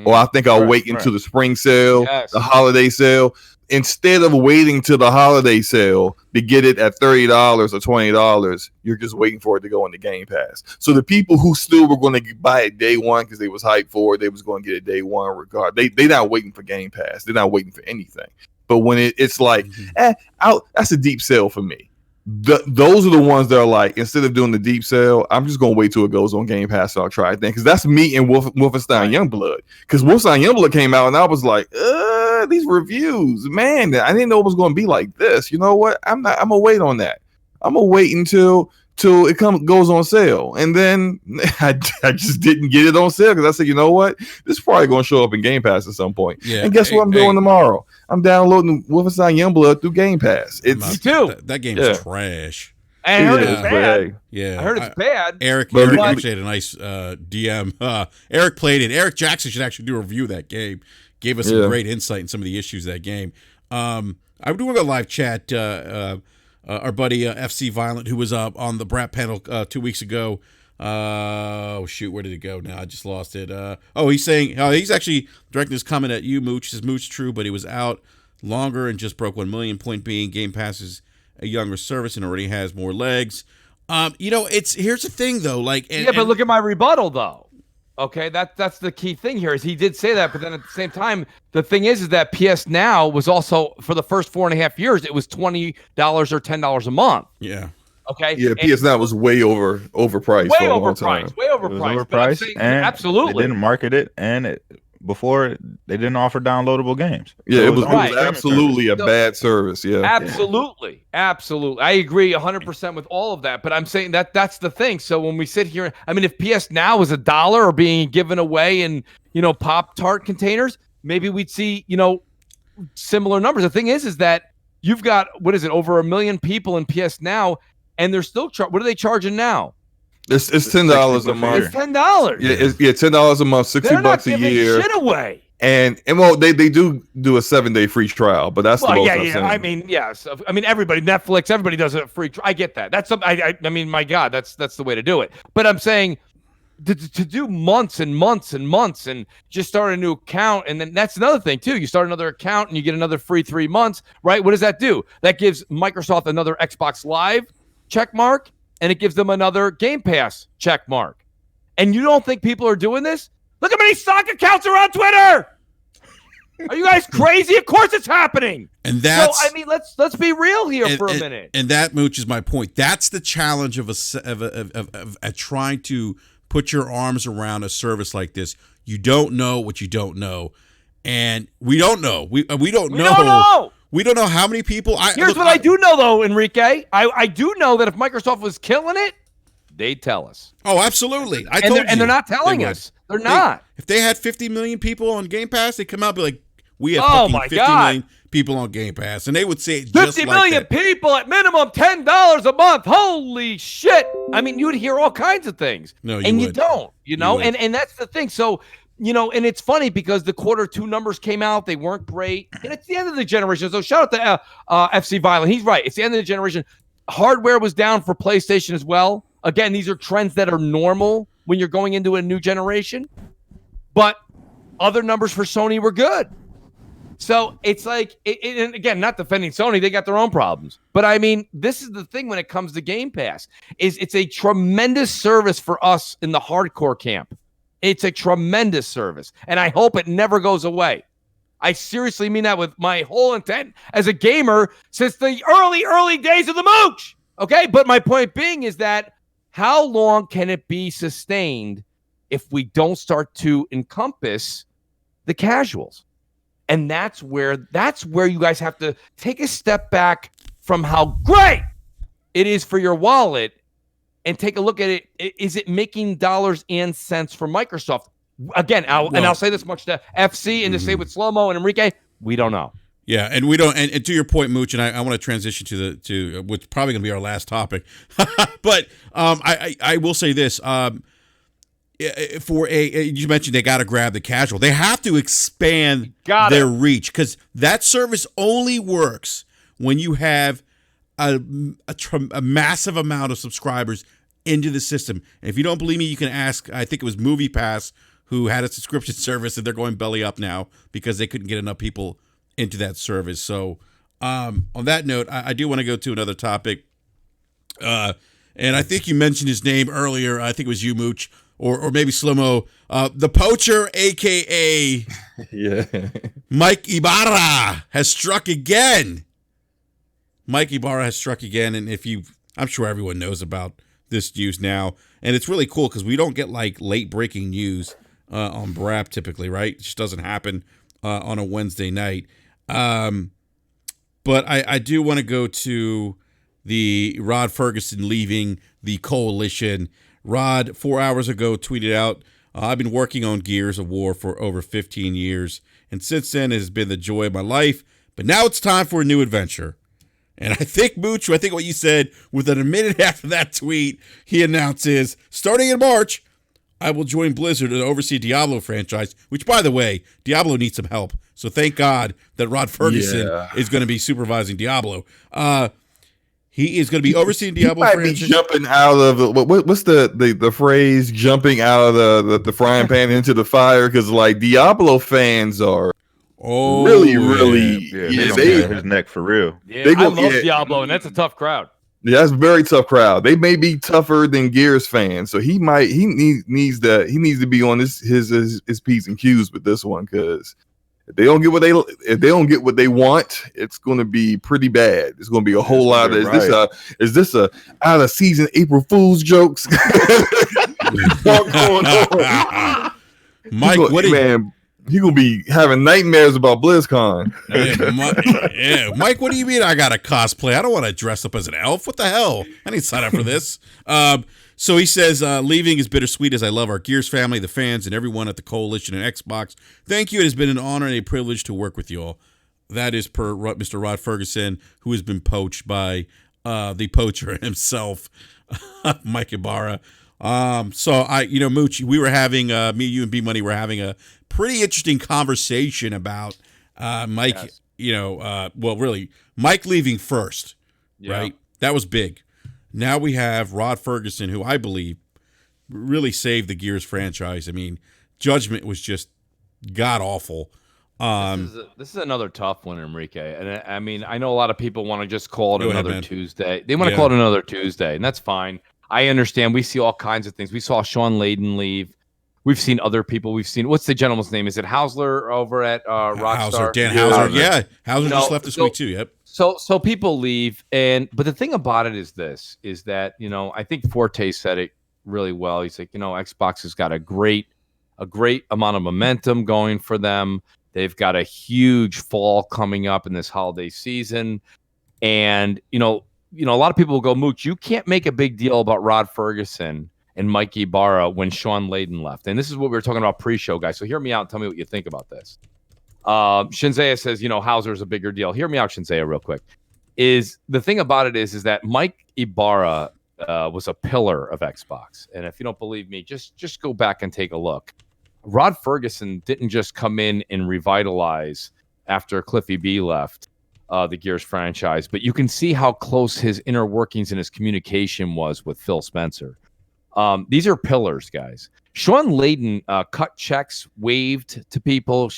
or I think I'll wait until the spring sale, the holiday sale. Instead of waiting to the holiday sale to get it at $30 or $20, you're just waiting for it to go into Game Pass. So the people who still were going to buy it day one because they was hyped for it, they was going to get it day one regard. They not waiting for Game Pass. They're not waiting for anything. But when it's like, that's a deep sale for me. Those are the ones that are like, instead of doing the deep sale, I'm just gonna wait till it goes on Game Pass so I'll try it then. Because that's me and Wolfenstein Youngblood. Because Wolfenstein Youngblood came out and I was like, these reviews, man, I didn't know it was gonna be like this. You know what? I'm gonna wait on that. I'm gonna wait until it goes on sale. And then I just didn't get it on sale because I said, you know what? This is probably gonna show up in Game Pass at some point. Yeah. And guess what I'm doing tomorrow? I'm downloading Wolfenstein Youngblood through Game Pass. Me too. That game is trash. I heard it's bad. Yeah, I heard it's bad. Eric actually had a nice DM. Eric played it. Eric Jackson should actually do a review of that game. Gave us some great insight in some of the issues of that game. I'm doing a live chat. Our buddy FC Violent, who was on the Brat panel 2 weeks ago. Where did it go now? I just lost it. He's saying he's actually directing this comment at you, Mooch. Says Mooch true, but he was out longer and just broke 1 million. Point being, Game Pass is a younger service and already has more legs. Here's the thing though, but look at my rebuttal though. Okay, that's the key thing here is he did say that, but then at the same time, the thing is that PS Now was also for the first 4.5 years, it was $20 or $10 a month. Yeah. Okay. Yeah, PS Now was way overpriced. Way overpriced. And absolutely. They didn't market it, and before they didn't offer downloadable games. Yeah, so it was absolutely a bad service. Yeah, absolutely. I agree 100% with all of that. But I'm saying that's the thing. So when we sit here, I mean, if PS Now was $1 or being given away in Pop-Tart containers, maybe we'd see similar numbers. The thing is that you've got over 1 million people in PS Now, and they're still what are they charging now? It's $10 a month. It's $10. Yeah, $10 a month, $60 a year. Shit away. And they do a 7-day free trial, but that's the most I've seen. I mean, yes. I mean, everybody, Netflix, everybody does a free trial. I get that. That's I mean, my God, that's the way to do it. But I'm saying to do months and months and months and just start a new account, and then that's another thing too. You start another account and you get another free 3 months, right? What does that do? That gives Microsoft another Xbox Live check mark. And it gives them another Game Pass check mark. And you don't think people are doing this? Look how many stock accounts are on Twitter. Are you guys crazy? Of course it's happening. And that's so. I mean, let's be real here for a minute. And that, Mooch, is my point. That's the challenge of trying to put your arms around a service like this. You don't know what you don't know, and we don't know. We don't know. We don't know how many people. Here's what I do know, though, Enrique. I do know that if Microsoft was killing it, they'd tell us. Oh, absolutely. And they're not telling us. They're not. If they had 50 million people on Game Pass, they'd come out and be like, we have 50 million people on Game Pass. And they would say it just 50 million people at minimum $10 a month. Holy shit. I mean, you would hear all kinds of things. No, you don't, and that's the thing. So, and it's funny because the Q2 numbers came out. They weren't great. And it's the end of the generation. So shout out to FC Violent. He's right. It's the end of the generation. Hardware was down for PlayStation as well. Again, these are trends that are normal when you're going into a new generation. But other numbers for Sony were good. So it's like, and again, not defending Sony, they got their own problems. But I mean, this is the thing when it comes to Game Pass, is it's a tremendous service for us in the hardcore camp. It's a tremendous service, and I hope it never goes away. I seriously mean that with my whole intent as a gamer since the early days of the mooch. Okay, but my point being is that how long can it be sustained if we don't start to encompass the casuals? And that's where you guys have to take a step back from how great it is for your wallet and take a look at it. Is it making dollars and cents for Microsoft? Again, I'll say this much to FC and to say with Slow-Mo and Enrique, we don't know. Yeah, and we don't. And to your point, Mooch, and I want to transition to what's probably going to be our last topic, but I will say this. You mentioned they got to grab the casual. They have to expand their reach, because that service only works when you have a massive amount of subscribers into the system. And if you don't believe me, you can ask. I think it was MoviePass who had a subscription service, and they're going belly up now because they couldn't get enough people into that service. So on that note, I do want to go to another topic. And I think you mentioned his name earlier. I think it was you, Mooch. Or maybe Slow-Mo, the poacher, a.k.a. Mike Ibarra, has struck again. Mike Ibarra has struck again, and I'm sure everyone knows about this news now, and it's really cool because we don't get like late-breaking news on Brap typically, right? It just doesn't happen on a Wednesday night. But I do want to go to the Rod Fergusson leaving the coalition. Rod, 4 hours ago, tweeted out, I've been working on Gears of War for over 15 years, and since then it has been the joy of my life, but now it's time for a new adventure. And I think, Mooch, what you said, within a minute after that tweet, he announces, starting in March, I will join Blizzard to oversee Diablo franchise, which, by the way, Diablo needs some help. So thank God that Rod Fergusson is going to be supervising Diablo. He is going to be overseeing Diablo franchise. Jumping out of what's the phrase? Jumping out of the frying pan into the fire, because like Diablo fans are really they his neck for real. Yeah, I love Diablo, and that's a tough crowd. Yeah, that's a very tough crowd. They may be tougher than Gears fans, so he needs to be on his P's and Q's with this one, because if they don't get what they want, it's going to be pretty bad. It's going to be a whole lot of is this a out of season April Fool's jokes? What's going on? Mike, He's gonna be having nightmares about BlizzCon. Mike, what do you mean I got to cosplay? I don't want to dress up as an elf. What the hell? I need to sign up for this. So he says, leaving is bittersweet as I love our Gears family, the fans, and everyone at the Coalition and Xbox. Thank you. It has been an honor and a privilege to work with you all. That is per Mr. Rod Fergusson, who has been poached by the poacher himself, Mike Ibarra. So Mooch, we were having, me, you, and B-Money were having a pretty interesting conversation about Mike, really, Mike leaving first, right? That was big. Now we have Rod Fergusson, who I believe really saved the Gears franchise. I mean, Judgment was just god-awful. This is another tough one, Enrique. And I mean, I know a lot of people want to just call it another Tuesday. They want to call it another Tuesday, and that's fine. I understand. We see all kinds of things. We saw Sean Layden leave. We've seen other people. We've seen, what's the gentleman's name? Is it Hausler over at Rockstar? Dan Hauser. Yeah, Hauser just left this week too. Yep. So people leave, but the thing about it is that I think Forte said it really well. He's like, Xbox has got a great amount of momentum going for them. They've got a huge fall coming up in this holiday season, and a lot of people will go, Mooch, you can't make a big deal about Rod Fergusson and Mike Ibarra when Sean Layden left. And this is what we were talking about pre-show, guys. So hear me out and tell me what you think about this. Shinzea says, Hauser's a bigger deal. Hear me out, Shinzea, real quick. The thing about it is that Mike Ibarra was a pillar of Xbox. And if you don't believe me, just go back and take a look. Rod Fergusson didn't just come in and revitalize after Cliffy B left the Gears franchise, but you can see how close his inner workings and his communication was with Phil Spencer. These are pillars, guys. Sean Layden cut checks, waved to people,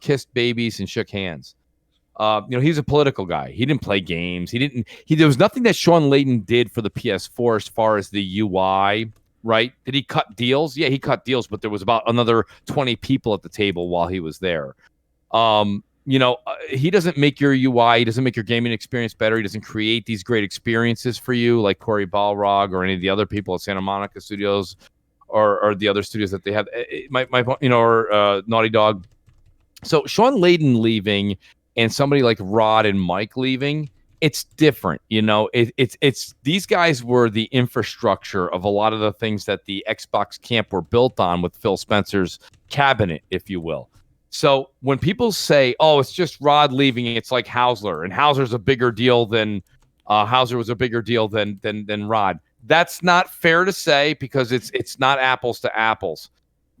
kissed babies, and shook hands. He's a political guy. He didn't play games. There was nothing that Sean Layden did for the PS4 as far as the UI, right? Did he cut deals? Yeah, he cut deals, but there was about another 20 people at the table while he was there. He doesn't make your UI, he doesn't make your gaming experience better. He doesn't create these great experiences for you like Corey Balrog or any of the other people at Santa Monica Studios or the other studios that they have. Or Naughty Dog. So Sean Layden leaving and somebody like Rod and Mike leaving, it's different. It's these guys were the infrastructure of a lot of the things that the Xbox camp were built on with Phil Spencer's cabinet, if you will. So when people say, "Oh, it's just Rod leaving," it's like Hauser, and Hauser's a bigger deal than Hauser was a bigger deal than Rod. That's not fair to say because it's not apples to apples.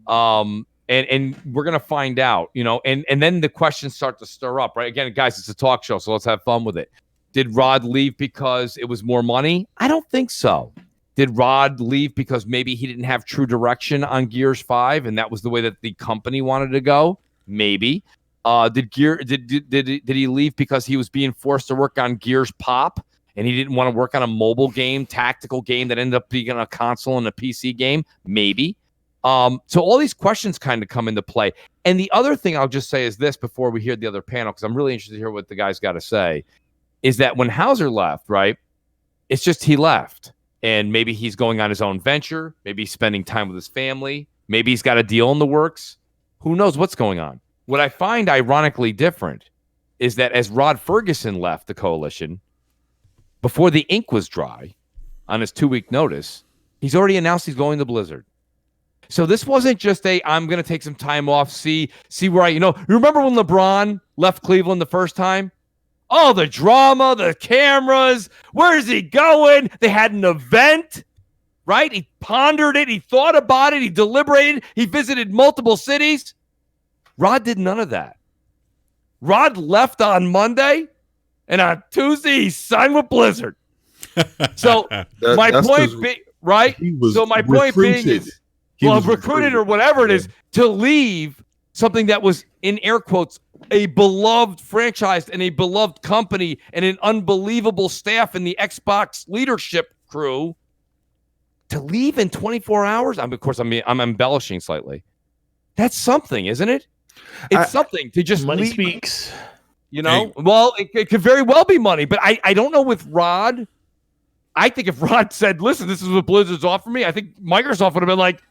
And we're gonna find out, and then the questions start to stir up, right? Again, guys, it's a talk show, so let's have fun with it. Did Rod leave because it was more money? I don't think so. Did Rod leave because maybe he didn't have true direction on Gears 5 and that was the way that the company wanted to go? Maybe. Did he leave because he was being forced to work on Gears Pop and he didn't want to work on a mobile game, tactical game that ended up being a console and a PC game? Maybe. So all these questions kind of come into play. And the other thing I'll just say is this before we hear the other panel, because I'm really interested to hear what the guys got to say, is that when Hauser left, right, it's just he left. And maybe he's going on his own venture. Maybe he's spending time with his family. Maybe he's got a deal in the works. Who knows what's going on? What I find ironically different is that as Rod Fergusson left the coalition, before the ink was dry on his 2-week notice, he's already announced he's going to Blizzard. So this wasn't just I'm going to take some time off, see where you remember when LeBron left Cleveland the first time? Oh, the drama, the cameras, where's he going? They had an event, right? He pondered it. He thought about it. He deliberated. He visited multiple cities. Rod did none of that. Rod left on Monday, and on Tuesday, he signed with Blizzard. So my point being, right? So my point being is, recruited or whatever it is, to leave something that was, in air quotes, a beloved franchise and a beloved company and an unbelievable staff in the Xbox leadership crew, to leave in 24 hours. I'm embellishing slightly. That's something, isn't it? It's something to just money leave. Speaks. Well, it could very well be money, but I don't know with Rod. I think if Rod said, "Listen, this is what Blizzard's offering me," I think Microsoft would have been like,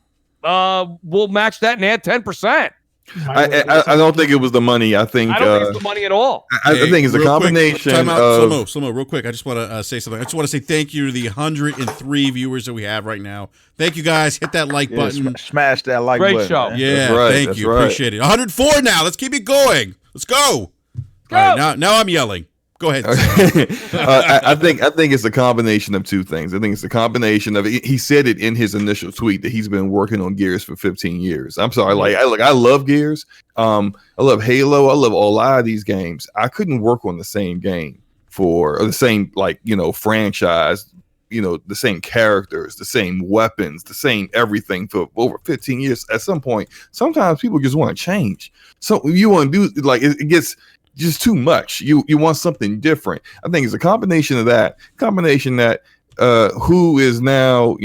"We'll match that and add 10%." I don't think it was the money. I don't think it's the money at all. I think it's a combination of... Slow-mo, real quick. I just want to say something. I just want to say thank you to the 103 viewers that we have right now. Thank you, guys. Hit that like button. Smash that like button. Great show. Man. Yeah, right, thank you. Right. Appreciate it. 104 now. Let's keep it going. Let's go. All right, now I'm yelling. Go ahead. I think it's a combination of two things. I think it's a combination of, he said it in his initial tweet that he's been working on Gears for 15 years. I'm sorry, I love Gears. I love Halo. I love a lot of these games. I couldn't work on the same game or the same franchise, the same characters, the same weapons, the same everything for over 15 years. At some point, sometimes people just want to change. So you want to do it gets just too much. You want something different. I think it's a combination that who is now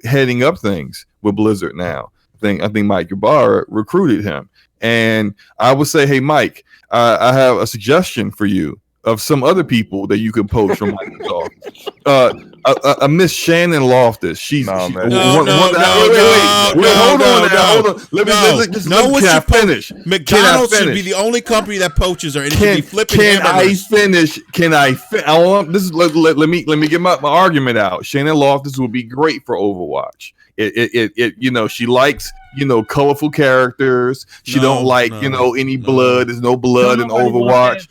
heading up things with Blizzard now. I think Mike Ybarra recruited him, and I would say, hey Mike, I have a suggestion for you of some other people that you could poach from Microsoft. Miss Shannon Loftus. She's hold on. Can I finish? McDonald's should be the only company that poaches her, and it should be flipping hamburgers. Let me get my argument out. Shannon Loftus would be great for Overwatch. She likes colorful characters. She don't like any blood. There's no blood in Overwatch.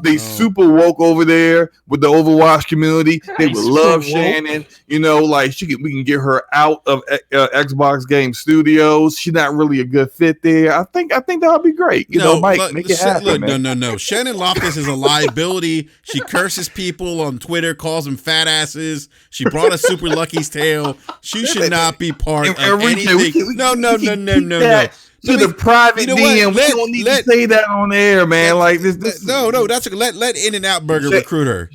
They super woke over there with the Overwatch community. They would love Shannon. We can get her out of Xbox Game Studios. She's not really a good fit there. I think that would be great. Mike, make it happen. No. Shannon Loftus is a liability. She curses people on Twitter, calls them fat asses. She brought us Super Lucky's Tale. She should not be part of any anything. No. To the private DM. We don't need to say that on air, man. Like this. That's let In-N-Out Burger recruit her.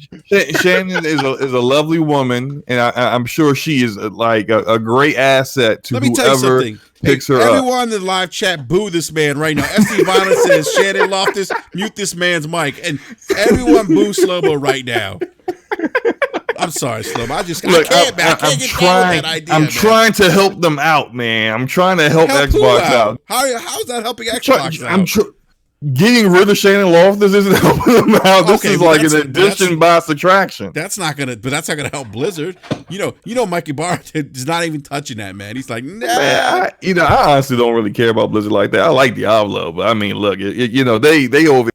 Shannon is a lovely woman, and I'm sure she is like a great asset to whoever picks her up. Everyone in the live chat, boo this man right now. FC Violence says, Shannon Loftus, mute this man's mic, and everyone boo Slow-Mo right now. I'm sorry, Slum. I can't get down with that idea. I'm trying to help them out, man. I'm trying to help Xbox out. How's that helping Xbox out? Getting rid of Shannon Loftus isn't helping them out. This is like an addition by subtraction. That's not gonna help Blizzard. You know, Mikey Barr is not even touching that, man. He's like, nah. Man, I honestly don't really care about Blizzard like that. I like Diablo, but I mean, look, they over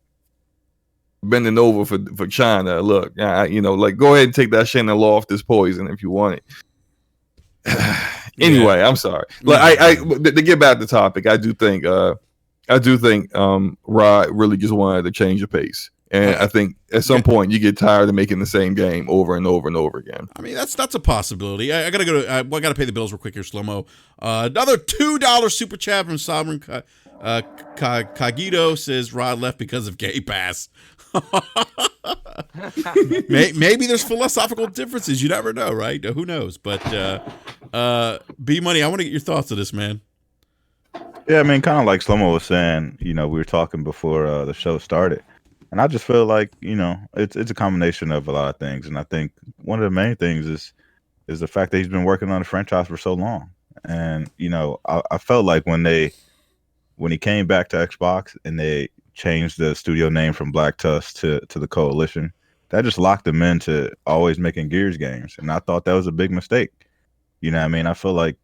bending over for China. Look, like go ahead and take that Shannon Loftus poison if you want it. Anyway, I'm sorry. Like to get back to the topic, I do think Rod really just wanted to change the pace. And I think at some point you get tired of making the same game over and over and over again. I mean, that's a possibility. I gotta pay the bills real quick here, Slow-Mo. Another $2 super chat from Sovereign Kagito says Rod left because of Gay Pass. Maybe there's philosophical differences. You never know, right? Who knows? But B Money, I want to get your thoughts on this, man. Yeah, I mean, kind of like Slow-Mo was saying, we were talking before the show started, and I just feel like it's a combination of a lot of things, and I think one of the main things is the fact that he's been working on the franchise for so long, and I felt like when he came back to Xbox and they changed the studio name from Black Tusk to the Coalition, that just locked them into always making Gears games, and I thought that was a big mistake. I mean, I feel like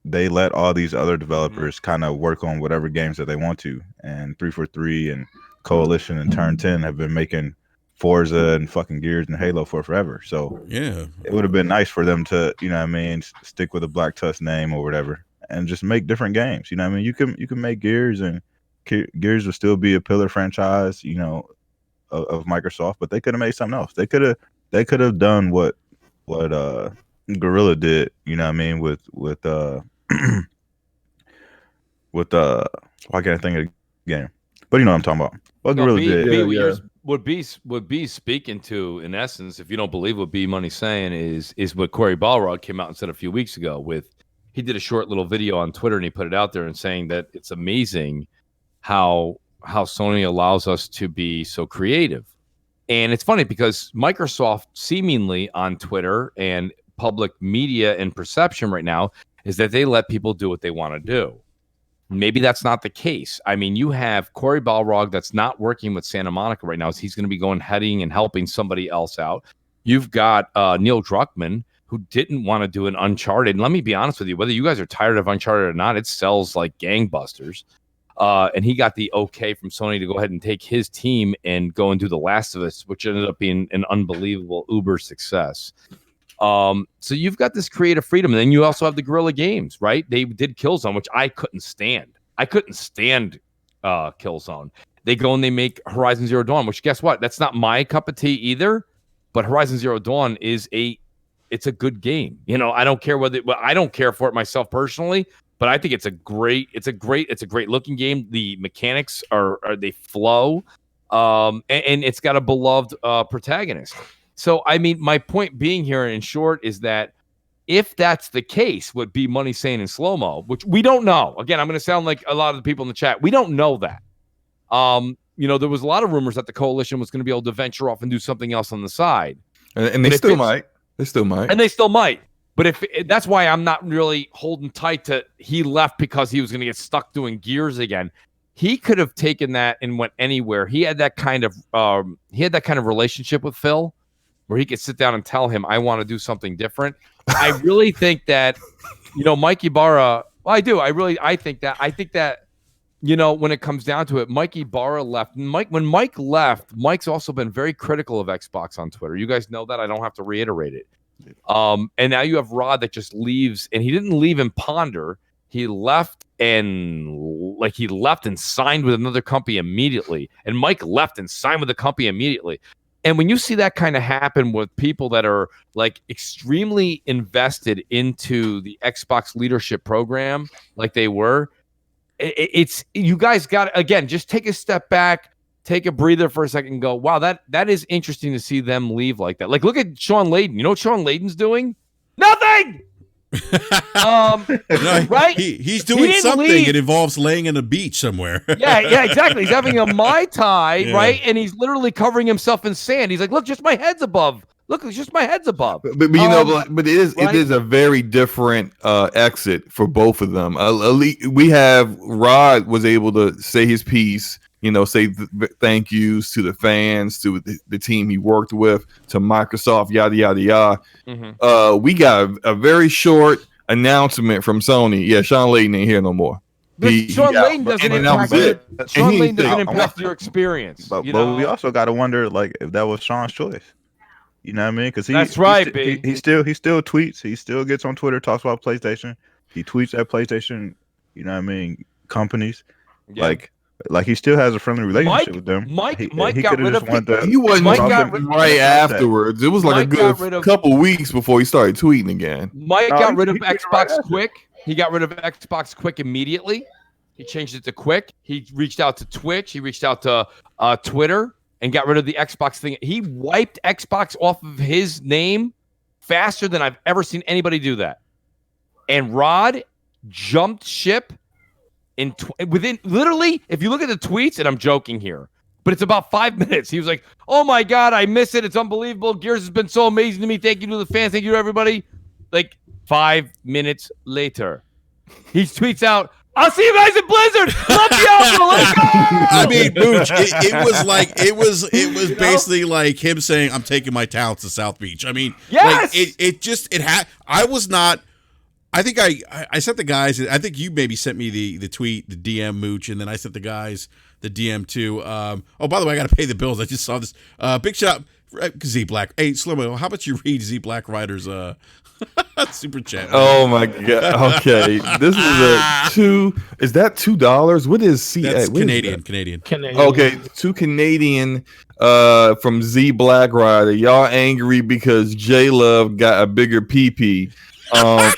they let all these other developers kind of work on whatever games that they want to, and 343 and Coalition and Turn 10 have been making Forza and fucking Gears and Halo for forever. So yeah, it would have been nice for them to stick with a Black Tusk name or whatever and just make different games. You can make Gears, and Gears would still be a pillar franchise, of Microsoft, but they could have made something else. They could have done what Guerrilla did, with why can't I think of the game? But you know what I'm talking about. What Guerrilla did. What B speaking to, in essence, if you don't believe what B Money's saying, is what Corey Balrog came out and said a few weeks ago. He did a short little video on Twitter and he put it out there and saying that it's amazing how Sony allows us to be so creative. And it's funny because Microsoft seemingly on Twitter and public media and perception right now is that they let people do what they want to do. Maybe that's not the case. I mean, you have Corey Balrog that's not working with Santa Monica right now. He's going to be heading and helping somebody else out. You've got Neil Druckmann, who didn't want to do an Uncharted. And let me be honest with you, whether you guys are tired of Uncharted or not, it sells like gangbusters. And he got the okay from Sony to go ahead and take his team and go and do The Last of Us, which ended up being an unbelievable uber success. So you've got this creative freedom. And then you also have the Guerrilla Games, right? They did Killzone, which I couldn't stand. I couldn't stand Killzone. They go and they make Horizon Zero Dawn, which guess what? That's not my cup of tea either. But Horizon Zero Dawn it's a good game. I don't care I don't care for it myself personally, but I think it's a great looking game. The mechanics they flow, and it's got a beloved protagonist. So, I mean, my point being here in short is that if that's the case, what B Money saying in Slow-Mo, which we don't know. Again, I'm going to sound like a lot of the people in the chat. We don't know that. There was a lot of rumors that the Coalition was going to be able to venture off and do something else on the side. And they still might. They still might. And they still might. But that's why I'm not really holding tight to he left because he was going to get stuck doing Gears again. He could have taken that and went anywhere. He had that kind of relationship with Phil, where he could sit down and tell him, I want to do something different. I really think that, Mikey Barra, I do. I think that, when it comes down to it, Mikey Barra left. When Mike left, Mike's also been very critical of Xbox on Twitter. You guys know that. I don't have to reiterate it. And now you have Rod that just leaves, and he didn't leave and ponder. He left and signed with another company immediately. And Mike left and signed with the company immediately. And when you see that kind of happen with people that are like extremely invested into the Xbox leadership program, like they were, it's you guys got again, just take a step back, take a breather for a second and go, wow, that is interesting to see them leave like that. Like, look at Sean Layden. You know what Sean Layden's doing? Nothing. No, right? He's doing something. It involves laying in a beach somewhere. yeah, exactly. He's having a Mai Tai, right? And he's literally covering himself in sand. He's like, look, just my head's above. Look, it's just my head's above. But you know, but it is a very different exit for both of them. We have Rod was able to say his piece, you know, say thank yous to the fans, to the team he worked with, to Microsoft, yada yada yada. Mm-hmm. We got a very short announcement from Sony. Yeah, Sean Layden ain't here no more. Sean Layden doesn't impact your experience. But we also got to wonder, like, if that was Sean's choice. You know what I mean? Because that's right, he still tweets. He still gets on Twitter, talks about PlayStation. He tweets at PlayStation. You know what I mean? Companies like he still has a friendly relationship with them. Mike got rid of. He wasn't right afterwards. It was like a good couple weeks before he started tweeting again. Mike got rid of Xbox Quick. He got rid of Xbox Quick immediately. He changed it to Quick. He reached out to Twitch. He reached out to Twitter. And got rid of the Xbox thing. He wiped Xbox off of his name faster than I've ever seen anybody do that. And Rod jumped ship within literally, if you look at the tweets, and I'm joking here, but it's about 5 minutes. He was like, "Oh my God, I miss it. It's unbelievable. Gears has been so amazing to me. Thank you to the fans. Thank you to everybody." Like 5 minutes later, he tweets out, "I'll see you guys at Blizzard. Love you, let's go." I mean, Mooch, it was basically like him saying, "I'm taking my talents to South Beach." I mean, yes, like I was not. I think I sent the guys. I think you maybe sent me the tweet, the DM, Mooch, and then I sent the guys the DM too. Oh, by the way, I got to pay the bills. I just saw this. Big shout Z Black. Hey, Slomo, how about you read Z Black Rider's super chat? Oh my God. Okay. This is is that $2? What is C? That's what Canadian. Is Canadian. Okay. $2 Canadian from Z Black Rider. Y'all angry because J Love got a bigger PP. I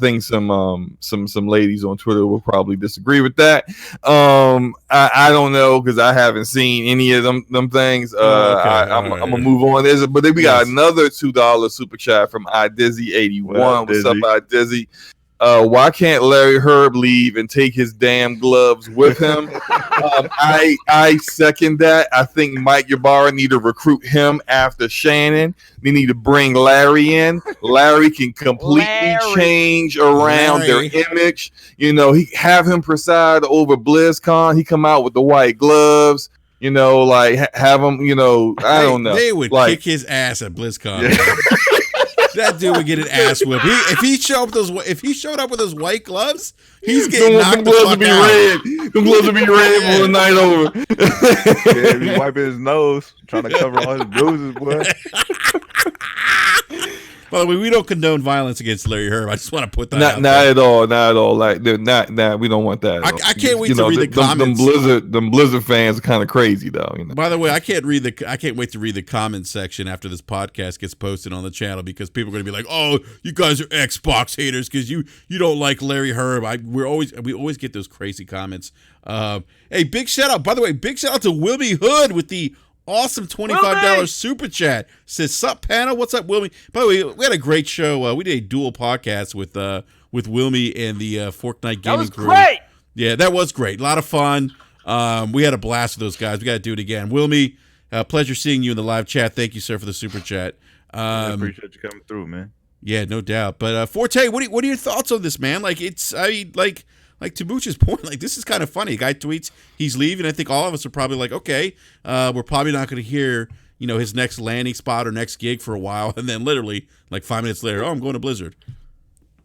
think some ladies on Twitter will probably disagree with that. I don't know because I haven't seen any of them things. I'm gonna move on. But then we got another $2 super chat from iDizzy81. What's up, iDizzy? Why can't Larry Herb leave and take his damn gloves with him? I second that. I think Mike Ybarra need to recruit him after Shannon. They need to bring Larry in. Larry can completely change around their image. You know, he have him preside over BlizzCon. He come out with the white gloves. You know, like have him. You know, I don't know. They would kick his ass at BlizzCon. Yeah. That dude would get an ass whip. If he showed up with those white gloves, he's getting knocked the fuck out. Them gloves would be red for the night over. Yeah, he's wiping his nose, trying to cover all his bruises, boy. By the way, we don't condone violence against Larry Herb. I just want to put that out not at all. Not at all. Like, not. We don't want that. I can't wait to read the comments. Them Blizzard fans are kind of crazy, though. You know? By the way, I can't wait to read the comment section after this podcast gets posted on the channel because people are going to be like, "Oh, you guys are Xbox haters because you don't like Larry Herb." We always get those crazy comments. Hey, big shout out. By the way, big shout out to Wilmy Hood with the awesome $25 super chat. Says, "Sup, panel? What's up, Wilmy?" By the way, we had a great show. We did a dual podcast with Wilmy and the Fortnite Gaming crew. That was great. Yeah, that was great. A lot of fun. We had a blast with those guys. We got to do it again. Wilmy, pleasure seeing you in the live chat. Thank you, sir, for the super chat. I appreciate you coming through, man. Yeah, no doubt. But Forte, what are your thoughts on this, man? Like, like to Mooch's point, like this is kind of funny. A guy tweets he's leaving. I think all of us are probably like, okay, we're probably not going to hear, his next landing spot or next gig for a while, and then literally like 5 minutes later, oh, I'm going to Blizzard.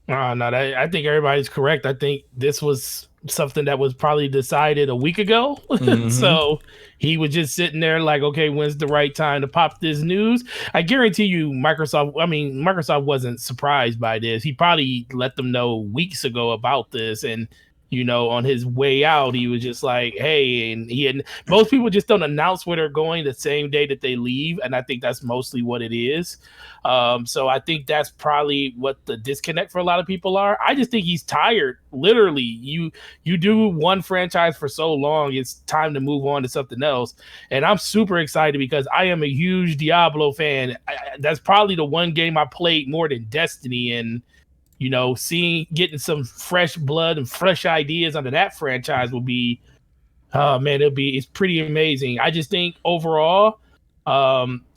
No, I think everybody's correct. I think this was something that was probably decided a week ago. Mm-hmm. So he was just sitting there like, okay, when's the right time to pop this news? I guarantee you Microsoft wasn't surprised by this. He probably let them know weeks ago about this. And on his way out, he was just like, hey, and most people just don't announce where they're going the same day that they leave. And I think that's mostly what it is. So I think that's probably what the disconnect for a lot of people are. I just think he's tired. Literally, you do one franchise for so long, it's time to move on to something else. And I'm super excited because I am a huge Diablo fan. That's probably the one game I played more than Destiny, and getting some fresh blood and fresh ideas under that franchise will be, oh man, it's pretty amazing. I just think overall,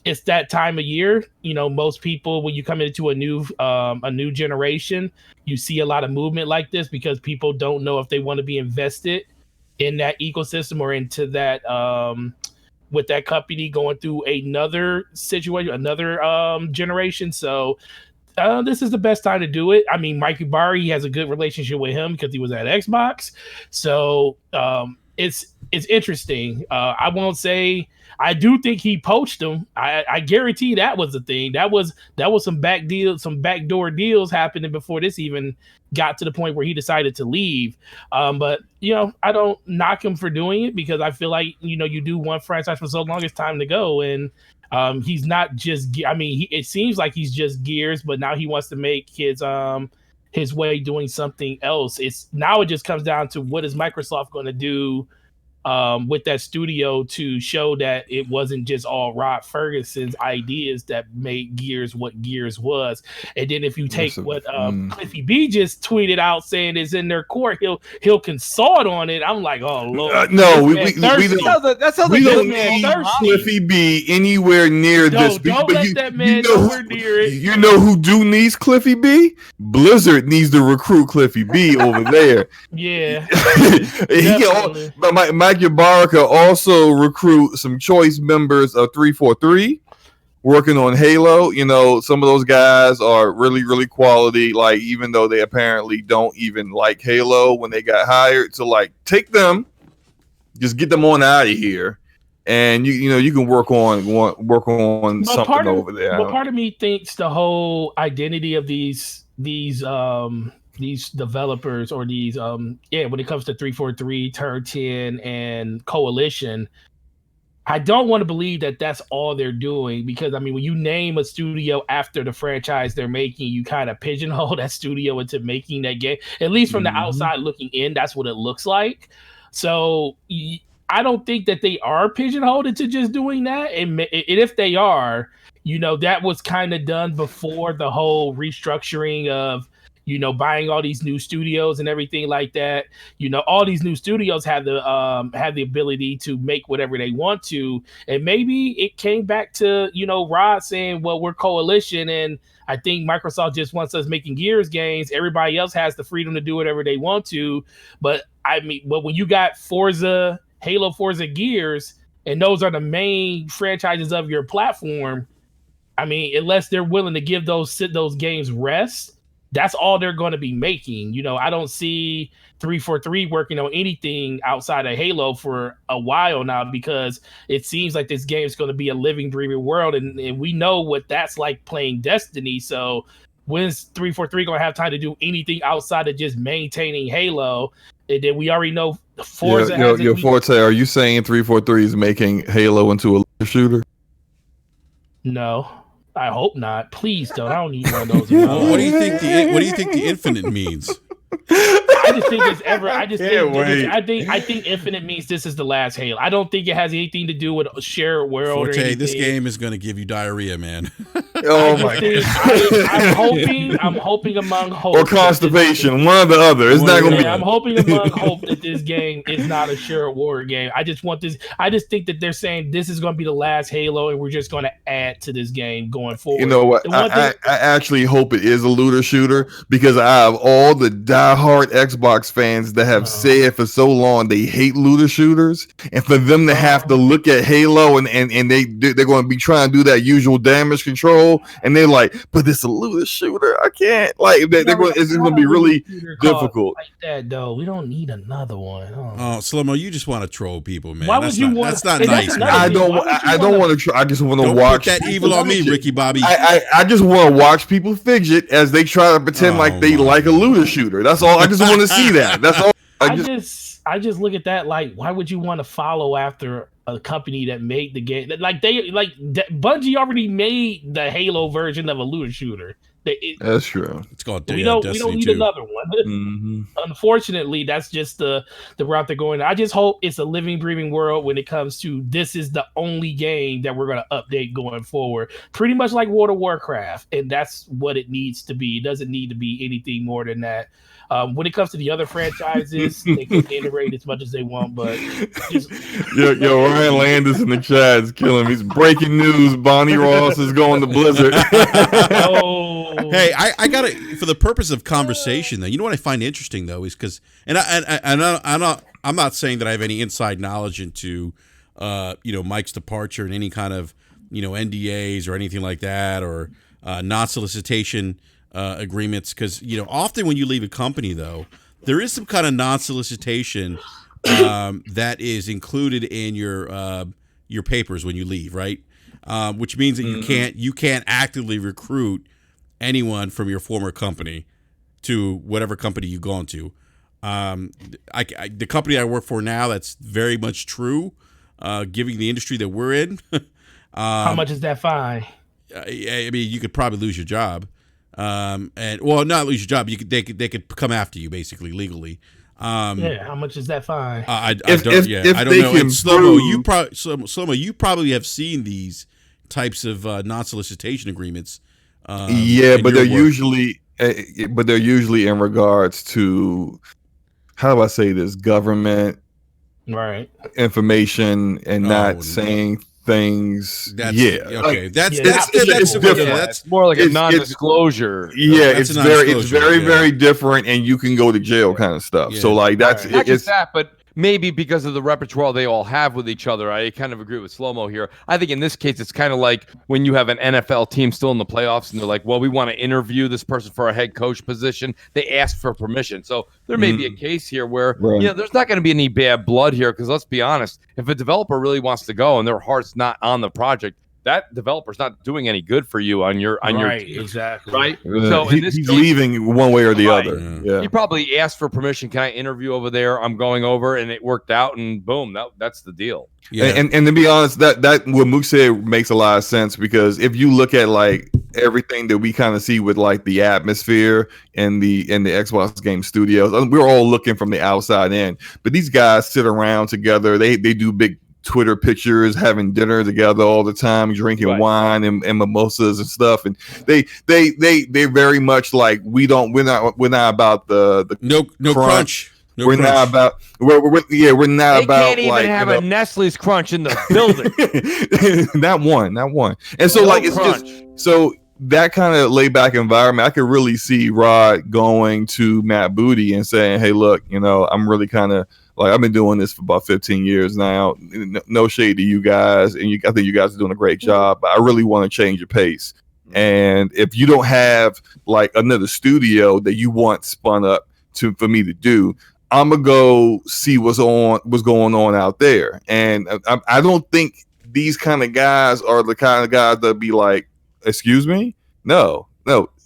it's that time of year. Most people, when you come into a new generation, you see a lot of movement like this because people don't know if they want to be invested in that ecosystem or into that with that company going through another situation, another generation. So this is the best time to do it. I mean, Mike Ibarra, he has a good relationship with him because he was at Xbox. So it's interesting. I won't say I do think he poached him. I guarantee that was the thing. That was some backdoor deals happening before this even got to the point where he decided to leave. But I don't knock him for doing it because I feel like you do one franchise for so long, it's time to go. And he's not just. I mean, it seems like he's just Gears, but now he wants to make his way doing something else. It just comes down to what is Microsoft going to do with that studio to show that it wasn't just all Rod Ferguson's ideas that made Gears what Gears was. And then if you take what Cliffy B just tweeted out saying is in their court, he'll consult on it. I'm like, oh Lord, no, we don't need Cliffy B anywhere near this. Don't let that man nowhere near it. You know who needs Cliffy B? Blizzard needs to recruit Cliffy B over there. Yeah, but Mike Ibarra also recruit some choice members of 343 working on Halo. Some of those guys are really, really quality, like even though they apparently don't even like Halo when they got hired. So like take them, just get them on out of here, and you can work on something over there. But part of me thinks the whole identity of these developers or these when it comes to 343, Turn 10, and Coalition, I don't want to believe that that's all they're doing, because I mean, when you name a studio after the franchise they're making, you kind of pigeonhole that studio into making that game. At least from the outside looking in, that's what it looks like. So I don't think that they are pigeonholed into just doing that. And if they are, that was kind of done before the whole restructuring of buying all these new studios and everything like that. All these new studios have the ability to make whatever they want to. And maybe it came back to, Rod saying, well, we're Coalition, and I think Microsoft just wants us making Gears games. Everybody else has the freedom to do whatever they want to. But when you got Forza, Halo, Forza, Gears, and those are the main franchises of your platform, I mean, unless they're willing to give those games rest, that's all they're going to be making. I don't see 343 working on anything outside of Halo for a while now, because it seems like this game is going to be a living, breathing world. And we know what that's like playing Destiny. So when's 343 going to have time to do anything outside of just maintaining Halo? And then we already know Forza your Forte, are you saying 343 is making Halo into a shooter? No. I hope not. Please don't. I don't need one of those. What do you think the Infinite means? I just think it's ever. I think Infinite means this is the last Halo. I don't think it has anything to do with a shared world. Forte, or anything. This game is going to give you diarrhea, man. Oh my God! I'm hoping among hope or constipation, one or the other. It's not going to be. I'm hoping among hope that this game is not a shared war game. I just want this. I just think that they're saying this is going to be the last Halo, and we're just going to add to this game going forward. You know what? I actually hope it is a looter shooter, because I have all the diehard Xbox fans that have said for so long they hate looter shooters, and for them to have to look at Halo and they're going to be trying to do that usual damage control, and they're like, but it's a looter shooter. I can't it's going to be really difficult. Like that though, we don't need another one. Oh, Slow-Mo, you just want to troll people, man. Why would you want? That's not nice, man. I don't want to. I just want to watch that evil on me, Ricky Bobby. I just want to watch people fidget as they try to pretend like they like a looter shooter. That's all. I just want to see that. That's all. I just look at that like, why would you want to follow after a company that made the game? Like Bungie already made the Halo version of a looter shooter. That's true. It's called we don't Destiny need 2. another one. Unfortunately, that's just the route they're going. I just hope it's a living, breathing world when it comes to this is the only game that we're going to update going forward. Pretty much like World of Warcraft, and that's what it needs to be. It doesn't need to be anything more than that. When it comes to the other franchises, they can iterate as much as they want, but just yo, Ryan Landis in the chat is killing me. He's breaking news. Bonnie Ross is going to Blizzard. Hey, I got it for the purpose of conversation. Though, you know what I find interesting though is because, I'm not saying that I have any inside knowledge into, Mike's departure and any kind of, NDAs or anything like that or non-solicitation agreements. Because often when you leave a company though, there is some kind of non-solicitation that is included in your papers when you leave, right? Which means that you can't actively recruit anyone from your former company to whatever company you've gone to. The company I work for now, that's very much true, given the industry that we're in. How much is that fine? I mean, you could probably lose your job, not lose your job. They could come after you basically legally. How much is that fine? I don't know. And Slow-Mo, you probably have seen these types of non-solicitation agreements. But they're usually in regards to, how do I say this, government information and not saying things. That's more like a non-disclosure. It's very different, and you can go to jail kind of stuff. So like that's not just that, but maybe because of the repertoire they all have with each other. I kind of agree with Slow-Mo here. I think in this case, it's kind of like when you have an NFL team still in the playoffs and they're like, well, we want to interview this person for a head coach position. They ask for permission. So there may be a case here where, there's not going to be any bad blood here because let's be honest, if a developer really wants to go and their heart's not on the project, that developer's not doing any good for you on your team, exactly right. So he's leaving one way or the other. Yeah. He probably asked for permission. Can I interview over there? I'm going over, and it worked out, and boom, that's the deal. Yeah. And to be honest, that what Mook said makes a lot of sense because if you look at like everything that we kind of see with like the atmosphere and the Xbox Game Studios, we're all looking from the outside in, but these guys sit around together. They do big Twitter pictures, having dinner together all the time, drinking wine and mimosas and stuff, and they very much like we're not about the no crunch. We're not about we're not about. They can't even have a Nestle's crunch in the building. Not one. And so it's just so that kind of laid back environment. I could really see Rod going to Matt Booty and saying, "Hey, look, I'm really kind of." Like I've been doing this for about 15 years now. No shade to you guys, and I think you guys are doing a great job. But I really want to change your pace. And if you don't have like another studio that you want spun up for me to do, I'm gonna go see what's going on out there. And I don't think these kind of guys are the kind of guys that be like, "Excuse me, no."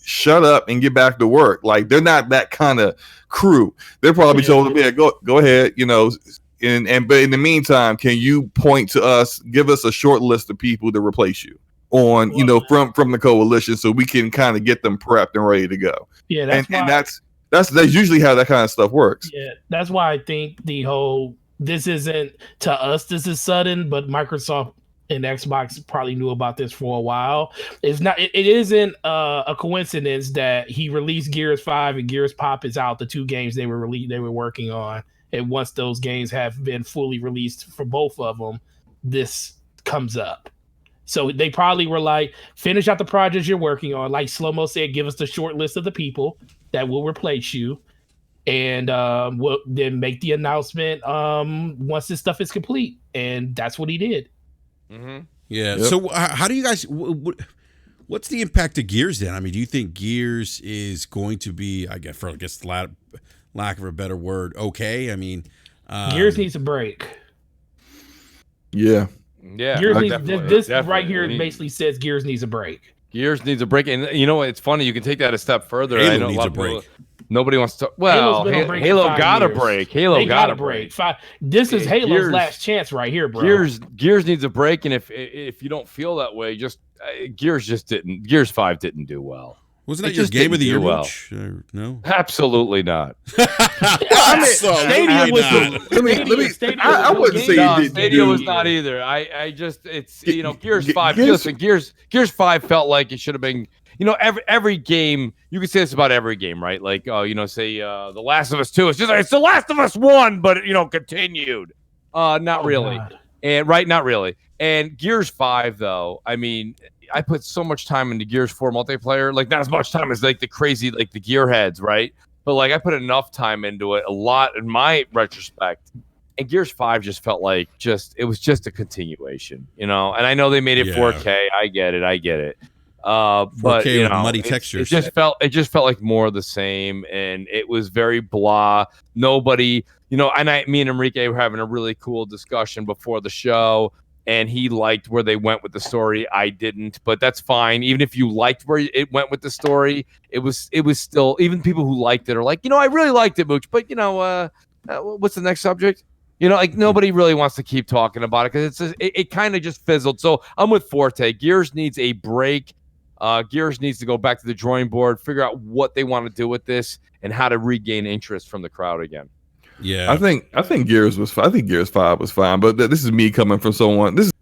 Shut up and get back to work. Like they're not that kind of crew. They're probably told them, go ahead, but in the meantime, can you point to us, give us a short list of people to replace you on, from the coalition so we can kind of get them prepped and ready to go. Yeah, that's usually how that kind of stuff works. Yeah, that's why I think this isn't to us, this is sudden, but Microsoft and Xbox probably knew about this for a while. It isn't a coincidence that he released Gears 5 and Gears Pop is out, the two games they were working on. And once those games have been fully released for both of them, this comes up. So they probably were like, finish out the projects you're working on. Like Slow-Mo said, give us the short list of the people that will replace you. And we'll then make the announcement once this stuff is complete. And that's what he did. Mm-hmm. Yeah. Yep. So how do you guys? What's the impact of Gears then? I mean, do you think Gears is going to be? I guess lack of a better word, okay? I mean, Gears needs a break. Yeah. Gears this right here basically says Gears needs a break. Gears needs a break, and it's funny. You can take that a step further. Halo needs a break. Nobody wants to. Well, been on break for Halo 5 got a years. break. Halo They got a break. This is Halo's Gears- last chance right here, bro. Gears needs a break, and if you don't feel that way, just Gears 5 didn't do well. Wasn't that It your just game of the year, didn't do well. Mooch? No, absolutely not. Stadia was I wouldn't say No, it didn't Stadia do. was not either. I just Gears 5. Listen, Gears 5 felt like it should have been. Every game, you can say this about every game, right? Like, say The Last of Us 2. It's The Last of Us 1, but continued. Not really. God. Not really. And Gears 5, though, I mean, I put so much time into Gears 4 multiplayer, like not as much time as like the crazy, like the gearheads, right? But like I put enough time into it, a lot in my retrospect. And Gears 5 just felt like it was just a continuation, And I know they made it 4K. I get it. 4K But with muddy textures. It just felt like more of the same, and it was very blah. Nobody, and me and Enrique were having a really cool discussion before the show. And he liked where they went with the story. I didn't, but that's fine. Even if you liked where it went with the story, it was still, even people who liked it are like, I really liked it, Mooch, but what's the next subject? Like nobody really wants to keep talking about it because it kind of just fizzled. So I'm with Forte. Gears needs a break. Gears needs to go back to the drawing board, figure out what they want to do with this and how to regain interest from the crowd again. Yeah, I think Gears was. I think Gears 5 was fine, but this is me coming from someone. This is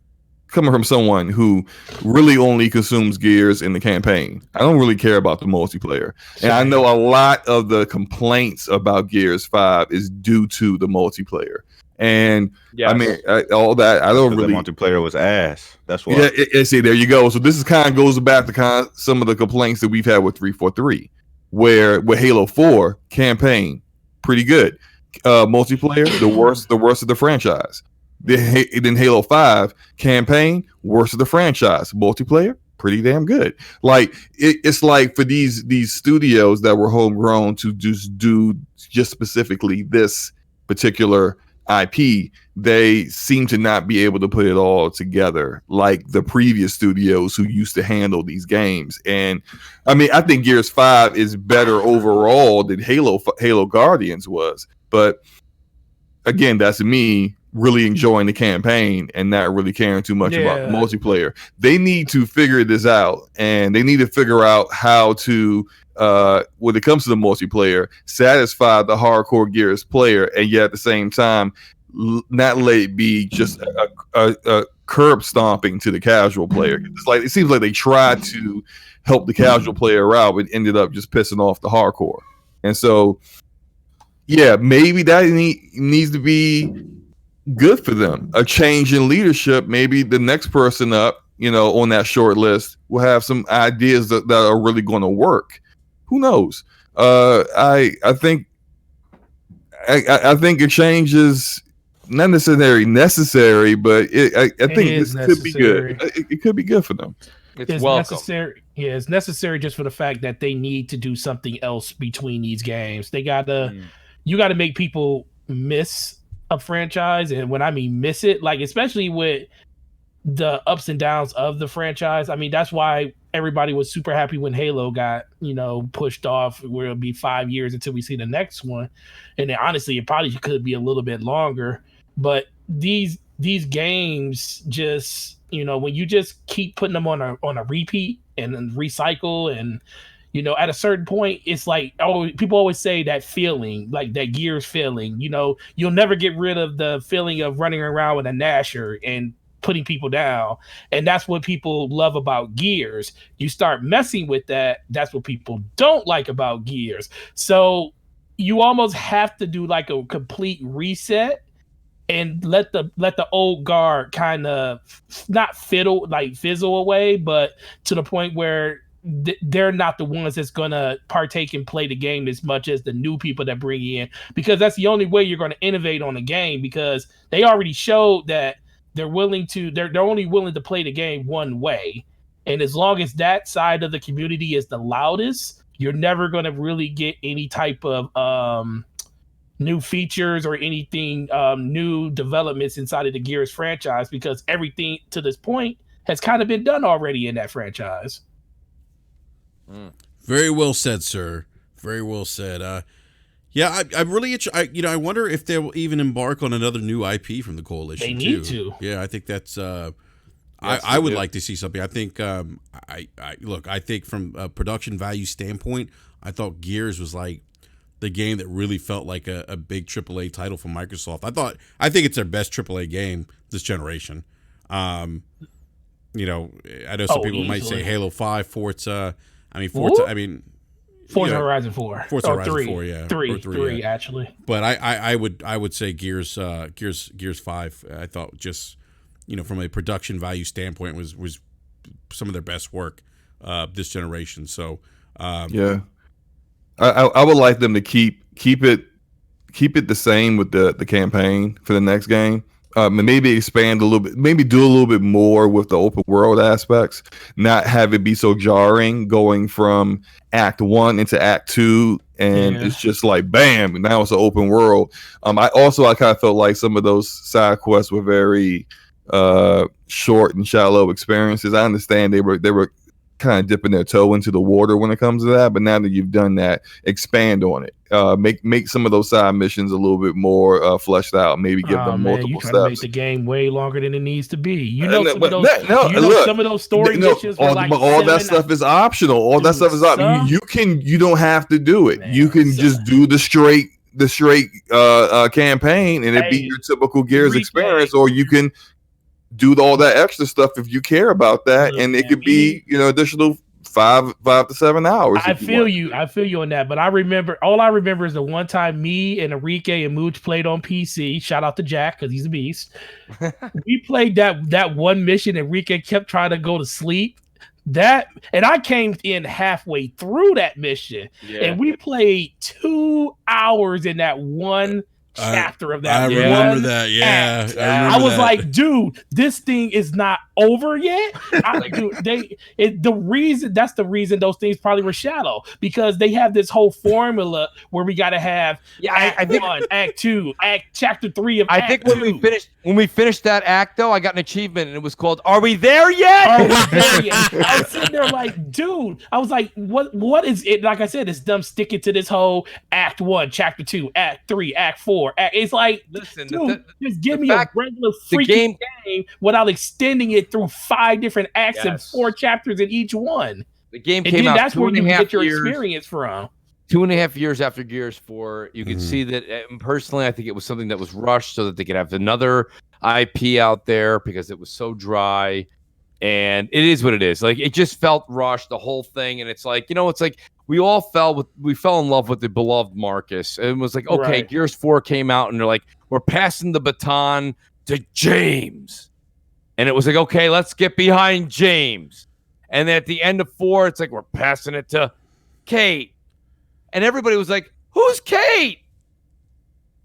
coming from someone who really only consumes Gears in the campaign. I don't really care about the multiplayer, and I know a lot of the complaints about Gears 5 is due to the multiplayer. And I mean, all that I don't really. The multiplayer was ass. That's why. Yeah, see, there you go. So this is kind of goes back to some of the complaints that we've had with 343, where with Halo 4 campaign, pretty good. Multiplayer, the worst of the franchise. Then Halo 5 campaign, worst of the franchise. Multiplayer, pretty damn good. Like it's like for these studios that were homegrown to just do specifically this particular IP, they seem to not be able to put it all together like the previous studios who used to handle these games. And I mean, I think Gears 5 is better overall than Halo Guardians was. But again, that's me really enjoying the campaign and not really caring too much about the multiplayer. They need to figure this out, and they need to figure out how to, when it comes to the multiplayer, satisfy the hardcore Gears player, and yet at the same time, not let it be just a curb stomping to the casual player. It's like it seems like they tried to help the casual player out, but ended up just pissing off the hardcore. And so, yeah, maybe that needs to be good for them. A change in leadership. Maybe the next person up, on that short list will have some ideas that are really going to work. Who knows? I think a change is not necessarily necessary, but I think this could be good. It could be good for them. It's welcome. Necessary. Yeah, it's necessary just for the fact that they need to do something else between these games. They gotta. You got to make people miss a franchise. And when I mean miss it, like especially with the ups and downs of the franchise, I mean, that's why everybody was super happy when Halo got, pushed off where it'll be 5 years until we see the next one. And then honestly, it probably could be a little bit longer. But these games just, when you just keep putting them on a repeat and then recycle and at a certain point, it's like, people always say that feeling, like that Gears feeling, you'll never get rid of the feeling of running around with a Nasher and putting people down. And that's what people love about Gears. You start messing with that, that's what people don't like about Gears. So you almost have to do like a complete reset and let the old guard kind of not fizzle away, but to the point where they're not the ones that's going to partake and play the game as much as the new people that bring in, because that's the only way you're going to innovate on the game, because they already showed that they're only willing to play the game one way. And as long as that side of the community is the loudest, you're never going to really get any type of new features or anything, new developments inside of the Gears franchise, because everything to this point has kind of been done already in that franchise. Very well said, sir. Very well said. Yeah, I'm really I wonder if they'll even embark on another new IP from the coalition. They need to. Yeah, I think that's. Yes, I would do. like to see something. I think. I think from a production value standpoint, I thought Gears was like the game that really felt like a big AAA title from Microsoft. I think it's their best AAA game this generation. I know some people might say Halo 5, Forza. Forza. Ooh. Forza Horizon 4. Forza Horizon 3. 4, yeah. Three, yeah. actually. But I would say Gears 5. I thought just from a production value standpoint was some of their best work this generation. So yeah, I would like them to keep it the same with the campaign for the next game. Maybe expand a little bit, maybe do a little bit more with the open world aspects, not have it be so jarring going from Act 1 into Act 2, and it's just like bam, and now it's an open world. I kind of felt like some of those side quests were very short and shallow experiences. I understand they were kind of dipping their toe into the water when it comes to that, but now that you've done that, expand on it. Make some of those side missions a little bit more fleshed out. Maybe give them multiple you steps. trying to make the game way longer than it needs to be. Some of those story missions were like all that stuff is optional. All that stuff is optional. You don't have to do it. You can just do the straight campaign, and it be your typical Gears experience, or you can do all that extra stuff if you care about that, and it could be additional 5 to 7 hours. I feel you on that, but all I remember is the one time me and Enrique and Mooch played on PC. Shout out to Jack because he's a beast. We played that one mission. Enrique kept trying to go to sleep. And I came in halfway through that mission, and we played 2 hours in that one chapter of that. I remember that. Yeah, I was like, dude, this thing is not over yet. The reason those things probably were shallow, because they have this whole formula where we got to have Act 1, Act 2, Chapter 3 of I Act think 2. when we finished that act, though, I got an achievement, and it was called "Are we there yet?" I was sitting there like, dude. I was like, what is it? Like I said, it's them sticking to this whole Act 1, Chapter 2, Act 3, Act 4. It's like, listen, dude, just give me a regular freaking game without extending it through 5 different acts and 4 chapters in each one. The game came out. That's where you get your experience from. 2.5 years after Gears 4, you can see that. Personally, I think it was something that was rushed so that they could have another IP out there because it was so dry. And it is what it is. Like, it just felt rushed, the whole thing. And it's like, it's like we fell in love with the beloved Marcus. And it was like, okay, right. Gears 4 came out, and they're like, we're passing the baton to James. And it was like, okay, let's get behind James. And then at the end of 4, it's like, we're passing it to Kate. And everybody was like, who's Kate?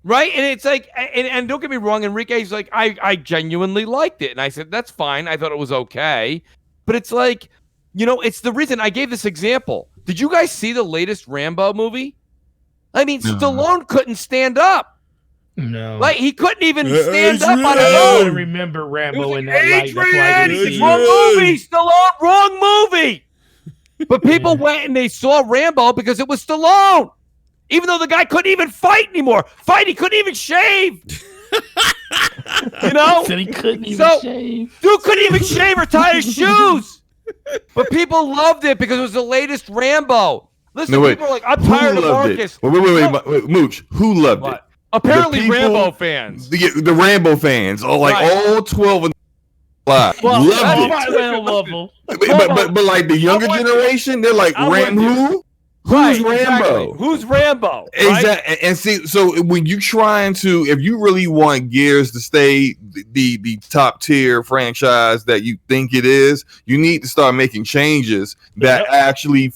Right? And it's like, and don't get me wrong, Enrique's like, I genuinely liked it. And I said, that's fine. I thought it was okay. But it's like, it's the reason I gave this example. Did you guys see the latest Rambo movie? I mean, Stallone couldn't stand up. No. Like, he couldn't even stand up on his own. I don't remember Rambo in that light. That's why wrong movie, Stallone, wrong movie. But people went and they saw Rambo because it was Stallone. Even though the guy couldn't even fight anymore. He couldn't even shave. So he couldn't even shave. Dude couldn't even shave or tie his shoes. But people loved it because it was the latest Rambo. Listen, people are like, I'm tired of Marcus. Wait, Mooch. Who loved it? Apparently Rambo fans. The Rambo fans. All 12 of them. Loved it. But like the younger generation, they're like, who? Who's Rambo? Exactly. Who's Rambo? Exactly. Right? And see, so when you if you really want Gears to stay the top tier franchise that you think it is, you need to start making changes that actually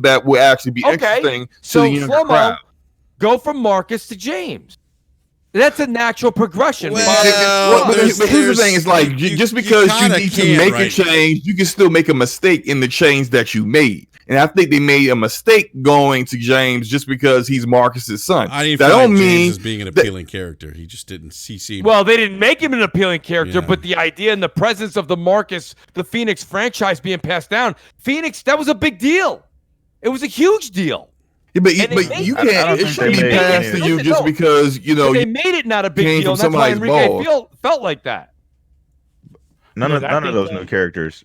that will actually be interesting to the younger crowd. Go from Marcus to James. That's a natural progression. But here's the thing: it's like just because you need to make a change, you can still make a mistake in the change that you made. And I think they made a mistake going to James just because he's Marcus's son. I didn't feel like James as being an appealing character. He just didn't see. Well, they didn't make him an appealing character, but the idea and the presence of the Phoenix franchise being passed down, that was a big deal. It was a huge deal. Yeah, but And you I don't can't. It think should they be made passed to any- you just No. because But they you made it not a big came deal. from And that's why somebody's Enrique balls. felt like that. None Look, of I none of think those that- new characters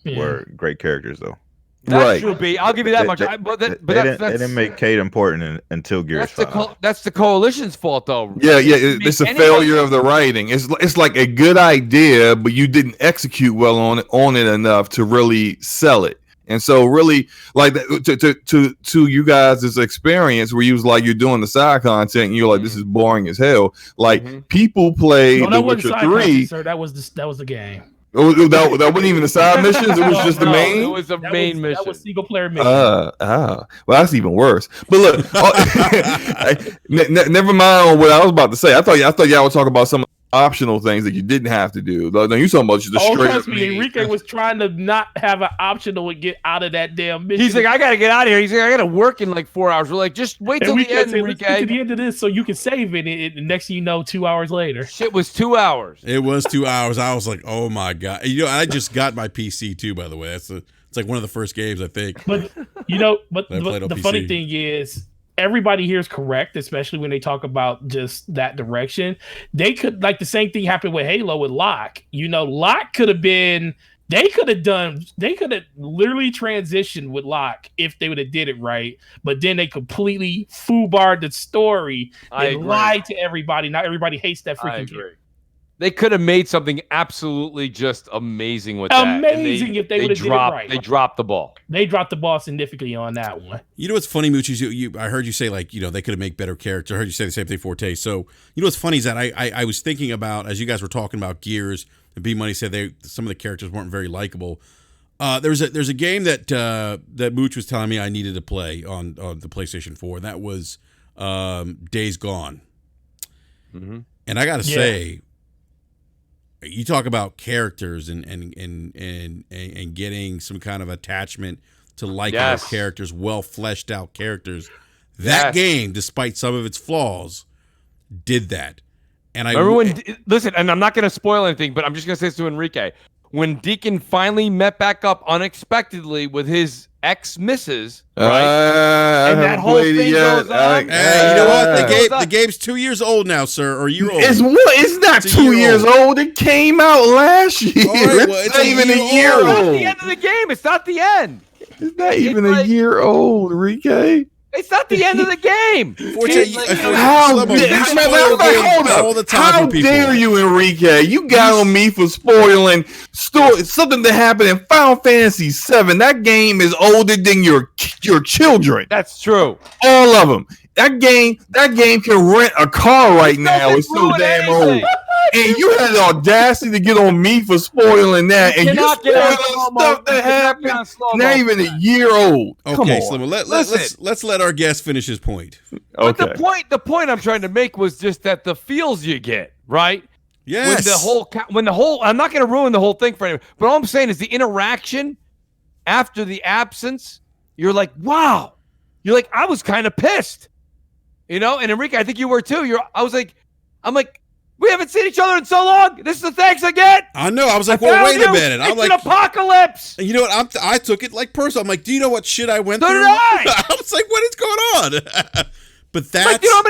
Yeah. were great characters though. That's Right. true, B. I'll give you that They- much. they- But They didn't make Cade important until Gears 5. that's the coalition's fault, though. Yeah, They didn't it's a make failure anybody- of the writing. It's like a good idea, but you didn't execute well on it enough to really sell it. And so, really, like to you guys' experience, where you was like you're doing the side content, and you're like, this is boring as hell. Like people play No, The that wasn't Witcher side 3. content, sir. That was the game. That wasn't even the side missions. It was just the No, main. It was the main mission. That was single player mission. Well, that's even worse. But look, never mind what I was about to say. I thought y'all would talk about some optional things that you didn't have to do. No, you talking about just the straight. Trust me, Enrique was trying to not have an optional and get out of that damn mission. He's like, I gotta get out of here. He's like, I gotta work in like 4 hours. We're like, just wait till and we the end, say, let's get to Enrique. the end of this so you can save it. And next thing you know, 2 hours later. Shit was 2 hours. It was 2 hours. I was like, oh my god. I just got my PC too, by the way. It's like one of the first games I think. But but I played on the PC. funny thing is, everybody here is correct, especially when they talk about just that direction. They could, like, the same thing happened with Halo with Locke. Locke could have been. They could have literally transitioned with Locke if they would have did it right. But then they completely foobarred the story I and agree. lied to everybody. Now everybody hates that I freaking agree. game. They could have made something absolutely just amazing with that. and Amazing if they would've did it right. They dropped the ball. They dropped the ball significantly on that one. You know what's funny, Moochie? I heard you say, like, they could have made better characters. I heard you say the same thing, Forte. So, what's funny is that I was thinking about, as you guys were talking about Gears, and B Money said some of the characters weren't very likable. There's a game that Mooch was telling me I needed to play on the PlayStation 4, and that was Days Gone. Mm-hmm. And I got to say, you talk about characters and getting some kind of attachment to liking those characters, well fleshed out characters. That game, despite some of its flaws, did that. And listen, and I'm not going to spoil anything, but I'm just going to say this to Enrique. When Deacon finally met back up unexpectedly with his ex-missus, right? And that whole thing goes on. Hey, you know what? The game's 2 years old now, sir, or a year old. It's not 2 years old. It came out last year. Right, well, it's not even a year It's not old. the end of the game. It's not the end. It's not even a year old, Enrique. It's not the end of the game. How dare you, Enrique? You got on me for spoiling something that happened in Final Fantasy VII. That game is older than your children. That's true. All of them. That game can rent a car right now. It's so damn old. And you had the audacity to get on me for spoiling that, and you spoiling stuff that happened not even a year old. Okay, Slimmer, let's let our guest finish his point. But the point I'm trying to make was just that the feels you get, right? Yes. When the whole I'm not going to ruin the whole thing for anyone, but all I'm saying is the interaction after the absence, you're like, wow. You're like, I was kind of pissed. And Enrique, I think you were too. I'm like, we haven't seen each other in so long. This is the thanks I get. I know. I was like, well, wait a minute. I'm like, an apocalypse. And you know what? I took it like personal. I'm like, do you know what shit I went through? So did I. I was like, what is going on? But that's like, you know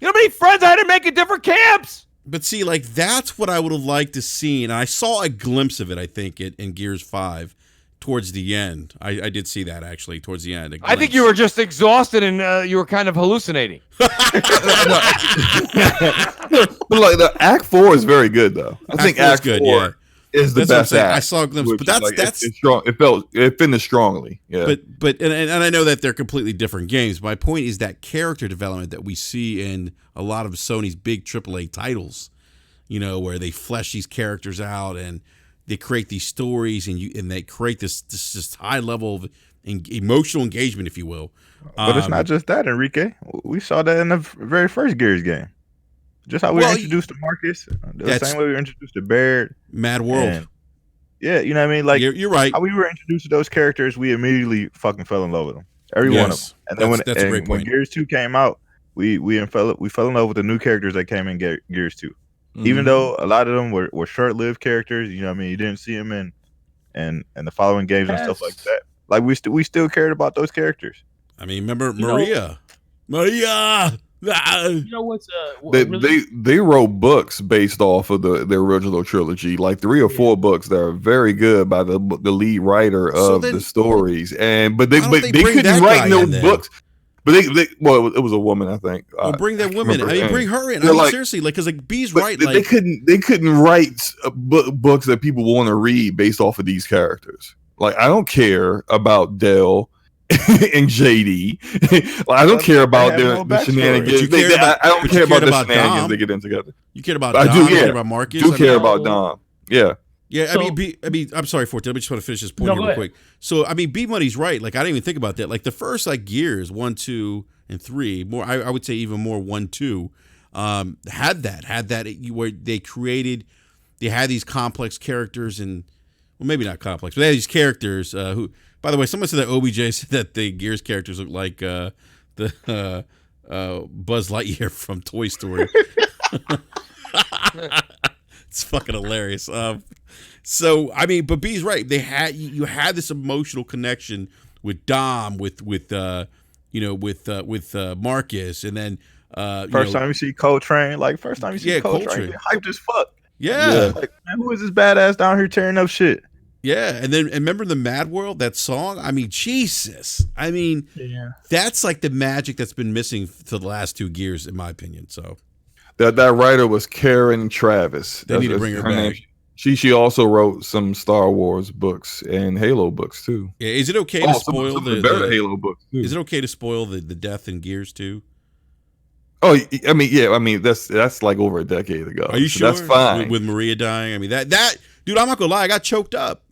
how many friends I had to make at different camps. But see, like, that's what I would have liked to see. And I saw a glimpse of it, I think, in Gears 5 towards the end. I did see that, actually, towards the end. I think you were just exhausted and you were kind of hallucinating. But like the Act 4 is very good, though. I think Act 4 is the best act. I saw a glimpse, but that's it's strong. It finished strongly. Yeah. But I know that they're completely different games. My point is that character development that we see in a lot of Sony's big AAA titles, where they flesh these characters out and they create these stories and they create this high level of emotional engagement, if you will. But it's not just that, Enrique. We saw that in the very first Gears game. Just how we were introduced to Marcus, the same way we were introduced to Baird. Mad World. Yeah, you know what I mean? Like, you're right. How we were introduced to those characters, we immediately fucking fell in love with them. Every one of them. And then when Gears 2 came out, we fell in love with the new characters that came in Gears 2. Mm-hmm. Even though a lot of them were short-lived characters, you know what I mean? You didn't see them in the following games and stuff like that. Like, we still cared about those characters. I mean, remember Maria? Maria. You know what's They wrote books based off of the original trilogy, like 3 or 4 books that are very good by the lead writer of the stories, but they couldn't write no books. But it was a woman, I think. Well, bring that woman. I mean, bring her in. I mean, seriously, like, because B's right. Like, they couldn't write books that people want to read based off of these characters. Like, I don't care about Dell and JD. I don't care about the shenanigans. I don't care about the shenanigans they get in together. You care about Dom? You care about Marcus? I care about Dom. Yeah. Yeah, I mean, I'm sorry, Forte. I just want to finish this point here real quick. So, I mean, B Money's right. Like, I didn't even think about that. Like, the first Gears 1, 2, and 3, more. I would say even more 1, 2, had that where they had these complex characters and, well, maybe not complex, but they had these characters who. By the way, someone said that OBJ said that the Gears characters look like the Buzz Lightyear from Toy Story. It's fucking hilarious. So I mean, but B's right. You had this emotional connection with Dom, with Marcus, and then first time you see Coltrane, Coltrane, hyped as fuck. Yeah. Like, man, who is this badass down here tearing up shit? Yeah, and remember the Mad World, that song? I mean, Jesus. I mean, that's like the magic that's been missing for the last 2 Gears, in my opinion. So that writer was Karen Travis. They need to bring her back. Name. She also wrote some Star Wars books and Halo books too. Yeah, is it okay to spoil the Halo books too. Is it okay to spoil the death in Gears 2? Oh, I mean, that's like over a decade ago. Are you sure? That's fine. With Maria dying, I mean that dude. I'm not gonna lie, I got choked up.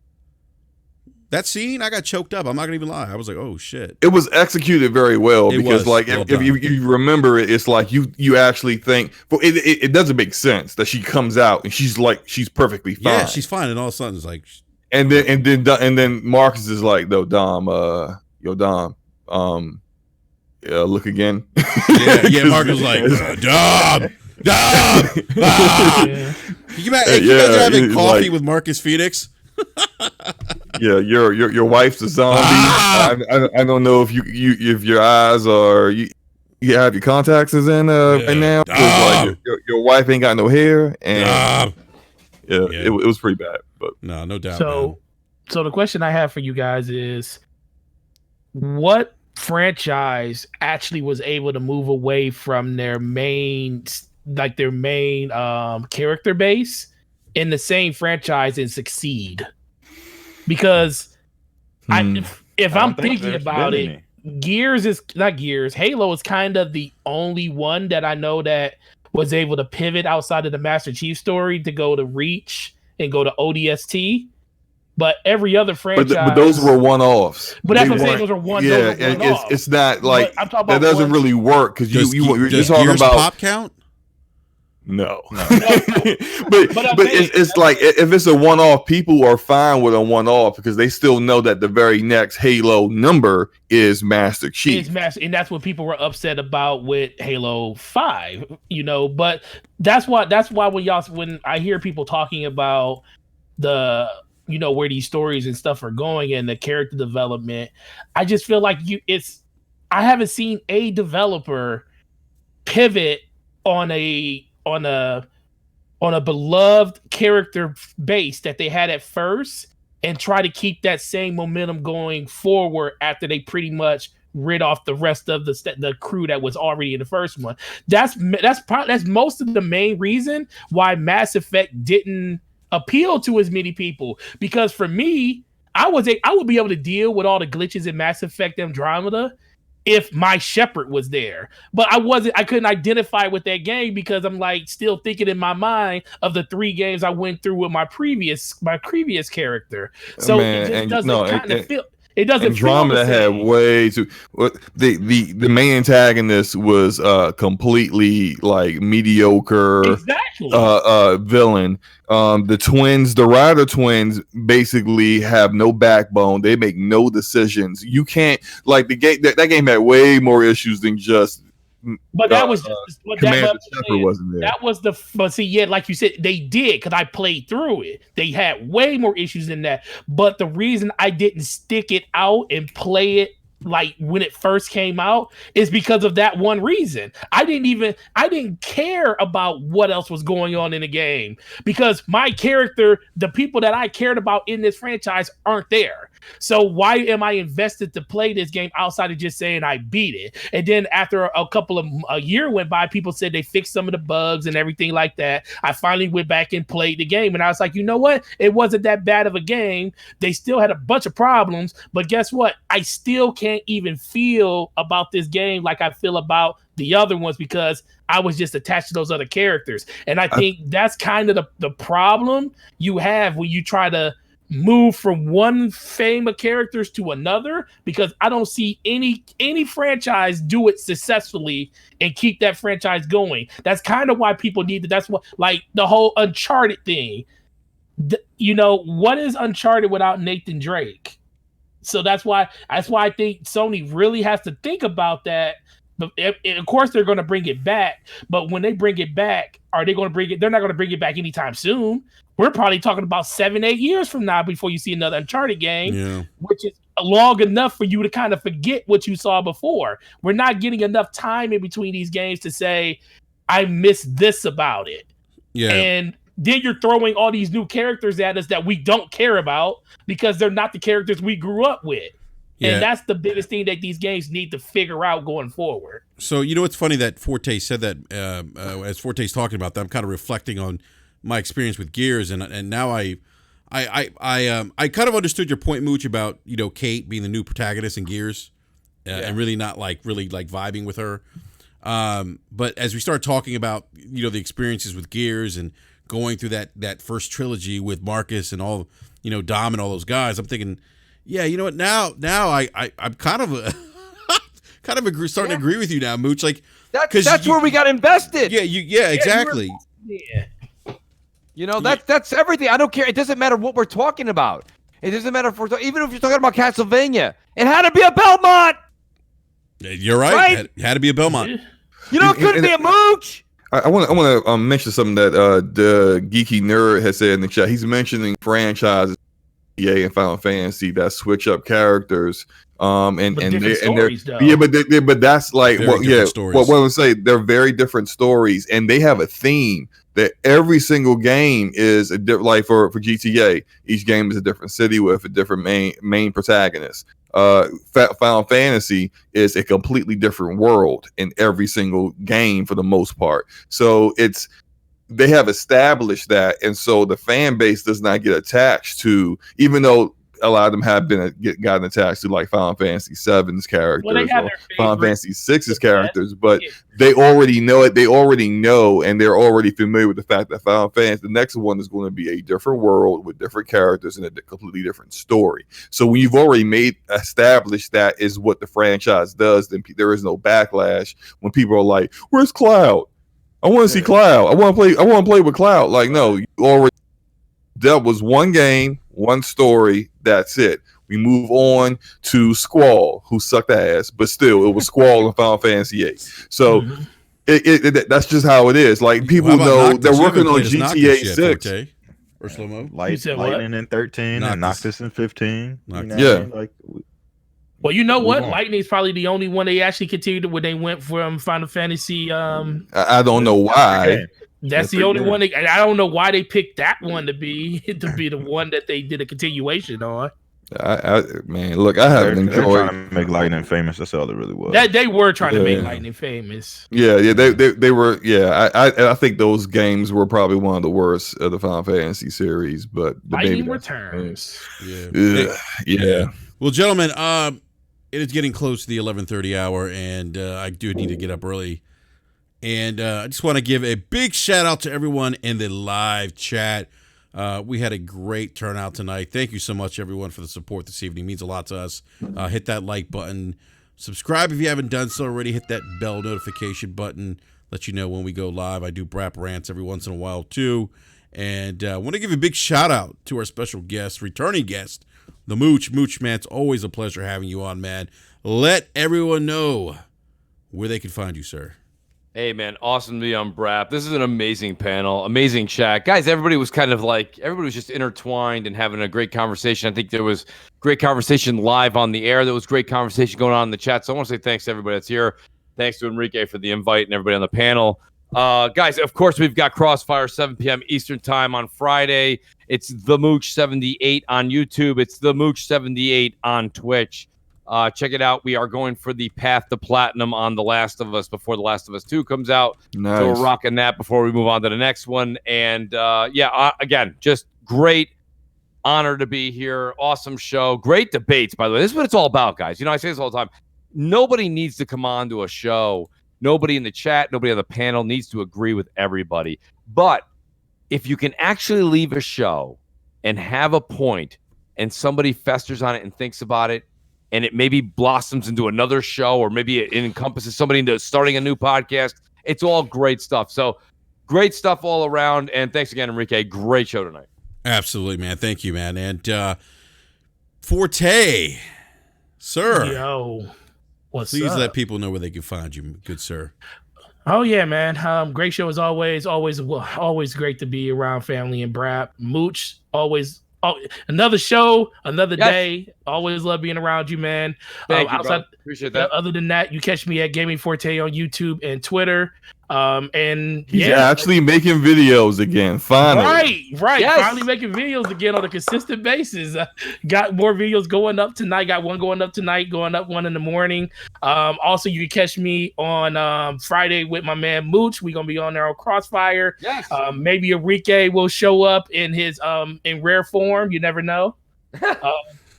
That scene, I got choked up. I'm not gonna even lie. I was like, "Oh shit!" It was executed very well because, like, if you remember it, it's like you actually think. But it doesn't make sense that she comes out and she's perfectly fine. Yeah, she's fine, and all of a sudden it's like, and then Marcus is like, "No, Dom, Dom, look again." Yeah. Marcus was like, Dom. Can you imagine having coffee with Marcus Phoenix? Yeah, your wife's a zombie. I don't know if if your eyes are you have your contacts in now. Like your wife ain't got no hair, and it was pretty bad. But no doubt. So the question I have for you guys is, what franchise actually was able to move away from their main character base in the same franchise and succeed? Because if I'm thinking about it, Halo is kind of the only one that I know that was able to pivot outside of the Master Chief story to go to Reach and go to ODST. But every other franchise, but those were one-offs. But that's what I'm saying; those are one. Yeah, and it's not like that doesn't really work because you're just talking about pop count. No. but it's like if it's a one-off, people are fine with a one-off because they still know that the very next Halo number is Master Chief. And that's what people were upset about with Halo 5, but that's why when I hear people talking about the where these stories and stuff are going and the character development, I just feel like I haven't seen a developer pivot on a beloved character base that they had at first and try to keep that same momentum going forward after they pretty much rid off the rest of the crew that was already in the first one. That's most of the main reason why Mass Effect didn't appeal to as many people, because for me, I would be able to deal with all the glitches in Mass Effect Andromeda if my Shepard was there, but I couldn't identify with that game because I'm like still thinking in my mind of the 3 games I went through with my previous character. So it doesn't feel. It doesn't. Andromeda had way too. The main antagonist was completely like mediocre. Exactly. Villain. The Ryder twins basically have no backbone. They make no decisions. You can't like the game. That game had way more issues than just. But that was just Commander Shepard wasn't there. That was like you said, they did because I played through it. They had way more issues than that. But the reason I didn't stick it out and play it like when it first came out is because of that one reason. I didn't care about what else was going on in the game because my character, the people that I cared about in this franchise aren't there. So why am I invested to play this game outside of just saying I beat it? And then after a year went by, people said they fixed some of the bugs and everything like that. I finally went back and played the game, and I was like, you know what? It wasn't that bad of a game. They still had a bunch of problems, but guess what? I still can't even feel about this game like I feel about the other ones because I was just attached to those other characters. And I think that's kind of the problem you have when you try to move from one fame of characters to another, because I don't see any franchise do it successfully and keep that franchise going. That's kind of why people need to, that's what, like the whole Uncharted thing. What is Uncharted without Nathan Drake? So that's why I think Sony really has to think about that. But of course they're going to bring it back, but when they bring it back, are they going to bring it? They're not going to bring it back anytime soon. We're probably talking about 7-8 years from now before you see another Uncharted game, which is long enough for you to kind of forget what you saw before. We're not getting enough time in between these games to say, I miss this about it. Yeah. And then you're throwing all these new characters at us that we don't care about because they're not the characters we grew up with. Yeah. And that's the biggest thing that these games need to figure out going forward. So, it's funny that Forte said that as Forte's talking about that, I'm kind of reflecting on my experience with Gears, and now I kind of understood your point, Mooch, about Kate being the new protagonist in Gears, and really not really vibing with her. But as we start talking about the experiences with Gears and going through that first trilogy with Marcus and all Dom and all those guys, I'm thinking, yeah, you know what? Now I'm kind of starting to agree with you now, Mooch. Like that's where we got invested. Yeah, exactly. That's everything. I don't care. It doesn't matter what we're talking about. It doesn't matter even if you're talking about Castlevania. It had to be a Belmont. You're right. It had to be a Belmont. It couldn't be a Mooch. I want to mention something that the Geeky Nerd has said in the chat. He's mentioning franchises, EA and Final Fantasy, that switch up characters. But that's like what I would say. They're very different stories, and they have a theme that every single game is a different. Like for GTA, each game is a different city with a different main protagonist. Final Fantasy is a completely different world in every single game for the most part. So they have established that, and so the fan base does not get attached to, even though a lot of them have gotten attached to like Final Fantasy VII's characters or Final Fantasy VI's characters, but they already know it. They already know, and they're already familiar with the fact that Final Fantasy, the next one, is going to be a different world with different characters and a completely different story. So when you've already established that is what the franchise does, then there is no backlash when people are like, "Where's Cloud? I want to see Cloud. I want to play with Cloud." Like, no, you already. That was one game, one story. That's it. We move on to Squall, who sucked ass, but still, it was Squall in Final Fantasy VIII. So that's just how it is. Like, people know they're working on GTA 6. Or slow mo. Lightning in 13 and Noctis in 15. Well, you know what? Lightning is probably the only one they actually continued when they went from Final Fantasy. I don't know why. That's the only one. I don't know why they picked that one to be the one that they did a continuation on. Man, look, I haven't enjoyed trying to make Lightning famous. That's all it really was. They were trying to make Lightning famous. Yeah, they were. Yeah, I think those games were probably one of the worst of the Final Fantasy series. But Lightning Returns. Yeah. Well, gentlemen, it is getting close to the 11:30 hour, and I do need to get up early. And I just want to give a big shout out to everyone in the live chat. We had a great turnout tonight. Thank you so much, everyone, for the support this evening. It means a lot to us. Hit that like button. Subscribe if you haven't done so already. Hit that bell notification button. Let you know when we go live. I do rap rants every once in a while, too. And I want to give a big shout out to our special guest, returning guest, the Mooch. Mooch, man, it's always a pleasure having you on, man. Let everyone know where they can find you, sir. Hey, man, awesome to be on Brap. This is an amazing panel, amazing chat. Guys, everybody was just intertwined and having a great conversation. I think there was great conversation live on the air. There was great conversation going on in the chat. So I want to say thanks to everybody that's here. Thanks to Enrique for the invite and everybody on the panel. Guys, of course, we've got Crossfire 7 p.m. Eastern time on Friday. It's The Mooch 78 on YouTube. It's The Mooch 78 on Twitch. Check it out. We are going for the path to platinum on The Last of Us before The Last of Us 2 comes out. Nice. So we're rocking that before we move on to the next one. And again, just great honor to be here. Awesome show. Great debates, by the way. This is what it's all about, guys. I say this all the time. Nobody needs to come on to a show. Nobody in the chat, nobody on the panel needs to agree with everybody. But if you can actually leave a show and have a point and somebody festers on it and thinks about it, and it maybe blossoms into another show, or maybe it encompasses somebody into starting a new podcast. It's all great stuff. So great stuff all around. And thanks again, Enrique. Great show tonight. Absolutely, man. Thank you, man. And Forte, sir. Yo, what's Please up? let people know where they can find you, good sir. Oh yeah, man. Great show as always. Always great to be around family and Brap. Mooch, always. Another show, another day. Always love being around you, man. Thank you, bro. Appreciate that. Other than that, you catch me at Gaming Forte on YouTube and Twitter. And he's actually making videos again. Finally, right. Yes. Finally making videos again on a consistent basis. Got more videos going up tonight. Got one going up tonight. Going up one in the morning. Also, you can catch me on Friday with my man Mooch. We're gonna be on there on Crossfire. Yes. Maybe Enrique will show up in his in rare form. You never know.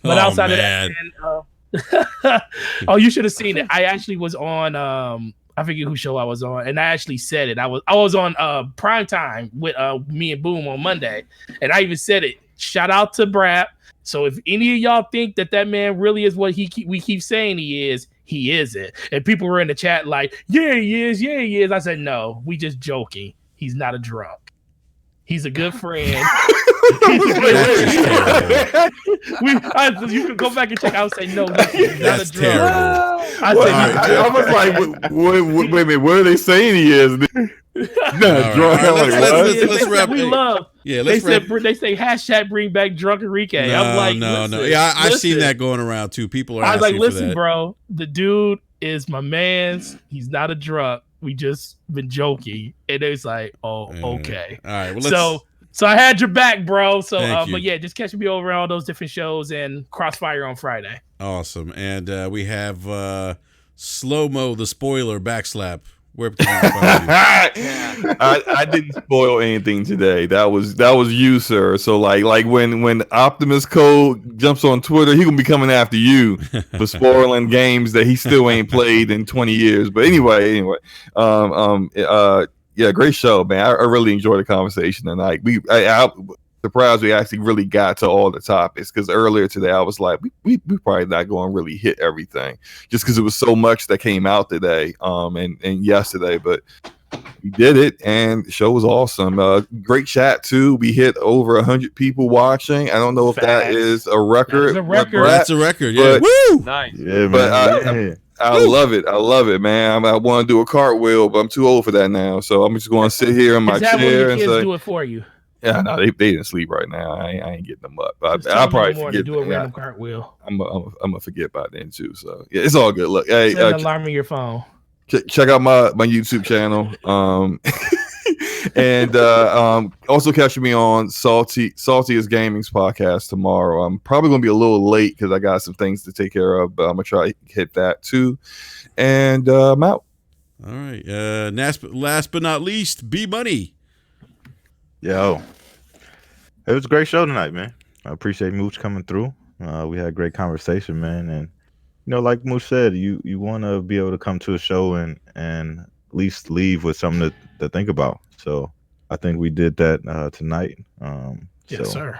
But outside of that, man, oh, you should have seen it. I actually was on. I forget who show I was on, and I actually said it. I was on prime time with me and Boom on Monday, and I even said it. Shout out to Brap. So if any of y'all think that man really is what we keep saying he is, he isn't. And people were in the chat like, yeah, he is, yeah, he is. I said, no, we just joking. He's not a drunk. He's a good friend. You can go back and check. I would say no. He's not a drunk. I was like, wait a minute, what are they saying he is? Not drunk. Let's wrap. We love. Yeah, they say hashtag bring back drunk Enrique. No, I'm like, no. Yeah, I've seen that going around too. People are. I was like, listen, for that. bro, the dude is my man's. He's not a drunk. We just been joking, and it's like, oh, okay. All right. Well, so I had your back, bro. So, Thank you. but yeah, just catch me over on all those different shows and Crossfire on Friday. Awesome. And we have Slow Mo the Spoiler Backslap. Where can I find you? I didn't spoil anything today. That was you, sir. So like when Optimus Code jumps on Twitter, he gonna be coming after you for spoiling games that he still ain't played in 20 years. But anyway, yeah, great show, man. I really enjoyed the conversation tonight. I'm surprised we actually really got to all the topics, because earlier today I was like, we probably not going to really hit everything, just because it was so much that came out today and yesterday, but we did it, and the show was awesome. Great chat too. We hit over 100 people watching. I don't know if that is a record. That's a record. Yeah. Woo! Nice. Yeah, man. But I love it, man. I want to do a cartwheel, but I'm too old for that now. So I'm just going to sit here in my chair and say, do it for you. Yeah, no, they didn't sleep right now. I ain't getting them up. I'll probably forget. Do a random cartwheel. I'm gonna forget by then too. So yeah, it's all good. Look, hey, set an alarm on your phone. Check out my YouTube channel. And also catch me on Saltiest Gaming's podcast tomorrow. I'm probably gonna be a little late because I got some things to take care of, but I'm gonna try to hit that too. And I'm out. All right. Last but not least, B Money. Yo, it was a great show tonight, man. I appreciate Mooch coming through. We had a great conversation, man. And like Mooch said, you want to be able to come to a show and at least leave with something to think about. So I think we did that tonight. Yes, sir.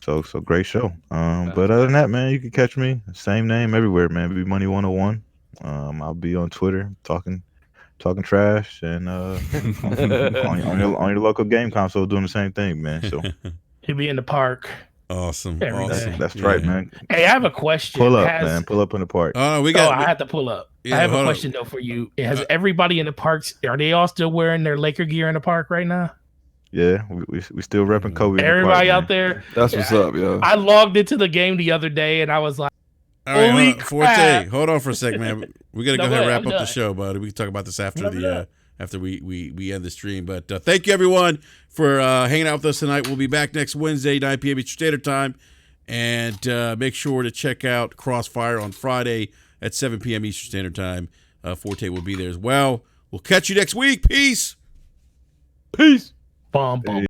So great show. But other than that, man, you can catch me same name everywhere, man. B Money 101. I'll be on Twitter talking trash and on your local game console doing the same thing, man. So He'll be in the park. Awesome. Every Awesome. day. That's right, man. Hey, I have a question. Pull up, man. Pull up in the park. Oh, we Oh, got. I had to pull up. Yeah, I have a hold on. question though for you. Has everybody in the parks? Are they all still wearing their Laker gear in the park right now? Yeah, we still repping Kobe. in the Everybody park, out man. there. That's what's up, yo. I logged into the game the other day and I was like, All right, Holy hold on. Forte, crap. hold on for a second, man. We gotta No, go go ahead and ahead. wrap I'm up the done. show, buddy. We can talk about this after I'm done. after we end the stream. But thank you everyone for hanging out with us tonight. We'll be back next Wednesday, 9 p.m. Eastern Standard Time, and make sure to check out Crossfire on Friday at 7 p.m. Eastern Standard Time. Forte will be there as well. We'll catch you next week. Peace. Peace. bum, bum.